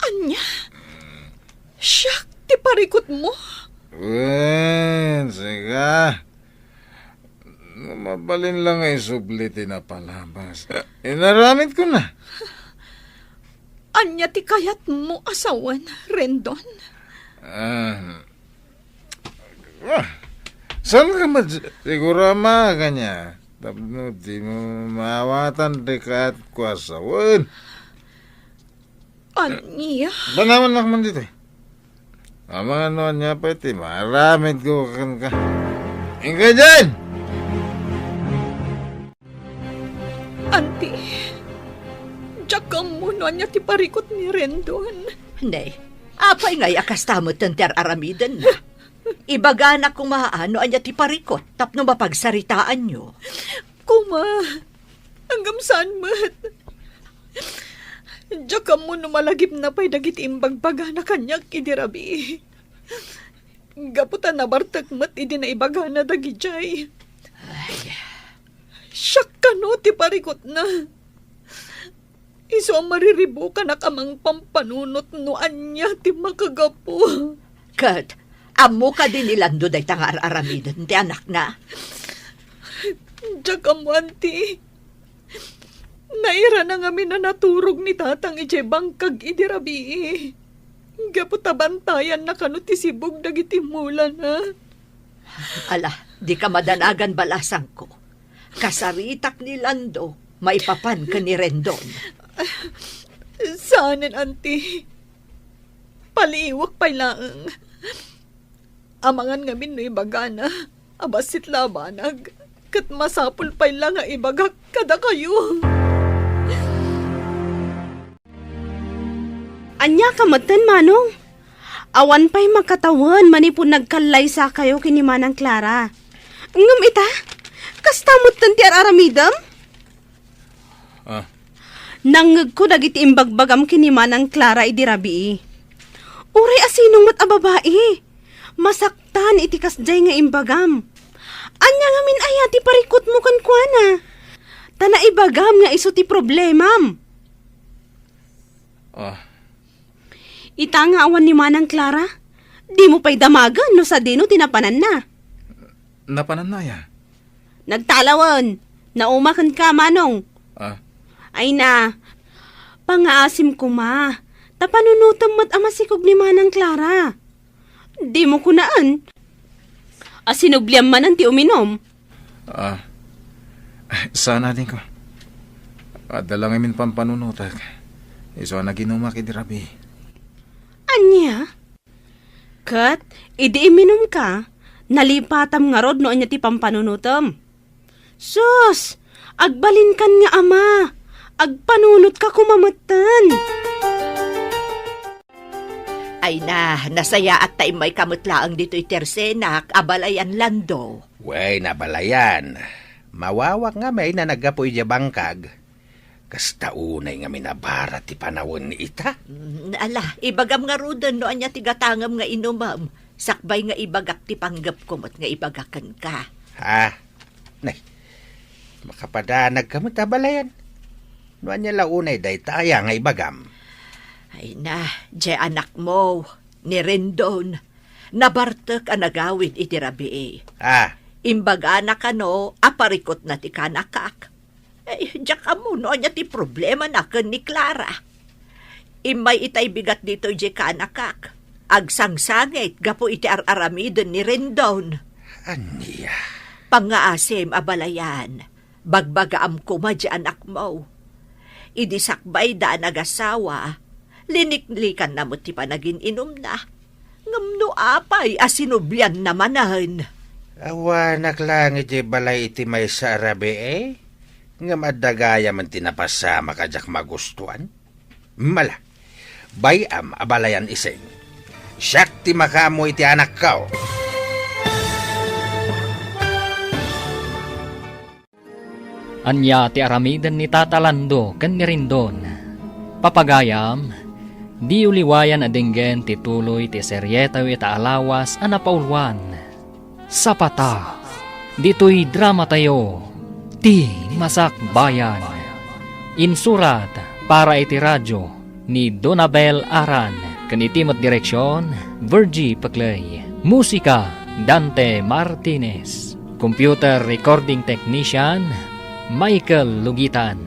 Anya? Siyak, ti parikot mo? Sika. Mabalin lang ay subliti na palabas. Inaramit ko na. Anya ti kayat mo asawan, Rendon? Saan ka siguro ka niya? Tapno di mo maawatan dekat ko asawan. Anya? Banaman lang man dito eh. Ang ano niya pa iti, maramit ko kan ka. Ingka dyan! Auntie, jakam mo no anya ti parikot ni Rendon. Hindi. Apay ngay akastamot ng ter aramidan na. Ibaga na kung maano anya ti parikot tapno mapagsaritaan nyo. Kuma, hanggang saan mat? Jakam mo no malagip na pa'y dagit imbagbaga na kanyak idirabi. Gaputan na bartak mat idi na ibaga na dagijay. Siyak ka no ti parikot na. Iso ang mariribo ka na kamang pampanunot no anya ti makagapo. Kat, amo ka din ilando day tangar aramidan ti anak na. Diyak amo, auntie. Naira na kami na naturog ni tatang ije bangkag idirabi. Gaputabantayan na kano ti sibog dagiti mulan, ha? Ala, di ka madanagan balasang ko. Kasaritak ni Lando, maipapan ka ni Rendon. Saanin, auntie? Paliwak pa'y laang. Amangan ngamin no ibagana, abasit labanag, kat masapul pa'y lang nga ibagak kada kayo. Anya kamatan, Manong. Awan pa'y makatawan, manipun nagkalay sa kayo kini Manang Clara. Ngam ita, kastamot tan ti aramidam? Nangag ko dagiti imbagbagam kini Manang Clara idirabi. Uri asinong mat ababae. Masaktan iti kasjay nga imbagam. Anya ngamin aya ti parikot mo kan kuana. Tana ibagam nga iso ti problemam. Ita nga awan ni Manang Clara. Di mo pa'y damagan no sa dino tinapanan na. Napanan na ya? Nagtalawan. Naumakan ka, Manong. Ay na. Pangaasim ko, ma. Tapanunutom mo't amasikog ni Manang Clara. Di mo kunaan. Asinubliam man ang ti uminom. Sana din ko. Dala ngamin pampanunutak. Iso na ginuma kidirabi. Anya? Kat, idi iminom ka. Nalipatam nga rod no anya ti pampanunutom. Sus! Agbalin kan nga ama. Agpanunot ka kumamatan. Ay na, nasaya at tayo may kamutlaang dito'y tersenak, abalayan Lando. Way, nabalayan. Mawawak nga may na nagapoy dya bangkag. Kasta unay nga minabara ti panawon ni ita. Ala, ibagam nga rudan no anya tigatangam nga inumam. Sakbay nga ibagak ti panggap kumot nga ibagakan ka. Ha? Nay, makapadanag ka mo tabalayan. No anya launay day taya nga ibagam. Ay na, dya anak mo, ni Rendon. Nabartek ang nagawid iti rabi. Imbaga na kano, aparikot na ti kanakak. Diyak mo, no anya ti problema na kan ni Clara. Imay itay bigat dito di kanakak. Agsangsangit, gapo iti araramidon ni Rendon. Aniya? Pangaasim abalayan, bagbagaam kuma di anak mo. Idisakbay da nagasawa, liniklikan na mo ti panagin inom na. Ngamno apay asinublian namanan. Awanak lang iti balay iti may sa arabi nga madagaya man tinapasama kadyak magustuhan. Mala, bayam abalayan iseng. Siyak ti makamo iti anak kao. Anya ti aramidan ni Tata Lando ken ni Rendon. Papagayam, di uliwayan adenggen ti tuloy ti seryeta ita alawas a napaulwan. Sapata, dito'y drama tayo, ti Masak Bayan. Insurat para iti radyo ni Donabel Aran, kanitimot direksyon, Virgie Paclay. Musika, Dante Martinez. Computer recording technician, Michael Lugitan.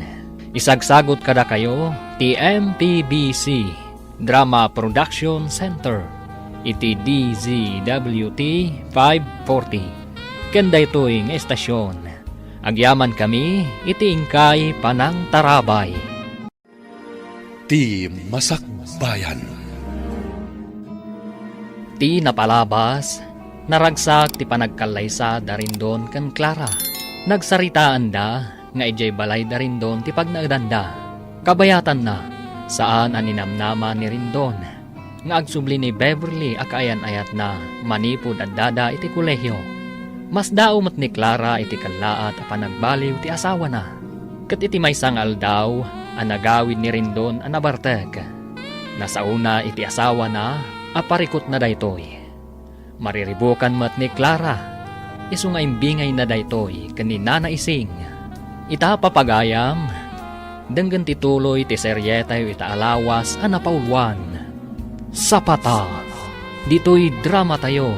Isagsagot kada kayo, ti MPBC Drama Production Center. Iti DZWT 540. Kanda ito'y nga estasyon. Agyaman kami, iti ingkay panang tarabay. Ti Masak Bayan. Ti napalabas, naragsak ti panagkalaysa Darindon kan Clara. Nagsaritaan da, nga ijay balay Darindon ti pagnaedanda. Kabayatan na, saan aninamnama ni Rindon. Nga agsubli ni Beverly akayan-ayat na manipod at dada iti kolehyo. Mas daumat ni Clara iti kalaat a panagbaliw ti asawa na. Kat iti may sangal daw, anagawid ni Rindon a nabarteg. Nasauna iti asawa na, aparikot na daytoy. Mariribukan mat ni Clara, iso nga imbingay na daytoy kanina na ising. Ita papagayam, denggan tituloy ti seryeta ita alawas a napaulwan. Sapata, Dito'y drama tayo,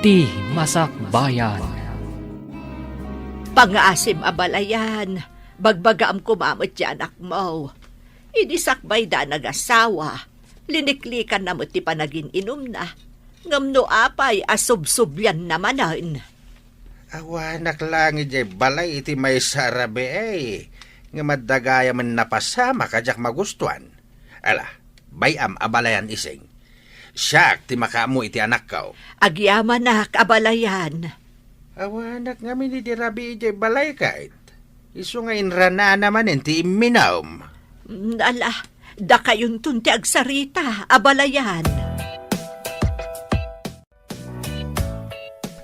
ti Masak Bayan. Pangaasim abalayan, bagbagaam kumamot yan akmo. Inisakbay da nag-asawa, liniklikan na mo ti panagin inom na. Ngamno apay asubsubyan namanan. Awanak lang iti balay iti may sarabe nga maddagaya man napasama kajak magustuhan. Ala, bayam abalayan ising. Siyak ti makamu iti anak kao. Agyaman nak abalayan. Awanak nga minidirabi iti balay kahit. Isu nga inrana naman iti iminaw. Ala, da kayong tunti agsarita, abalayan.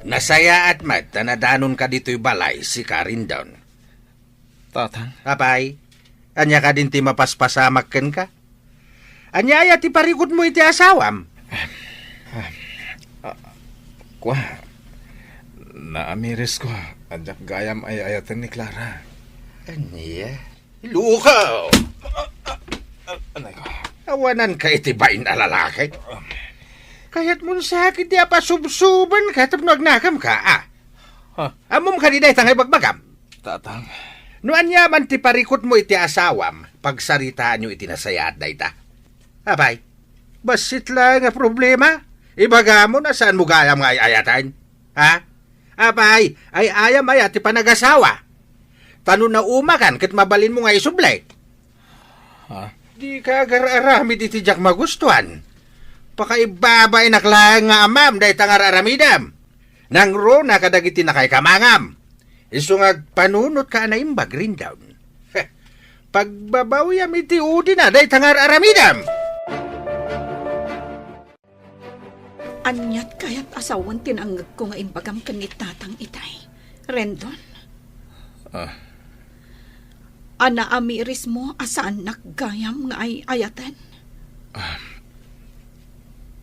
Nasaya at mat, tanadanon ka dito'y balay si Karindon. Tatang? Apay, anya ka din ti mapaspasamak ken ka? Anya ay ti parikot mo iti asawam? Kwa, naamiris ko, adyak gayam ay ayatan ni Clara. Anya? Lukaw! Anay ko. Awanan ka iti bain na lalaki. Kaya't mo sakit di apasubsuban ka tapno agnakam ka, Amom ka di day tangay bagbagam. Tatang. No anya man ti parikot mo iti asawam, pagsaritaan nyo iti nasayat day ta. Abay, basit lang nga problema. Ibaga mo na saan mo gayam nga ayatan? Ha? Abay, ay ayam ayat ti panag-asawa. Tano na umakan kat mabalin mo nga isublay. Ha? Di ka agararami di tijak magustuhan. Pakaibabay naklang nga amam dahi tangar aramidam. Nang ro na kadagiti na kay kamangam. Isungag panunot ka na imbag rin down. Pagbabawiyam iti udi na dahi tangar aramidam. Anyat kaya't asawan tinanggag ko nga imbagam kanit tatang itay. Rendon? Ana amiris mo asaan nakgayam nga ay ayatan?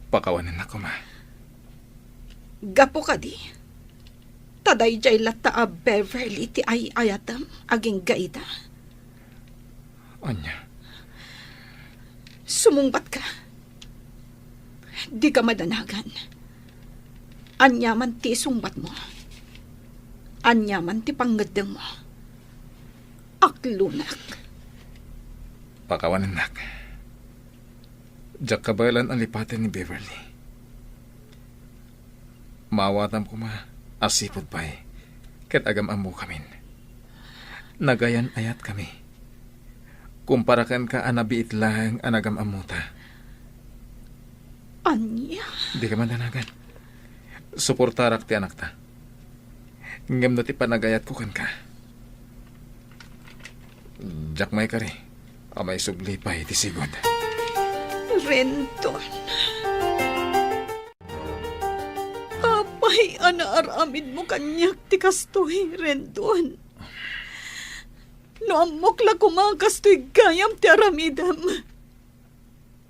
Pakawanin ako, ma. Gapo ka di. Taday jay lata a Beverly ti ay ayatam aging gaita. Anya? Sumungbat ka. Di ka madanagan. Anya man ti sungbat mo. Anya man ti panggadang mo. Aklunak. Pakawanin nak. Diyak kabayalan ang lipatin ni Beverly. Maawatam ko ma, asipod pa'y, kat agam amo kamin. Nagayan ayat kami. Kumparakan ka anabiit lang anagam amuta. Anya? Di ka mandanagan. Suportarak ti anak ta. Ngam na ti panagayat ko kan ka. Diyak may kari, amay subli pa'y ti sigod. Renton. Apay, anaaramid mo kanyak ti kastoy, Renton. No amok la kumakastoy gayam ti aramidam.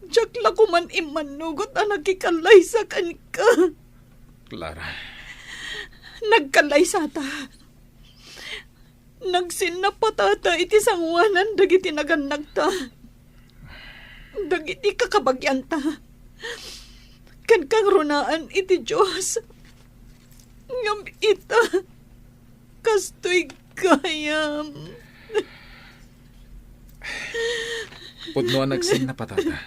Diyak la kuman imanugot ang nagkikalay sa kanika. Clara. Nagkalay sa ta. Nagsinapatata iti sangwanan dagiti naganag ta. Dagiti kakabagyan ta. Kan kang runaan iti Diyos. Ngam ita. Kastoy gayam. Pudno nagsin na patata.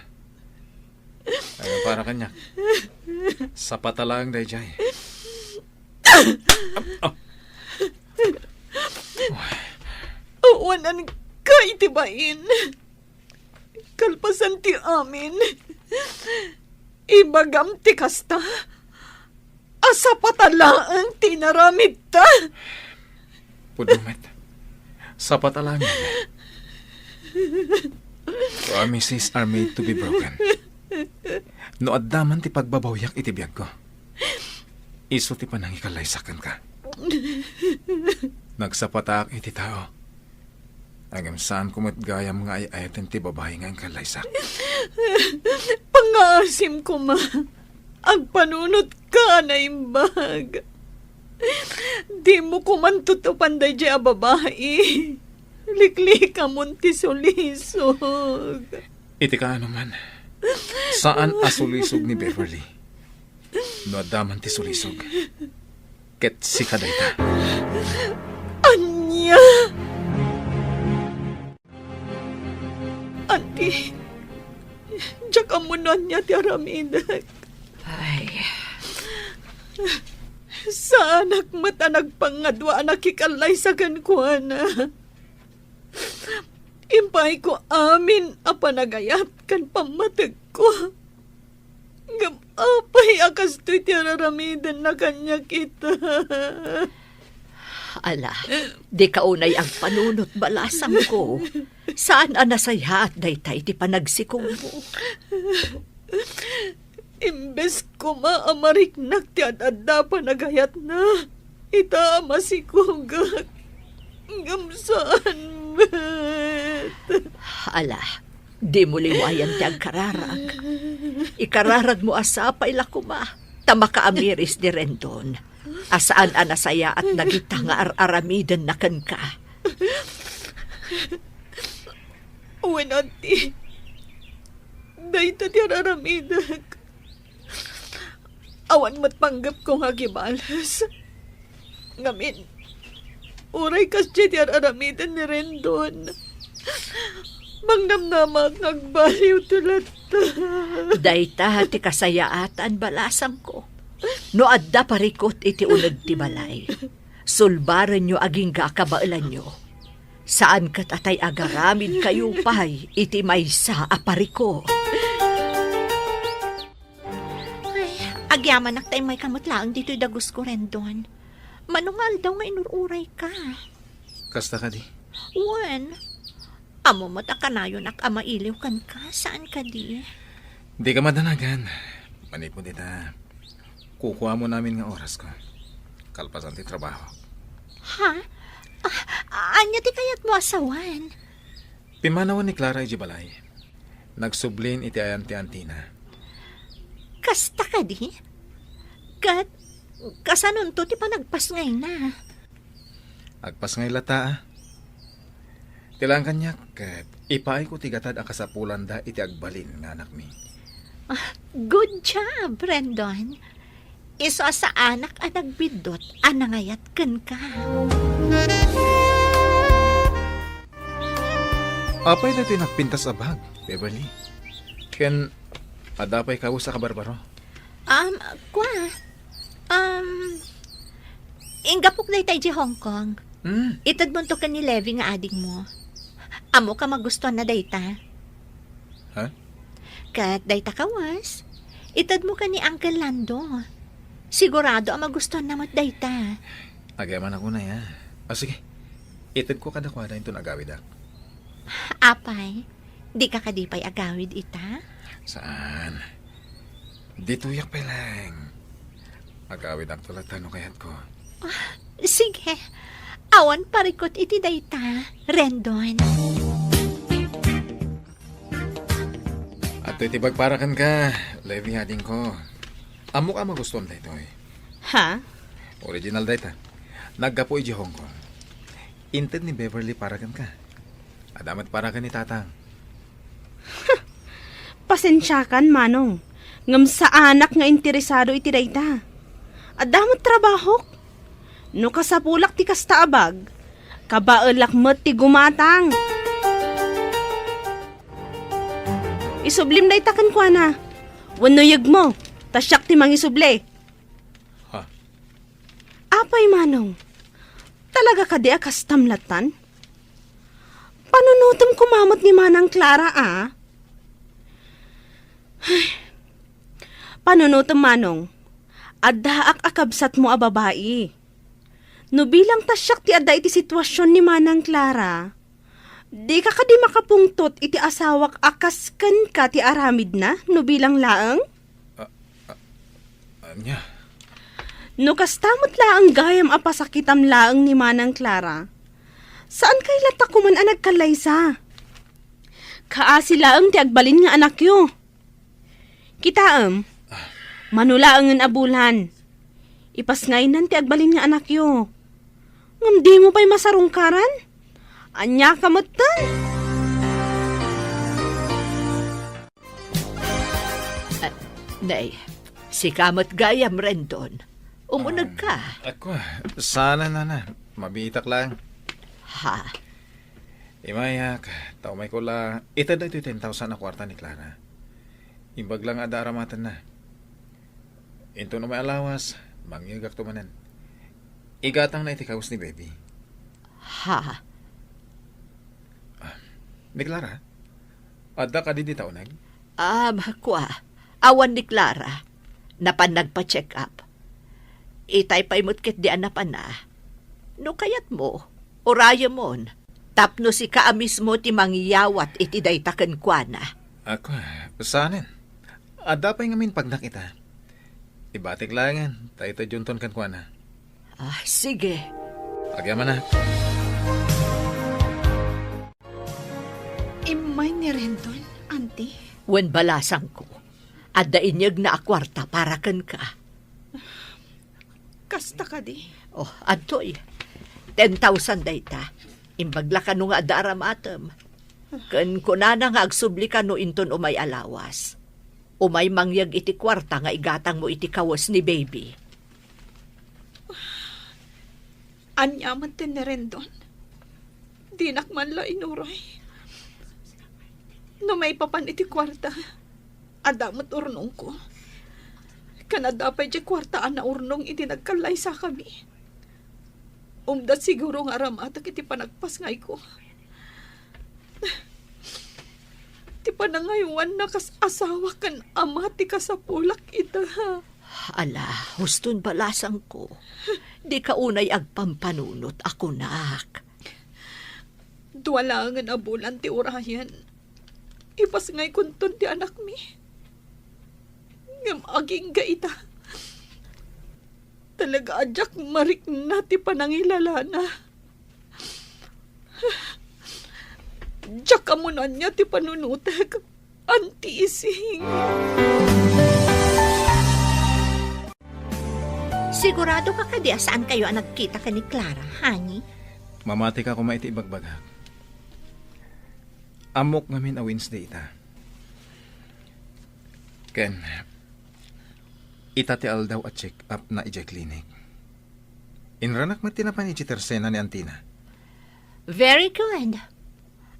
Ay, para kanya. Sa patalang day jay. Awanan ka itibain. Kalpasan ti amin. Ibagam ti kasta. Asa patalaang tinaramid ta. Pudumet. Sa patalang promises are made to be broken. No addaman ti pagbabawyak iti biyag ko. Iso ti panang ikalaysakan ka. Nagsapatak iti tao. Agam saan kumot gayam nga ay ayaten ti babae nga ang kalaysak. Pangasim ko ma. Ang panunot ka na imbag. Di mo kumantutupan da dya babae. Likli ka munti sulisog. Iti ka ano man. Saan asulisog ni Beverly? No adaman ti sulisog. Ket si kadayta. Anya! Auntie, diyak amunan niya ti aramidak. Ay, Sa anak mata nagpangadwa anak ikalay sa kankwana. Impay ko amin apanagayat kan pamatag ko. Gamapay akas to'y tiraramidan na kanya kita. ala, di kaunay ang panunot balasam ko. Saan anasaya at daytay ti panagsikong mo? Imbes ko maamariknak ti adada panagayat na. Itama si Kugak. Gamsaan met. Ala, di mo liwayan ti agkararag. Ikararag mo asapay lakuma. Tama ka amiris di rendon. Asaan anasaya at nagita nga aramidan na kan ka. Uwan, auntie. Dahita ti aramidak. Awan matpanggap ko nga gibalas. Ngamin, uray kasya ti aramidan ni Rendon. Mangnamnamak nagbaliw tulat. Dayta ti kasayaatan balasam ko. No adda parikot iti unag ti balay. Sulbaran nyo aging kakabailan nyo. Saan kat atay agaramid kayo pay iti maysa apariko. Agyaman tayo may kamutlaang dito'y dagus ko rin doon. Manungal daw nga inururay ka. Kasta ka di? Wen, amo mata ka na yun ak amailiw kan ka. Saan ka di? Di ka madanagan. Manipon dita. Kukuha mo namin nga oras ko. Kalpasan ti trabaho. Ha? Anya ti kayat mo asawan? Pimanawan ni Clara iti balay. Nagsublin iti ayan ti Antina. Kasta ka di? Kasanon to ti panagpas ngay na. Agpas ngay lata ah. Tilang kanyak kat ipaay ko tigatad ang kasapulan da iti agbalin nga anak mi. Good job, Brandon. Iso sa anak ang nagbidot, anangayat kan ka. Apay na tinagpintas abag, Beverly. Ken, adapay ka sa kabarbaro. Inggapok na itay di Hong Kong. Hmm. Itad mo to ka ni Levi nga ading mo. Amo ka magustuhan na dayta. Ha? Kat dayta kawas. Itad mo ka ni Uncle Lando. Sigurado ang magustuhan namat dayta. Agaman ako na ya. Sige, itad ko kadakwada ito nagawid ak. Apay, di ka kadipay agawid ita? Saan? Dito yak pelang. Agawid ak tulad tano kayat ko. Sige, awan parikot iti dayta, Rendon. At ito itibagparakan ka, Levi hading ko. Amo ka magustuhan da ito eh. Ha? Original da ito. Naggapo iji Hong Kong. Inted ni Beverly parakan ka. Adamat parakan ni Tatang. Pasensya kan, Manong. Ngam sa anak nga interesado iti dayta. Adamot trabaho. No kasapulak ti kasta abag. Kabaelak met ti gumatang. Isublim dayta kan kuana. Wanoyag mo. Tasyak ti mangisuble. Ha? Apay, Manong. Talaga ka di akas tamlatan? Panunutom kumamot ni Manang Clara, ah? Panunutom, Manong. Addaak akabsat mo a babae. No bilang tasyak ti adda iti sitwasyon ni Manang Clara, di ka kadi makapungtot iti asawak akas ken ka ti aramid na no bilang laeng? Anya? No kastamot laang gayam apasakitam laeng ni Manang Clara, saan kay lata kuman ang nagkalaysa? Kaasi laeng ti agbalin nga anak yo. Kitaem, manulaangan abulan. Ipasngaynan ti agbalin nga anak yo. Ngam di mo pa'y masarungkaran? Anya kamutan? Nay, Si kamot gayam rendon. Umunag ka. Ako, sana na. Mabitak lang. Ha? Imayak, taumay ko la. Ito na ito 10,000 na kwarta ni Clara. Imbag lang ada aramatan na. Into na may alawas, mangyagak tumanan. Igatang na itikawas ni baby. Ha? Ni Clara, ada ka di taunag? Kwa. Awan ni Clara. Napan nagpa-check up. Itay pa imot kit di anapan na. No kayat mo, oraya mon. Tapno si kaamis mo ti mangyawat iti daytaken kwa na. Ako, saanin? Ada pa yung amin pag nakita. Ibatik langan, tayo ta junton kan kwa na. Sige. Agyaman na. Imay ni Rendon, auntie. Wen balasang ko. Adda inyag na akwarta para ken ka. Kasta ka di. Adtoy. 10,000 dayta. Imbagla ka no nga adda aramatem. Ken kunana nga agsubli ka no inton umay alawas. Umay mangyag iti kwarta nga igatang mo iti kawas ni baby. Anyaman tin ni Rendon. Dinak man la inuray. No may papan iti kwarta. Adamot urnong ko. Kanadapay di kwarta na urnong iti nagkalay sa kami. Umdat siguro nga ramatak iti panagpas ngay ko. Ti panangayuan na kas asawa kan ama ti kasapulak ita. Ala, huston balasang ko. Di ka unay agpampanunot ako nak. Duwalangan abulan ti urayan. Ipas ngay kuntun ti anak mi. Ngam aging gaita. Talaga adyak marik na ti panangilala na. Diyak amunan niya ti panunutek. Anti ising. Sigurado ka kadi saan kayo ang nagkita ka ni Clara, honey? Mamati ka kumaiti ibagbagak. Amok ngamin a Wednesday ita. Ken, itatial daw at check up na ija clinic. Inranak matinapan ni Chitersena ni Antina. Very good.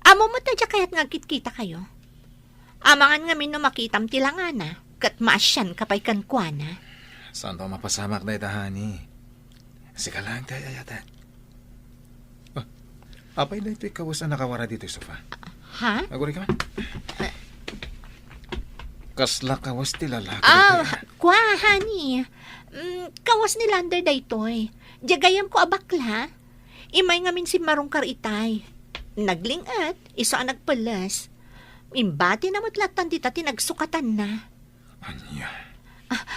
Amo mo tadya kaya't nagkita kayo. Amangan ngamin no makitam tilangana, kat maasyan kapay kankwana. Saan to mapasamak na itahani? Sika lang tayo ayata. Apay na ito ikawas na nakawara dito sa sofa. Ha? Aguri ka man. Kasla kawas ti lalaki. Kwa, honey. Kawas ni Lander daytoy. Jagayam ko abakla. Imay ngamin si Marong Karitay. Naglingat, isa ang nagpalas. Imbati na matlatan dita tinagsukatan na. Anya?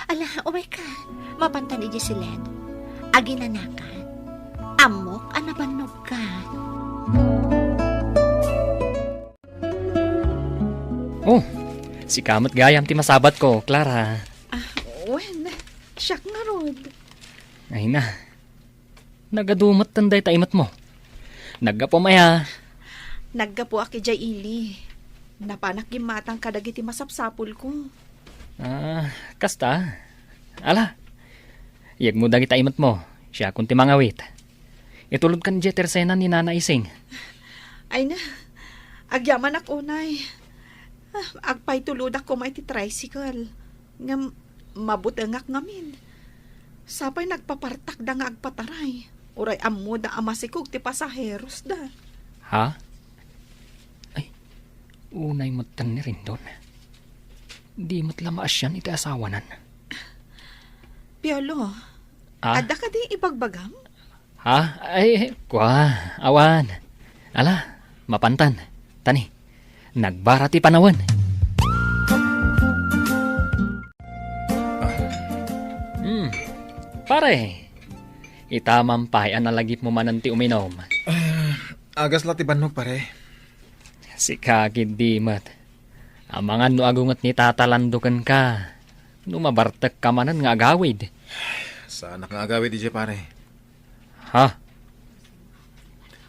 Ala, oh my God. Mapantan ni Jessilette. Aginanakan. Amok, anabanog ka. Oh, si kamot gayam ti masabat ko, Clara. Wen, siyak nga rod. Ay na. Nagadumot tanday taimat mo. Naggapo maya. Naggapo aki jay ili. Napanak gimatang kadagiti masapsapul ko. Kasta. Ala. Iyag mo dagit taimat mo. Siya kunti mangawit. Itulod kan Jetersena ni Nana Ising. Ay na. Agyaman ak unay. Agpay tulod ako may ti tricycle. Nga mabutengak ngamin. Sapay nagpapartak da nga agpataray. Uray ammo da amasikog ti pasaheros da. Ha? Ay, unay matan ni Rendon. Di matla maasyan iti asawanan. Piolo, ada ka di ibagbagam? Ha? Ay, kwa, awan. Ala, mapantan. Tani, nagbara ti panawan. Pare, itamampayan na lagip mo mananti uminom. Agas lati banog pare. Si kakid di mat. Amangan no agungat ni tatalandukan ka. No mabartek ka manan nga agawid. Sana nga agawid ije pare. Ha?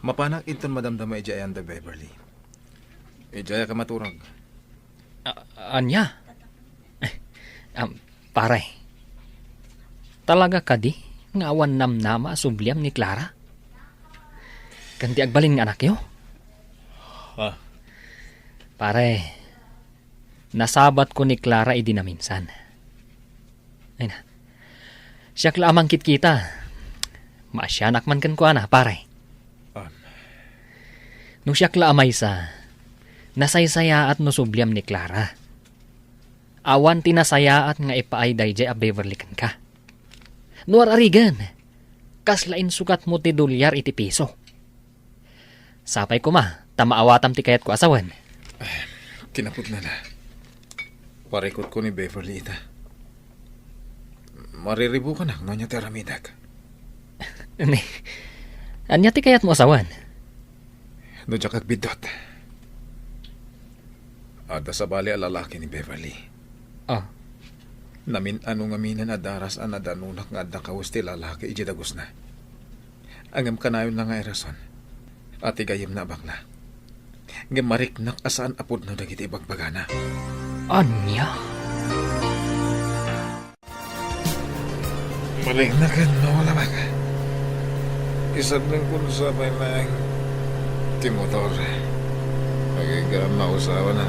Mapanak inton madamdama ije ayan da Beverly. Ijaya ka maturag. Anya? Pare, talaga ka di nga awan namnama subliam ni Clara? Kanti agbalin nga anak yo? Pare, nasabat ko ni Clara idi na minsan. Ay na, siya lamang kita. Maasyanak man kan ko ana, pare. No siya amay sa nasaysaya at no subliam ni Clara. Awan tinasaya at nga ipaay dayjay a Beverly kan ka. Nuar arigan, kaslain sukat mo ti dolyar iti piso. Sapay ko ma, tamaawatam ti kayat ko asawan. Kinapot na. Parikot ko ni Beverly ita. Mariribu ka na, no niya teramidag. Anya ti kayat mo asawan? No dya kagbidot. Ada sa bali a lalaki ni Beverly. Namin ano nga minan adaras an adanunak nga adda kawas ti lalaki iji dagos na. Angam kanayon na nga erason. At igayim na bakla. Nga mariknak asaan apod na dagiti bagbagana. Anya? Mariknakan no wala baka. Isad ng kung sabay lang timotor. Magigam mausawa na.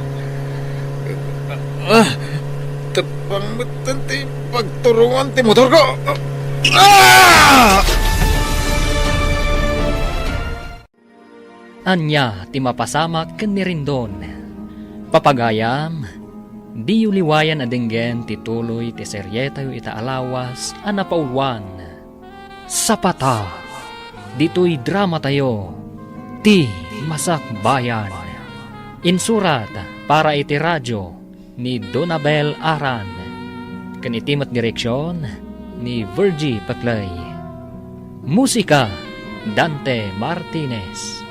Tepang betan ti pagturungan ti motor ko. Anya ti mapasamak ken ni Rindon. Papagayam, di uliwayan adenggen ti tuloy ti seryetayo ita alawas a napaulwan. Sapata, dito'y drama tayo, ti Masak Bayan. Insurat para iti radyo ni Donabel Aran. Kanitimat direksyon ni Virgie Paclay. Musika, Dante Martinez.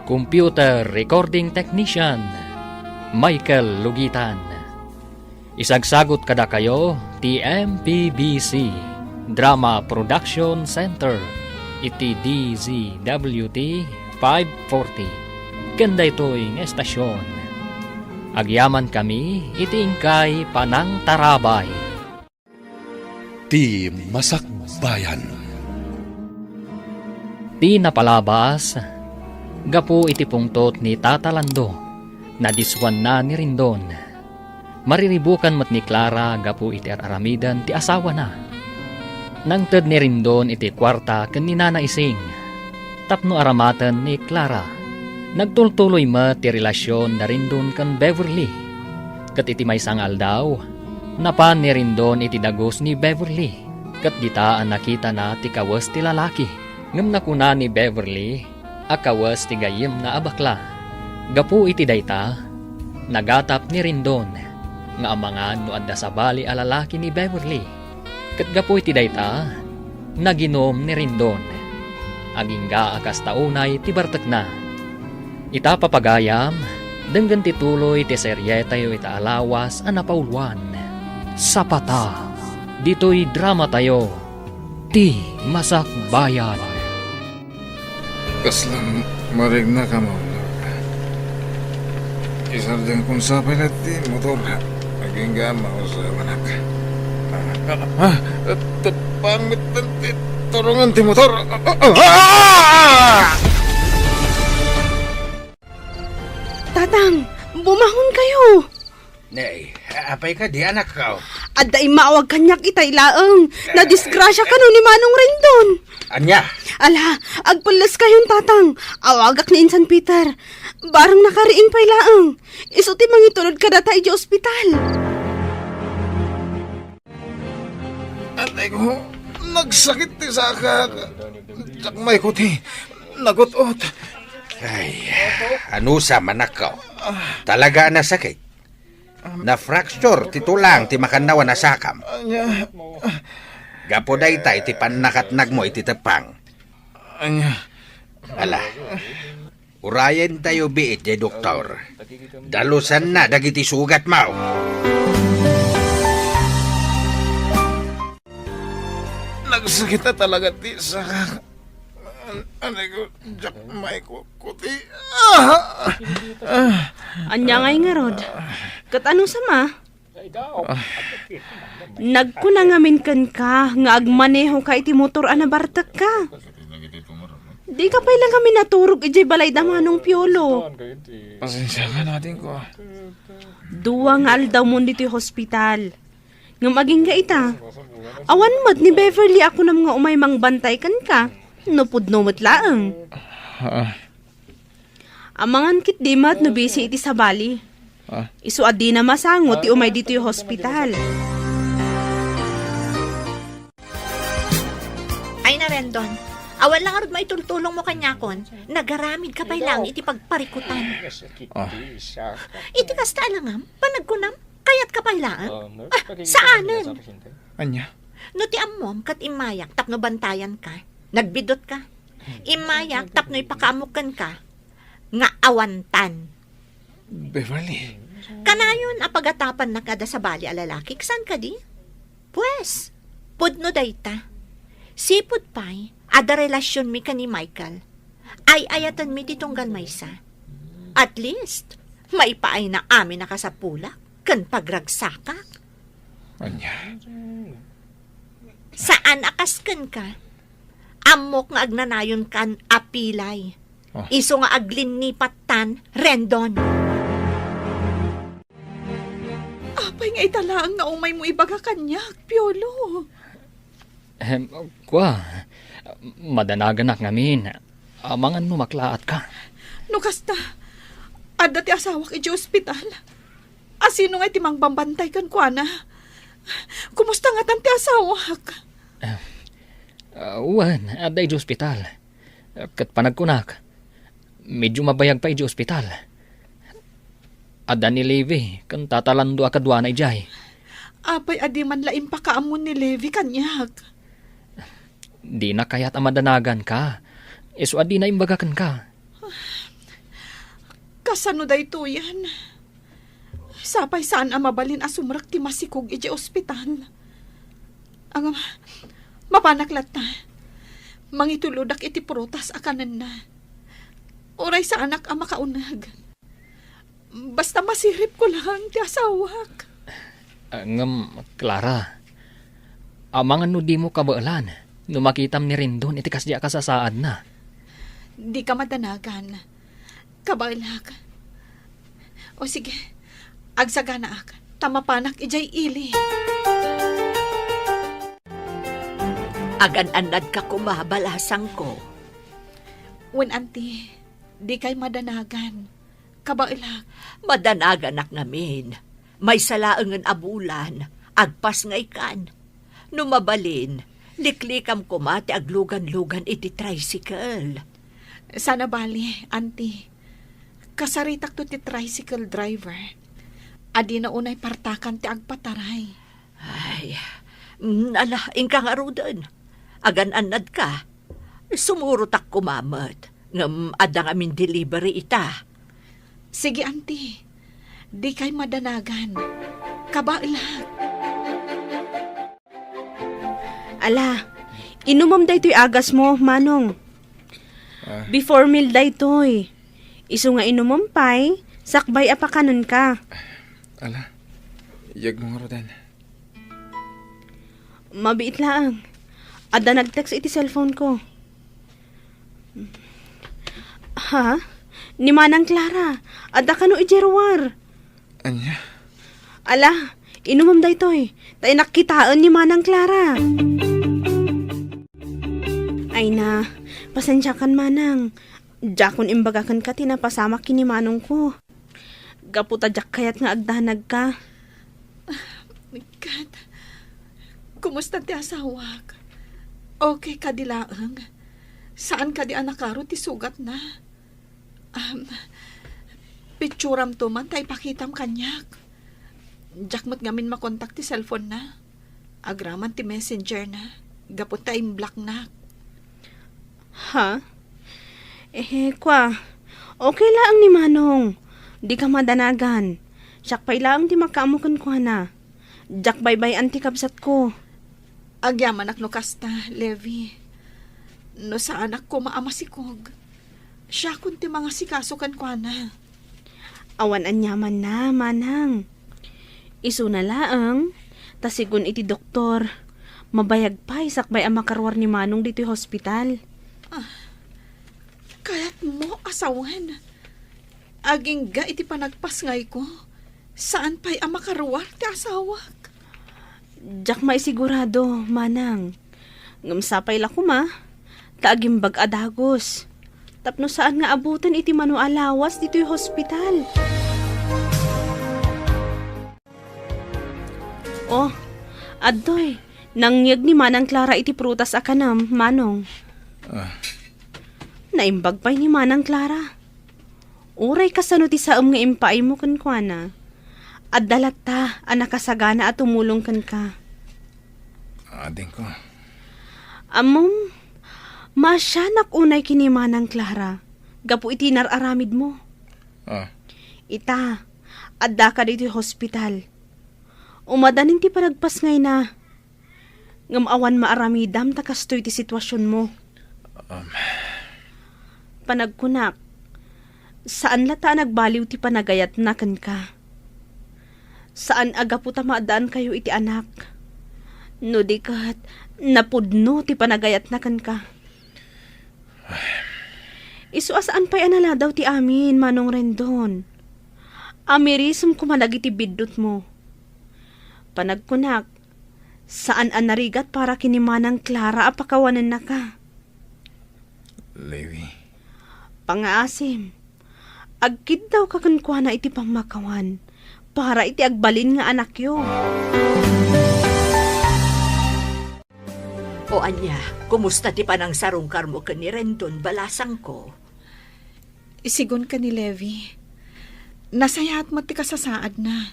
Computer Recording Technician, Michael Lugitan. Isagsagot kada kayo, TMPBC, Drama Production Center, iti DZWT 540. Ganda ito'y ng estasyon. Agyaman kami, iti ingkay Panang Tarabay. Ti Masak Bayan. Ti napalabas, gapu iti pungtot ni Tatalando, na diswan na ni Rindon. Mariribukan mat ni Clara gapu iti aramidan ti asawa na. Nang ted ni Rindon iti kwarta ken ni Nana Ising, tapno aramatan ni Clara. Nagtultuloy ma ti relasyon na Rindon kan Beverly. Kat iti may sangal daw, napan ni Rindon iti dagos ni Beverly. Kat gitaan nakita na ti kawas ti lalaki. Ngam nakuna ni Beverly, akawas ti gayem na abakla. Gapu iti dayta, nagatap ni Rindon, nga amangan no adda sa bali a lalaki ni Beverly. Kat gapu iti dayta, naginom ni Rindon. Agingga akas taunay ti bartek na. Ita papagayam, denggan ti tuloy ti seryetayo ita alawas a napaulwan. Sapata, dito'y drama tayo, ti Masak Bayan. Kaslang marigna ka mo. Isardeng kung sapay na ti motor. Naging gama o sa manak. Pangit na ti turungan ti motor. Tatang, bumahon kayo. Nay, apay ka di anak ka. Adda maawag kanyak itay laeng. Nadisgrasya ka ni Manong Rindon. Anya? Ala, agpulas kayon tatang. Awagak ni Insan Peter. Barang nakariing pay laeng. Isuti mangitulod ka data iji ospital. Atay ko, nagsakit ti saka. Sakmay ko ti nagutot. Ay, ano sa manak ka? Talaga na sakit. Na-fracture ti tulang ti makanawa na sakam. Gapo day tay ti panakatnag mo iti tepang. Ala, urayan tayo biit di doktor. Dalusan na dagiti sugat mo. Nagsakit na talaga ti saka. Anay ko, jak may kuti. Anya ngay nga, Rod. Kat anong sama? Nagkuna ngamin kan ka, nga agmaneho ka iti motor anabartak ka. Di ka pa lang kami naturog ijay balay damanong piolo. Pasensya ka natin ko. Duwa nga aldaw mo dito yung hospital. Nga maging ka ita. Awan mo't ni Beverly ako na mga umay mang bantay kan ka. Nupudno mo't laang. Amangan kit di mat no busy iti sa bali. Isu adi na masangot ti umay dito yung hospital. Ay na, Rendon. Awan lang arod maitultulong mo kanyakon. Nagaramid ka pa'y lang iti pagparikutan. Iti kasta alangam, panagkunam, kayat ka pa'y lang. Saanan? Anya? No ti ammom kat imayak tapno bantayan ka. Nagbidot ka. Imayak tapno ipakaamukan ka. Nga awantan. Beverly. Kanayon apagatapan na kada sa bali alalaki. Ksan ka di? Pues, pudno dayta. Sipud pa'y, ada relasyon mi ka ni Michael. Ay ayatan mi ditunggal maysa. At least, maipaay na amin nakasapulak. Kan pagragsakak. Anya? Saan akasken ka? Amok nga agnanayon kan apilay. Iso nga aglin ni patan, Rendon. Apay nga italaang nga umay mo ibaga kanyak, Piolo. Kwa, madanagan ngamin. Amangan mo maklaat ka. No kasta, adda ti asawak iti ospital. Asino nga iti mangbambantay kan kwa na? Kumusta nga tan ti asawak? Wan, aday di ospital. Kat panagkunak, medyo mabayag pa iti ospital. Ada ni Levi, kan tatalando akadwa na ijay. Apay adi man laim pa kaamon ni Levi kanyak. Di na kaya't amadanagan ka. Iso adi na imbagakan ka. Kasano da ito yan? Sapay saan ang mabalin asumrak ti masikog iti ospital. Ang mapanaklat na. Mangituludak iti prutas akanan na. Uray sa anak ang makaunag. Basta masirip ko lang ti asawak. Clara, amangan no di mo kabaalan. Numakitam ni Rendon, iti kasya kasasaad na. Di ka madanagan. Kabalak. O sige, agsagana ak. Tamapanak ijay ili. Agan-anad ka kumabalasang ko. Wen auntie, di kay madanagan. Kabalak. Madanagan ak namin. May salaangan abulan. Agpas nga ikan. Numabalin. Liklikam ko mati aglugan-lugan iti tricycle. Sana bali, auntie. Kasaritak to ti tricycle driver. Adi na unay partakan ti agpataray. Ay, ala, ingka nga rudan. Agan-anad ka. Sumurutak kumamat. Ngam adang amin delivery ita. Sige, auntie. Di kay madanagan. Kabailag. Ala, inumam da ito'y agas mo, Manong. Before meal da ito'y. Iso nga inumam pa'y, sakbay apakanon ka. Ala, iyag mo nga rodan. Mabiit lang. Ada nag-text iti cellphone ko. Ha? Ni Manang Clara. Ada ka no ijerwar. Anya? Ala, inumam da ito'y. Tayo nakitaan ni Manang Clara. Ay na, pasensya kan Manang. Jakon imbagakan ka tinapasama kini Manong ko. Gaputa jak kayat nga agdanag ka. My God. Kumusta ti asawak? Okay ka di laang? Saan ka di anakaro ti sugat na? Picturam to man tay pakitam kanyak. Jakmat ngamin makontak ti cellphone na. Agraman ti messenger na. Gapot ta black na. Ha? Kwa, okay lang ni Manong. Di ka madanagan. Siyak lang ti makaamukan ko na. Jak bye-bye anti kabsat ko. Agyaman ak no kasta, Levi. No sa anak ko maamasikog. Siya kun ti mga sikasukan ko na. Awan anyaman na, Manang. Isu na laang, tasigon iti doktor. Mabayag pa, sakbay ang makarwar ni Manong dito hospital. Kaya't mo, asawan. Aging ga iti panagpasngay ko. Saan pa'y ang makaruwar ti asawak? Diyak maisigurado, Manang. Ngamsapay la kuma, taagimbag adagos. Tapno saan nga abutan iti mano alawas dito'y hospital. Oh, adtoy, nangyag ni Manang Clara iti prutas akanam, Manong. Naimbag pa'y ni Manang Clara. Uray kasano ti saam nga impaay mo kankwana. At dalat ta, anak kasagana at tumulong kan ka. Ading ko. Amom, masyanak unay kini Manang Clara. Gapu iti nararamid mo. Ita, adda ka dito hospital. Umadanin ti panagpas ngay na. Ngamawan maaramidam takastoy ti sitwasyon mo. Panagkunak, saan lata nagbaliw ti panagayat na kan ka? Saan aga po tamadaan kayo iti anak? No di kat, napudno ti panagayat na kan ka. Isu asaan pa'y anala daw ti amin, Manong Rendon. Amirisum kumalag iti bidot mo. Panagkunak, saan anarigat para kinimanang Clara apakawanan na ka? Levi. Pangaasim, agkid daw kakunkwa na iti pamakawan. Para iti agbalin nga anak yo. O anya, kumusta ti panang sarungkar mo ka ni Rendon, balasang ko? Isigon ka ni Levi. Nasayaat mo ti kasasaad na.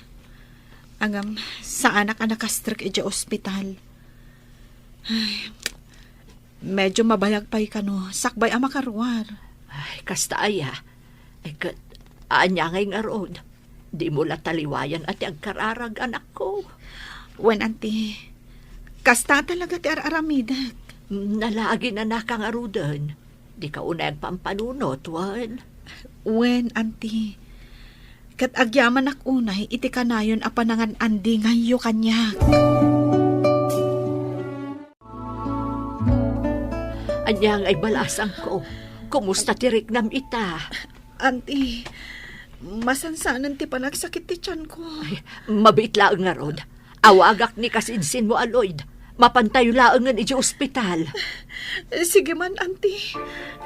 Agam, sa anak-anak kastrik iti ospital. Ay, medyo mabayag pa'y kano, sakbay ang makarwar. Ay, kasta aya. Ay, anya ngay nga road. Di mo la taliwayan at ang kararag anak ko. Wen, auntie, kasta talaga ti araramidak. Nalagi na nakangarudan. Di ka unay pampanunot, Wan. Wen, auntie, kat agyaman ak unay, iti kanayon apanangan andi ngayo kanyak. Anyang ay balasang ko. Kumusta ti Riknam ita? Auntie, masansanan ti panagsakit ti tiyan ko. Ay, mabit laang nga rod. Awagak ni kasinsin mo, Aloyd. Mapantayo laang nga iti ospital. Sige man, auntie.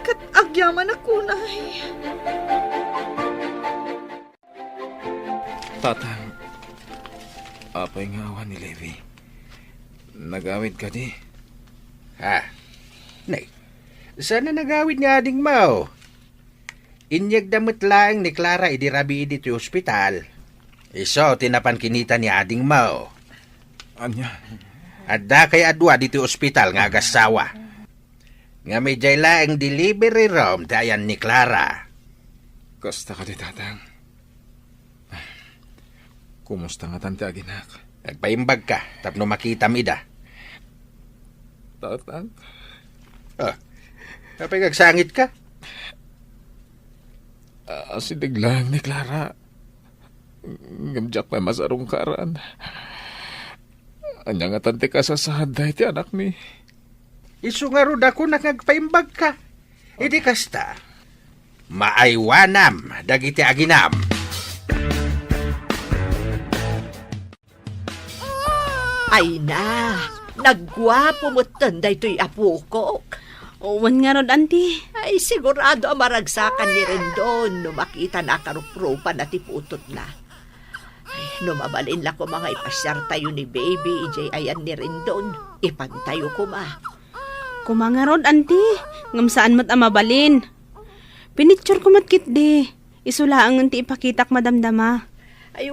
Kat agyaman ako na. Tatang, apay nga awan ni Levi. Nagawid ka di? Nay, sana nagawid nga ading mau. Inyag damot lang ni Clara idirabi dito ospital. Iso, tinapan kinita ni ading mau. Anya? Adda kay adwa dito ospital nga agasawa. Nga may jayla ang delivery room dayan ni Clara. Kasta ka di, tatang. Kumusta nga tante aginak? Nagpaimbag ka, tapno makita mida. Tatang? Kapag nagsangit ka? Asidig lang ni Clara. Ngamjak pa masarong karan. Anya nga tante ka sa sahaday ti anak mi. Isu nga rod ako nagpaimbag ka. Idi kasta. Maaywanam, dagiti aginam. Ay na, nagwapo mo tanday to'y apo ko. Owan nga rod, auntie. Ay, sigurado ang maragsakan ni Rendon no makita na karuprupan na tiputot na. Ay, no mabalin la ko mga ipasyar tayo ni baby, ijay ayan ni Rendon. Ipantayo ko ma. Kumanga rod, auntie. Ngam saan mo't amabalin. Pinitsure ko matkit di. Isulaang ti ipakitak madamdama. Ay,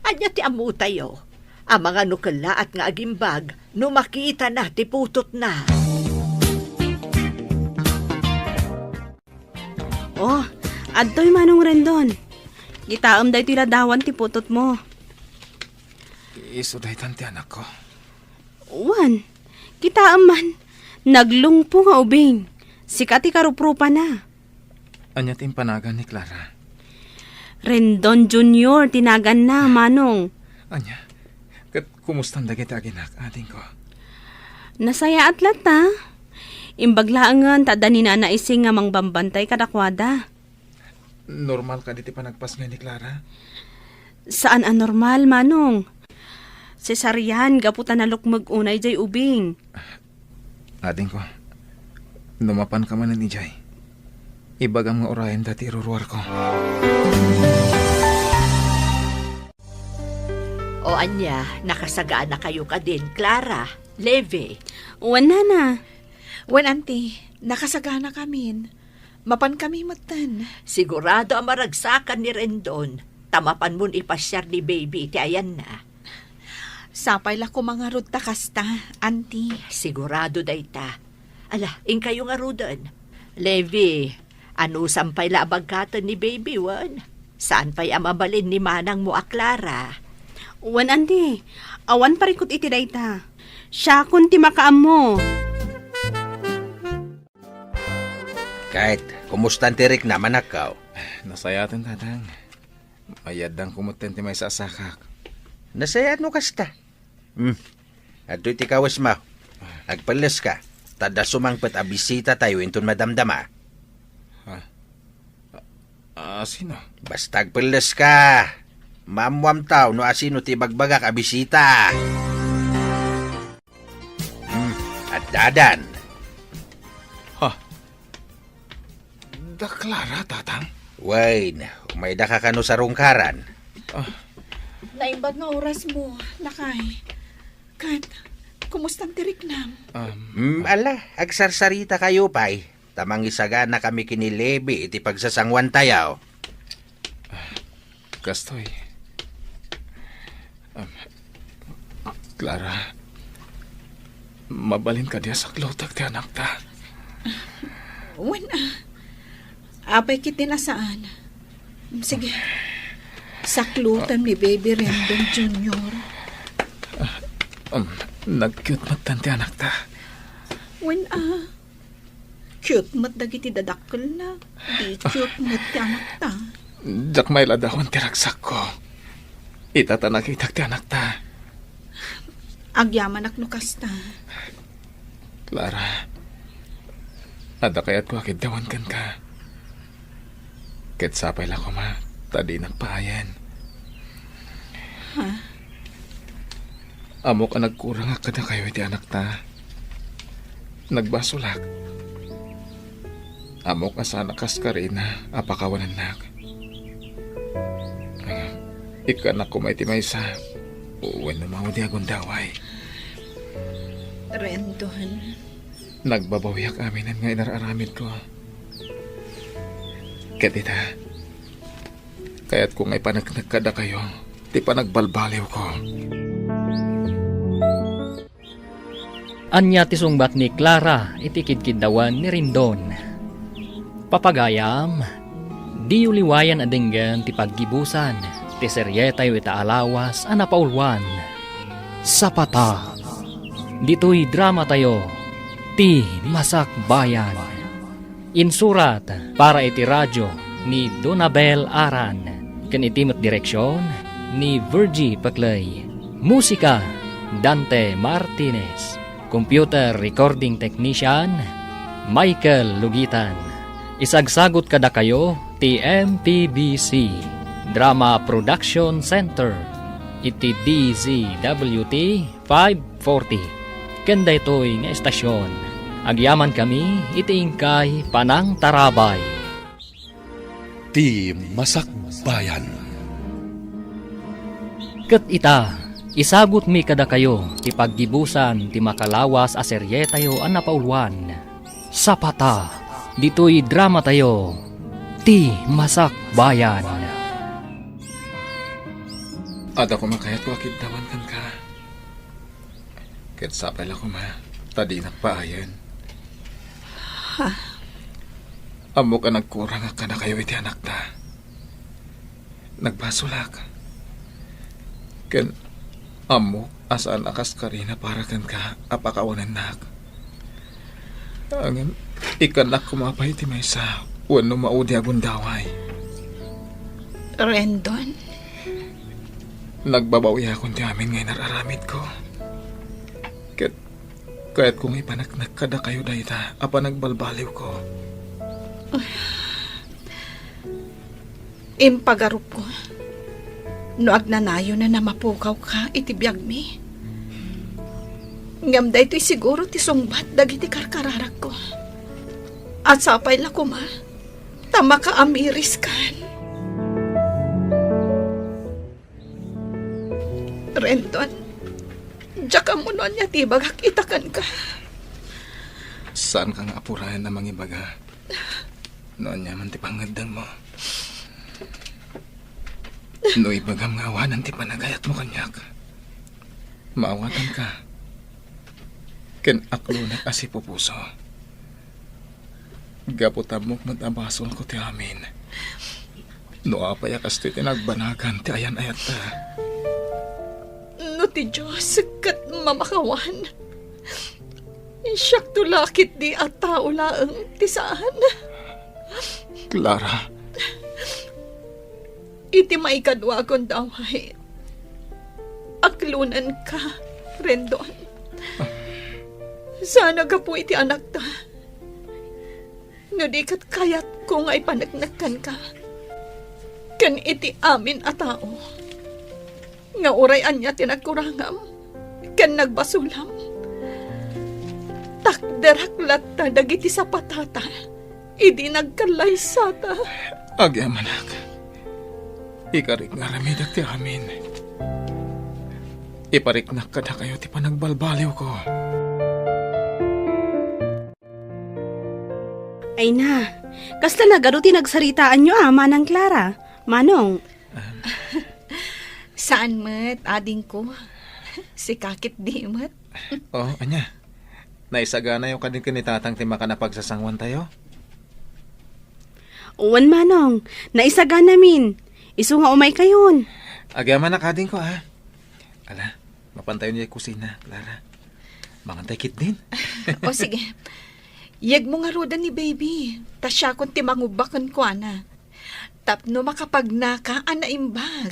anya ti amu tayo. Ang mga nukala at nga agimbag, no makita na tiputot na. Oh, adtoy Manong Rendon. Gitaam day tiladawan ti putot mo. Iso day tante anak ko. Wan, gitaam man. Naglungpo nga ubing. Sikati karuprupa na. Anya timpanagan ni Clara. Rendon Junior, tinagan na, Manong. Anya, kat kumusta dagiti aginak, ating ko? Nasaya at lata. Imbaglaangan tada ni Nana Ising nga mangbambantay kadakwada. Normal ka diti panagpas nga ni Clara? Saan anormal, Manong? Cesarian, gaputan na lukmag unay jay ubing. Ating ko, numapan ka man ni Jay. Ibagam nga orayan dati iruruar ko. O anya, nakasagaan na kayo ka din, Clara, Leve. Wala na. Wen, auntie, nakasagana kami. Mapan kami matan. Sigurado ang maragsakan ni Rendon. Tamapan mo'n ipasyar ni baby, ti ayan na. Sapay la ko mga rod takasta, auntie. Sigurado dayta. Ala, ing kayo nga rudan. Levi, ano sampay la abagkatan ni baby, wan? Saan pa'y amabalin ni manang mo a Clara? Wan, andi. Awan parikot iti dayta. Siya kun ti makaam mo. Kahit, kumustan tirik naman akaw. Nasayatan tatang. Mayadang kumuten ti may sasakak. Nasayat mo kasta. At do'y tikawas mo. Agpalas ka. Tada sumangpet a bisita tayo inton madamdama. Sino? Basta agpalas ka. Mamwam tao no asino ti bagbagak a bisita. At dadan. Da Clara, tatang? Wain, umay da ka kano sa rungkaran. Naimbag nga oras mo, lakay. Kat, kumustang tirik nam? Ala, agsarsarita kayo pa'y. Tamang isaga na kami kinilebi iti pagsasangwan tayaw. Kastoy. Clara, mabalin ka diya sa klotag ti anak ta. Wen, apay kiti nasaan? Sige, saklutan ni Baby Rendon Jr. Nag-cute matan ti anak ta. Wen, cute mat dagiti dadakkel na. Di cute mat ti anak ta. Jak may ladahon ti ragsak ko. Itatanak-itak ti anak ta. Agyaman aknukas ta. Clara, ada kaya't ko akid dawan kan ka. Ket sapay lang ko ma, tadi nagpaayan. Amo ka nagkurang ka na kayo iti anak ta. Nagbasulak. Amo ka sana kas ka rin na apakawanan nak. Ikanak ko may timaysa. Uwan na mga di agundaway. Rendon. Nagbabawiyak aminan nga inararamid ko. Katita, kaya't kung ay panagnagkada kayo, di pa nagbalbaliw ko. Anya ti sungbat ni Clara iti kidkidawan ni Rendon. Papagayam, di uliwayan adenggan ti paggibusan, ti seryetay ita alawas anapaulwan. Sapata, dito'y drama tayo, ti Masak Bayan. Insurat para iti radyo ni Donabel Aran, ken iti met direksyon ni Virgie Paclay. Musika, Dante Martinez. Computer recording technician, Michael Lugitan. Isagsagot kada kayo, TMPBC, Drama Production Center, iti DZWT 540. Kenda ito'y nga estasyon. Agyaman kami, iti ingkay Panang Tarabay. Ti Masak Bayan. Ket ita, isagot mi kada kayo, ti paggibusan, ti makalawas a serye tayo an napaulwan. Sapata, dito'y drama tayo, ti Masak Bayan. Ada ko makayat ko akit tawan kan ka. Ket sapay lang ko ma, tadi nagpaayan. Amo ka nagkurang ka na kayo iti anak ta. Nagbasulak. Ken amo asaan akas ka rin na para kan ka apakawanan nak. Angin ikanak kumapay ti may sa wano maudi agundaway. Rendon, Nagbabawi akong ti amin ngay nararamid ko. Kaya't kung ipanaknak kada kayo dayta, apa nagbalbaliw ko. Impagarup ko. No agnanayo na namapukaw ka, itibiyag mi. Ngam da ito'y siguro ti sungbat dagiti karkararak ko. At sapay la ko ma, tama ka amiris kan. Rendon, diya ka mo noon niya tibagak itakan ka. Saan kang apurayan na mangibaga? Noon niya man ti pangadang mo. No ibagam nga awanan ti panagayat mo kanyak. Maawatan ka. Ken aklo na kasi pupuso. Gaputam mo matabasol ko ti amin. No apaya kas ti tinagbanagan ti ayan ayat ta. No ti Diyos, kat mamakawan. Siyak tulakit di at tao laang tisaan. Clara. Iti maikadwa kong daway. Aklunan ka, Rendon. Sana ka po iti anak ta. No di kat kayat ko nga ipanagnakan ka. Kan iti amin a tao. Nga urayan niya tinagkurangam. Kan nagbasulam. Takderak latta dagiti sa patata. Idi nagkalaysata. Agyamanak. Ikarik nga ramidak ti amin. Ipariknak kada kayo ti panagbalbaliw ko. Ay na, kasta nagaro ti nagsaritaan nyo Manang Clara. Manong. Saan mat, ading ko? Si kakit di mat. Oh, anya. Naisagana yung kadin kanitatang ti makanapagsasangwan tayo? Uwan Manong, naisaga namin. Isu nga umay kayon. Agyaman na kadin ko ha. Ala, mapantayo niya yung kusina, Clara. Mangantay kit din. O sige. Yag mo nga roda ni baby. Ta siya kung timangubakan ko ana. Tapno makapagnaka ana imbag.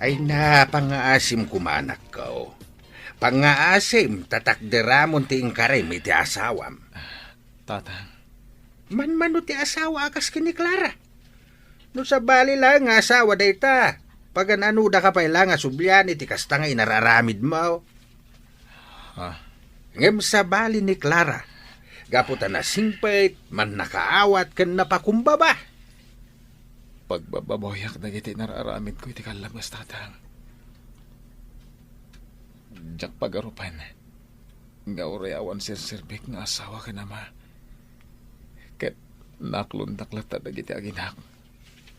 Ay na, pangaasim kumanak ko. Pangaasim, tatakderamon ti ingkarim iti asawam. Tatang. Man ti asawa akas kini Clara. No sa bali lang nga asawa dayta. Pagan ano da ka pa ilang asubyan iti kasta nga inararamid mo. Ngem sa bali ni Clara. Gaputan na singpait, man nakaawat kan napakumbaba. Pagbababoyak na iti nararamid ko iti kalabas, tatang. Diyak pagarupan. Nga urayawan sir-sirbik nga asawa ka nama. Ket naklundaklat na iti aginak.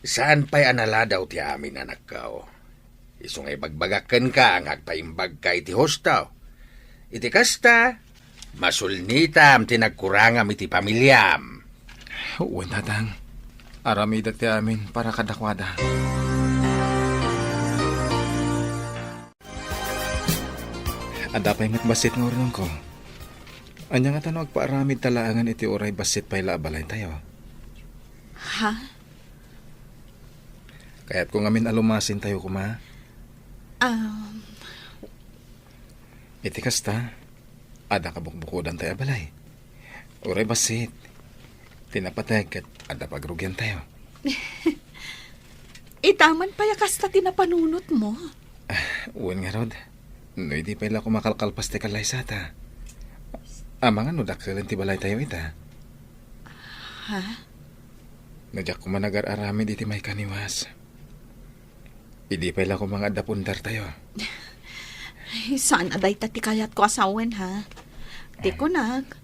Saan pa'y anala daw ti amin anak kao? Isungay bagbagakan ka ang agpaimbag ka iti hostaw. Iti kasta, masulnitam tinagkurangam iti pamilyam. Uwan, tatang. Aramidak ti amin para kadakwada. Ada pa'y matbasit ng urunong ko. Anya nga tanong agpaaramid talaangan iti oray basit pa'y laabalay tayo. Ha? Kaya't kung amin alumasin tayo kuma. Iti kasta, ada kabukbukudan tayo abalay. Oray basit. Tinapatag at ada pagrugyan tayo. Itaman pa yakas ta tinapanunot mo. Uwan nga, Rod. No, hindi pa ila kumakalkalpas ti kalay sata. Amang ano daksalan ti balay tayo ita. Ha? Nadyak ko managar-aramid iti may kaniwas. Hindi pa ila kumangad pundar tayo. Saan aday ti kayat ko asawen ha? Ti ko nag,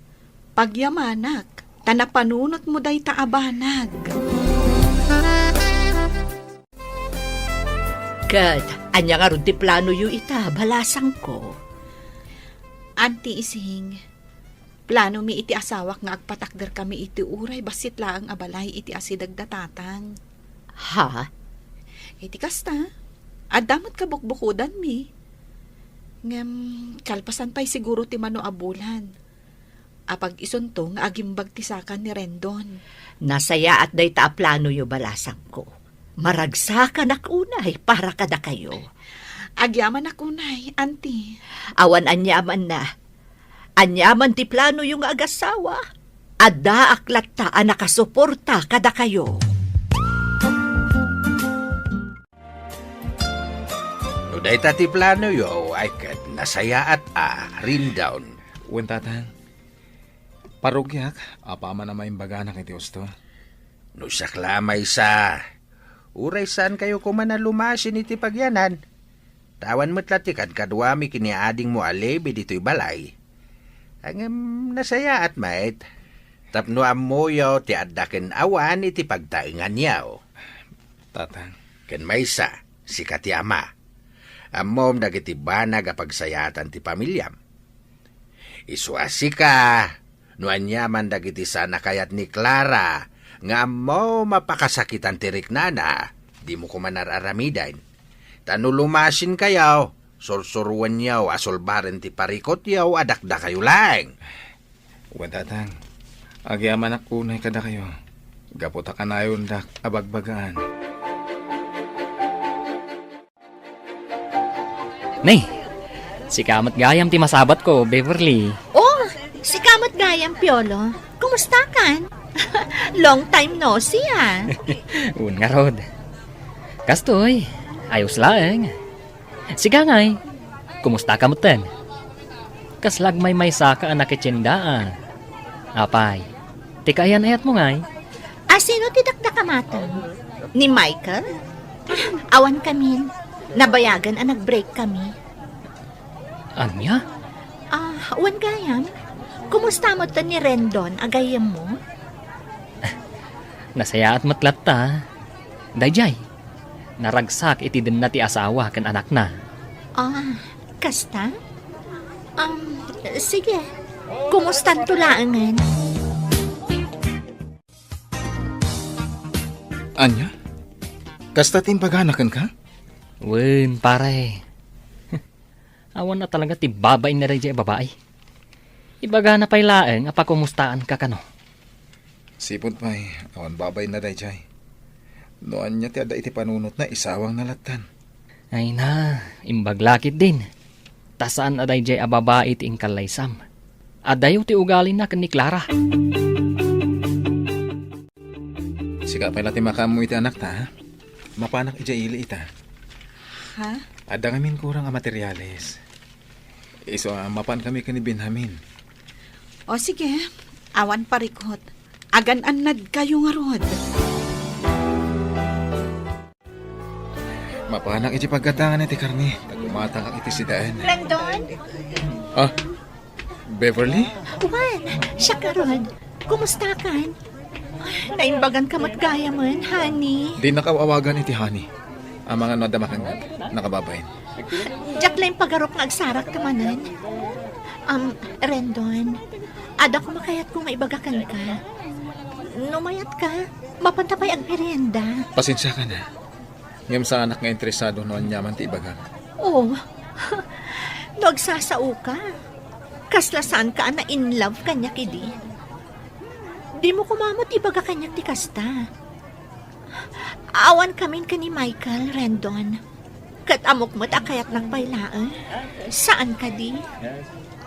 pagyamanak. Tanapanunot mo day taabanag. Kat, anya nga ron ti plano yu ita, balasang ko. Anti ising, plano mi iti asawak nga agpatakder kami iti uray, basit laang abalay iti asidag datatang. Ha? Iti kasta, adamot ka bukbukudan mi. Ngem, kalpasan pa'y siguro ti mano abulan. Apag isuntong agimbag tisakan ni Rendon. Nasaya at day ta plano yu balasang ko. Maragsakan ak unay para kada kayo. Agyaman ako, nay, auntie. Awan anyaman na. Anyaman ti plano yung agasawa. Adda aklat ta a nakasuporta kada kayo. No day ti plano yo, ay kat nasaya at rin down. Wen tatang, parugyak, apa man na maimbaga na kay Diyos to. No saklamay sa. Uray saan kayo kumana lumasin iti pagyanan. Tawan mo't latikan kadwami kiniading mo alebe dito'y balay. Ang nasaya at mait. Tapno amoyo ti addaken awan iti pagtaingan yaw. Tatang, Ken maysa, si kati ama. Amom dagiti banag a pagsayatan ti pamilyam. Isuasi ka, no anyaman dagiti sana kayat ni Clara, nga mo mapakasakitan ti riknana, di mo kumanararamidain. Tanulumasin kayaw, sursuruan yaw, asolbaren ti parikot yaw, adakda kayo lang. wen tatang, agyaman ako na kada kayo. Gaputa ka na yun dak abagbagaan. Nay, si kamat gayam ti masabat ko, Beverly. Oh, si Kamot Gayam Piolo. Kumusta kan? Long time no see, ah. Un nga rod. Kastoy, ayos lang. Siga ngay, kumusta ka mutan? Kaslag may saka anak itsinda. Apay, tikayan ayat mo ngay. Sino tidakda kamatan? Ni Michael? Awan kami. Nabayagan ang nag-break kami. Anya? Awan gayam. Kumusta mo to ni Rendon, agayam mo? Nasaya at matlat ta. Dayjay, naragsak iti din na ti asawa kan anak na. Kasta? Sige. Kumustan tulaangan? Anya? Kasta timbaganakan ka? Wen, pare. Awan na talaga ti babae na rin babae. Ibaga na pa'y laeng apa kumustaan ka kano. Sipod pa'y, awan babay na day jay. Noan niya ti ada iti panunot na isawang nalatan. Ay na, imbaglakit din. Tasaan aday jay ababae ti ingkalaysam. Adayo ti ugali na kan ni Clara. Sika pa'y lati makamu iti anak ta, ha? Mapanak ija ili ita. Ha? Ada ngamin kurang a materyales. Iso mapan kami kanibinhamin. O sige, awan parikot. Agan-anad kayo nga rod. Mapanak iti pagkatangan iti karni. Tagumata ka iti sidaan. Rendon? Beverly? Juan, siya ka rod. Kumusta kan? Naimbagan ka matgaya man, honey. Di nakawawagan iti honey. Ang mga nadamakan nga, nakababayin. Diyak lang pagarok nga agsarak ka manan. Rendon, ada ko makayat kung maibagakan ka. Numayat ka, mapantapay ang merienda. Pasensya ka na. Ngayong sa anak nga interesado noon nyaman ti ibagang. Oh, nagsasao ka. Kaslasan ka na in love kanya kidi. Di mo kumamot ibaga kanya ti kasta. Awan kamin ka ni Michael, Rendon. Kat amok mo't akayat ng bailaan. Saan ka di?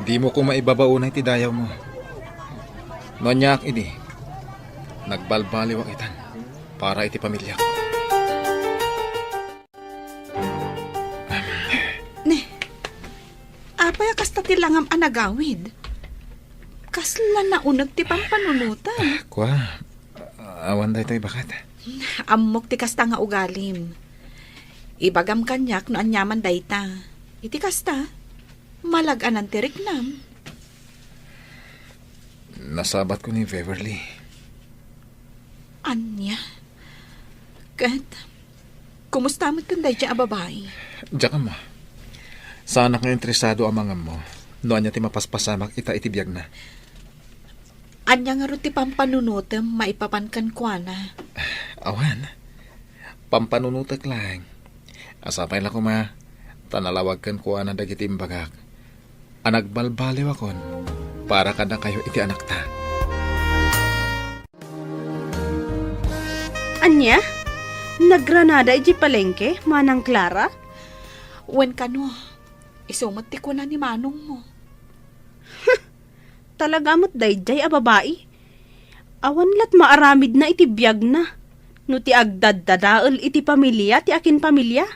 Di mo ko maibabaunay ti dayaw mo. Noon niya ak idi. Nagbalbaliwak itan para iti pamilya. Apay kasta ti langam anagawid. Kasla na unag ti pampanunutan. Kwa, awan day tayo bakat. Amok ti kasta nga ugalim. Ibagam kanyak no anyaman dayta. Iti kasta, malaganan ti riknam. Nasabat ko ni Beverly. Anya? Kat, kumusta mo kanday dya babae? Diyan ka ma. Sana nga interesado ang mga mo. Noon niya ti mapaspasamak ita itibiyag na. Anya nga ro ti pampanunutem maipapankan kwa na. Awan. Pampanunutak lang. Asapay lang ko ma. Tanalawag kan kuha na dagiti imbagak. Anagbalbaliw akon. Para kada kayo iti anak ta. Anya? Nagranada iti palengke, manang Clara? Wen kano, isumati ko na ni manong mo. Talaga mo't dayjay a babae. Awan lat maaramid na iti biyag na. No ti agdaddadaal iti pamilya, ti akin pamilya.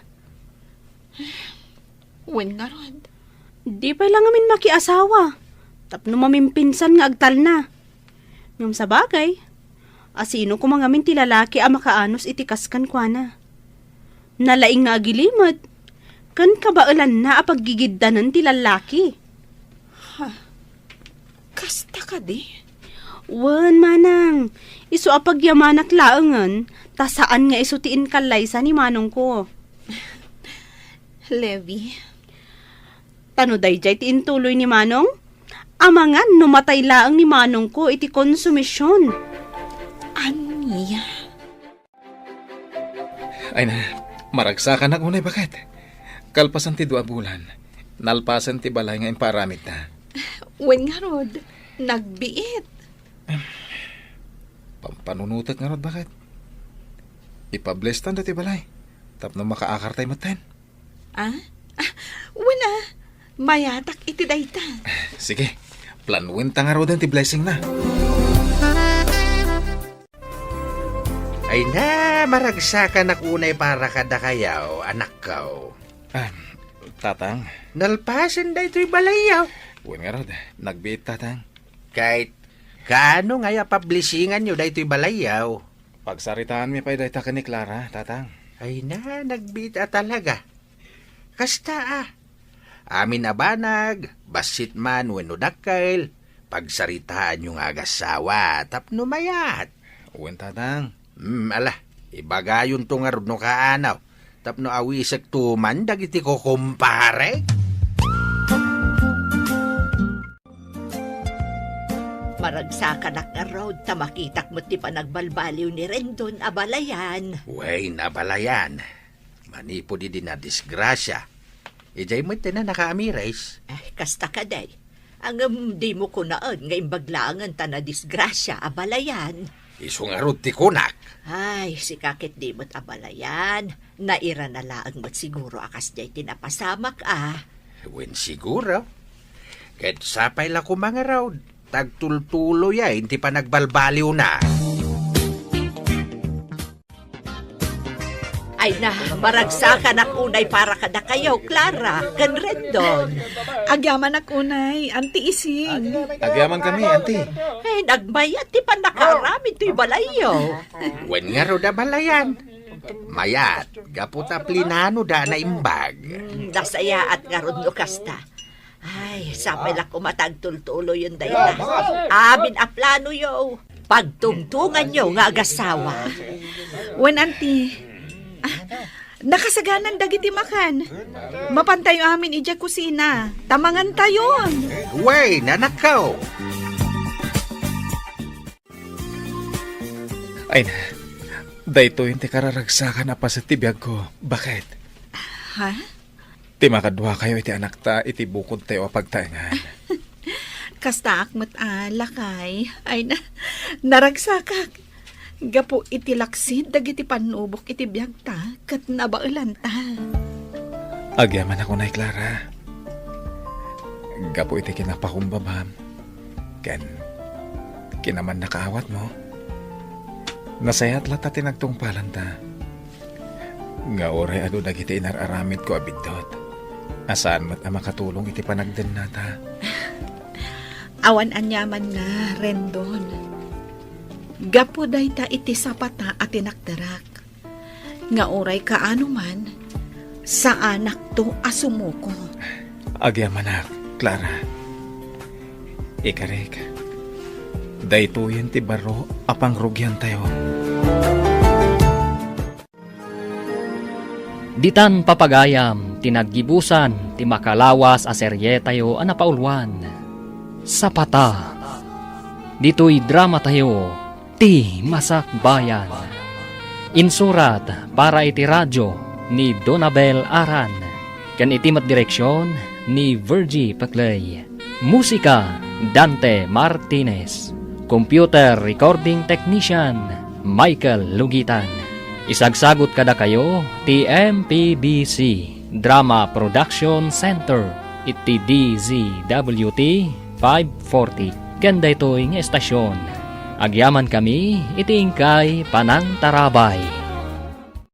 Wen nga rod. Di pa lang amin makiasawa. Tapno mamimpinsan nga agtal na. Ngam sa bagay, asino ko mangamin ti lalaki a makaanos iti kaskan kwa na. Nalaing nga agilimad, kan kabailan na a paggigiddanan ti lalaki. Kasta ka di? Wan manang, iso a pagyamanak laengan, ta saan nga isutiin kalaysa ni manong ko. Levi. Tano dayjay ti intuloy ni manong? Amangan numatay laeng ni manong ko iti konsumisyon. Aniya? Ay na, maragsakan na unay bakit? Kalpasan ti 2 bulan. Nalpasan ti balay nga imparamid na. Wen nga rod, nagbiit. Pampanunutat nga rod bakit? Ipablestan dati balay. Tapno makaakartay maten. Wala. Mayatak iti dayta. Sige, planuin ta nga rodan ti blessing na. Ay na, maragsakan na unay para kada kayaw, anak kaw. Tatang. Nalpasan da ito'y balayaw. Uwan nga rod, nagbiit tatang. Kahit, kaano nga pablisingan nyo da ito'y balayaw? Pagsaritaan mi pa'y dayta ka ni Clara, tatang. Ay na, nagbiit talaga. Kasta amin abanag, basit man wenno dakkel, pagsaritaan yung agasawa, tapno mayat. Uwan tatang. Ala, ibagayon to nga rod no kaanaw, tapno awisag tuman, dagiti ko kumpare. Maragsakan na nga road, tamakitak mo ti panagbalbaliw ni Rendon abalayan. Way nabalayan. Manipo di na disgrasya. Ijay mo ito na nakaamirais. Kasta ka day. Ang di mo kunaan nga imbaglangan ta na disgrasya abalayan. Iso nga rod ti kunak. Ay, si kakit di mo't abalayan. Naira na laang mo't siguro akas day tinapasamak Wen siguro. Kahit sapay la ko mga road. Tagtultulo ya, hindi pa nagbalbaliw na. Ay na, maragsakan ak unay para kada kayo, Clara, kan Rendon. Agyaman ak unay, anti ising. Agyaman kami, anti. Ay, nagmayat, di pa nakaramid to'y balayo. Wen nga ro da balayan. Mayat, gaputa plinano da na imbag. Nasaya at nga ron no kasta. Ay, sapay lang kumatagtultulo yun dayta. Amin a plano yo. Pagtungtungan yo nga agasawa. Wen anti, nakasaganan dagiti makan. Mapantayo amin ija kusina. Tamangan tayon. Way, nanakaw. Ay na, dayto yung ti kararagsakan na pa sa tibiyag ko. Bakit? Ha? Ti makadwa kayo iti anak ta, iti bukod tayo pagtaingan. Kasta akmat lakay. Ay na, naragsakak. Gapo iti laksid, dagiti panubok iti biyag ta, kat nabailan ta. Agyaman ako na, Clara. Gapo iti kinapakumbabam. Ken, kinaman nakaawat mo. Nasayat lata tinagtungpalan ta. Nga oray ado dagiti inararamid ko abidot. Asaan mat makatulong iti panagden nata. Awan anyaman na, Rendon. Gapo day ta iti sapata at tinakdarak. Nga oray kaano man, sa anak to asumuko. Agyamanak, Clara. Ikarik, daytoyen ti baro apang rugyan tayo. Ditan papagayam, tinaggibusan, ti makalawas a serye tayo anapaulwan. Sapata. Dito'y drama tayo, ti Masak Bayan. Insurat para iti radyo ni Donabel Aran. Kan itimat direksyon ni Virgie Paclay. Musika, Dante Martinez. Computer Recording Technician, Michael Lugitan. Isagsagot kada kayo ti MPBC Drama Production Center iti DZWT 540. Ganda ito'y nga estasyon. Agyaman kami iti ingkay Panang Tarabay.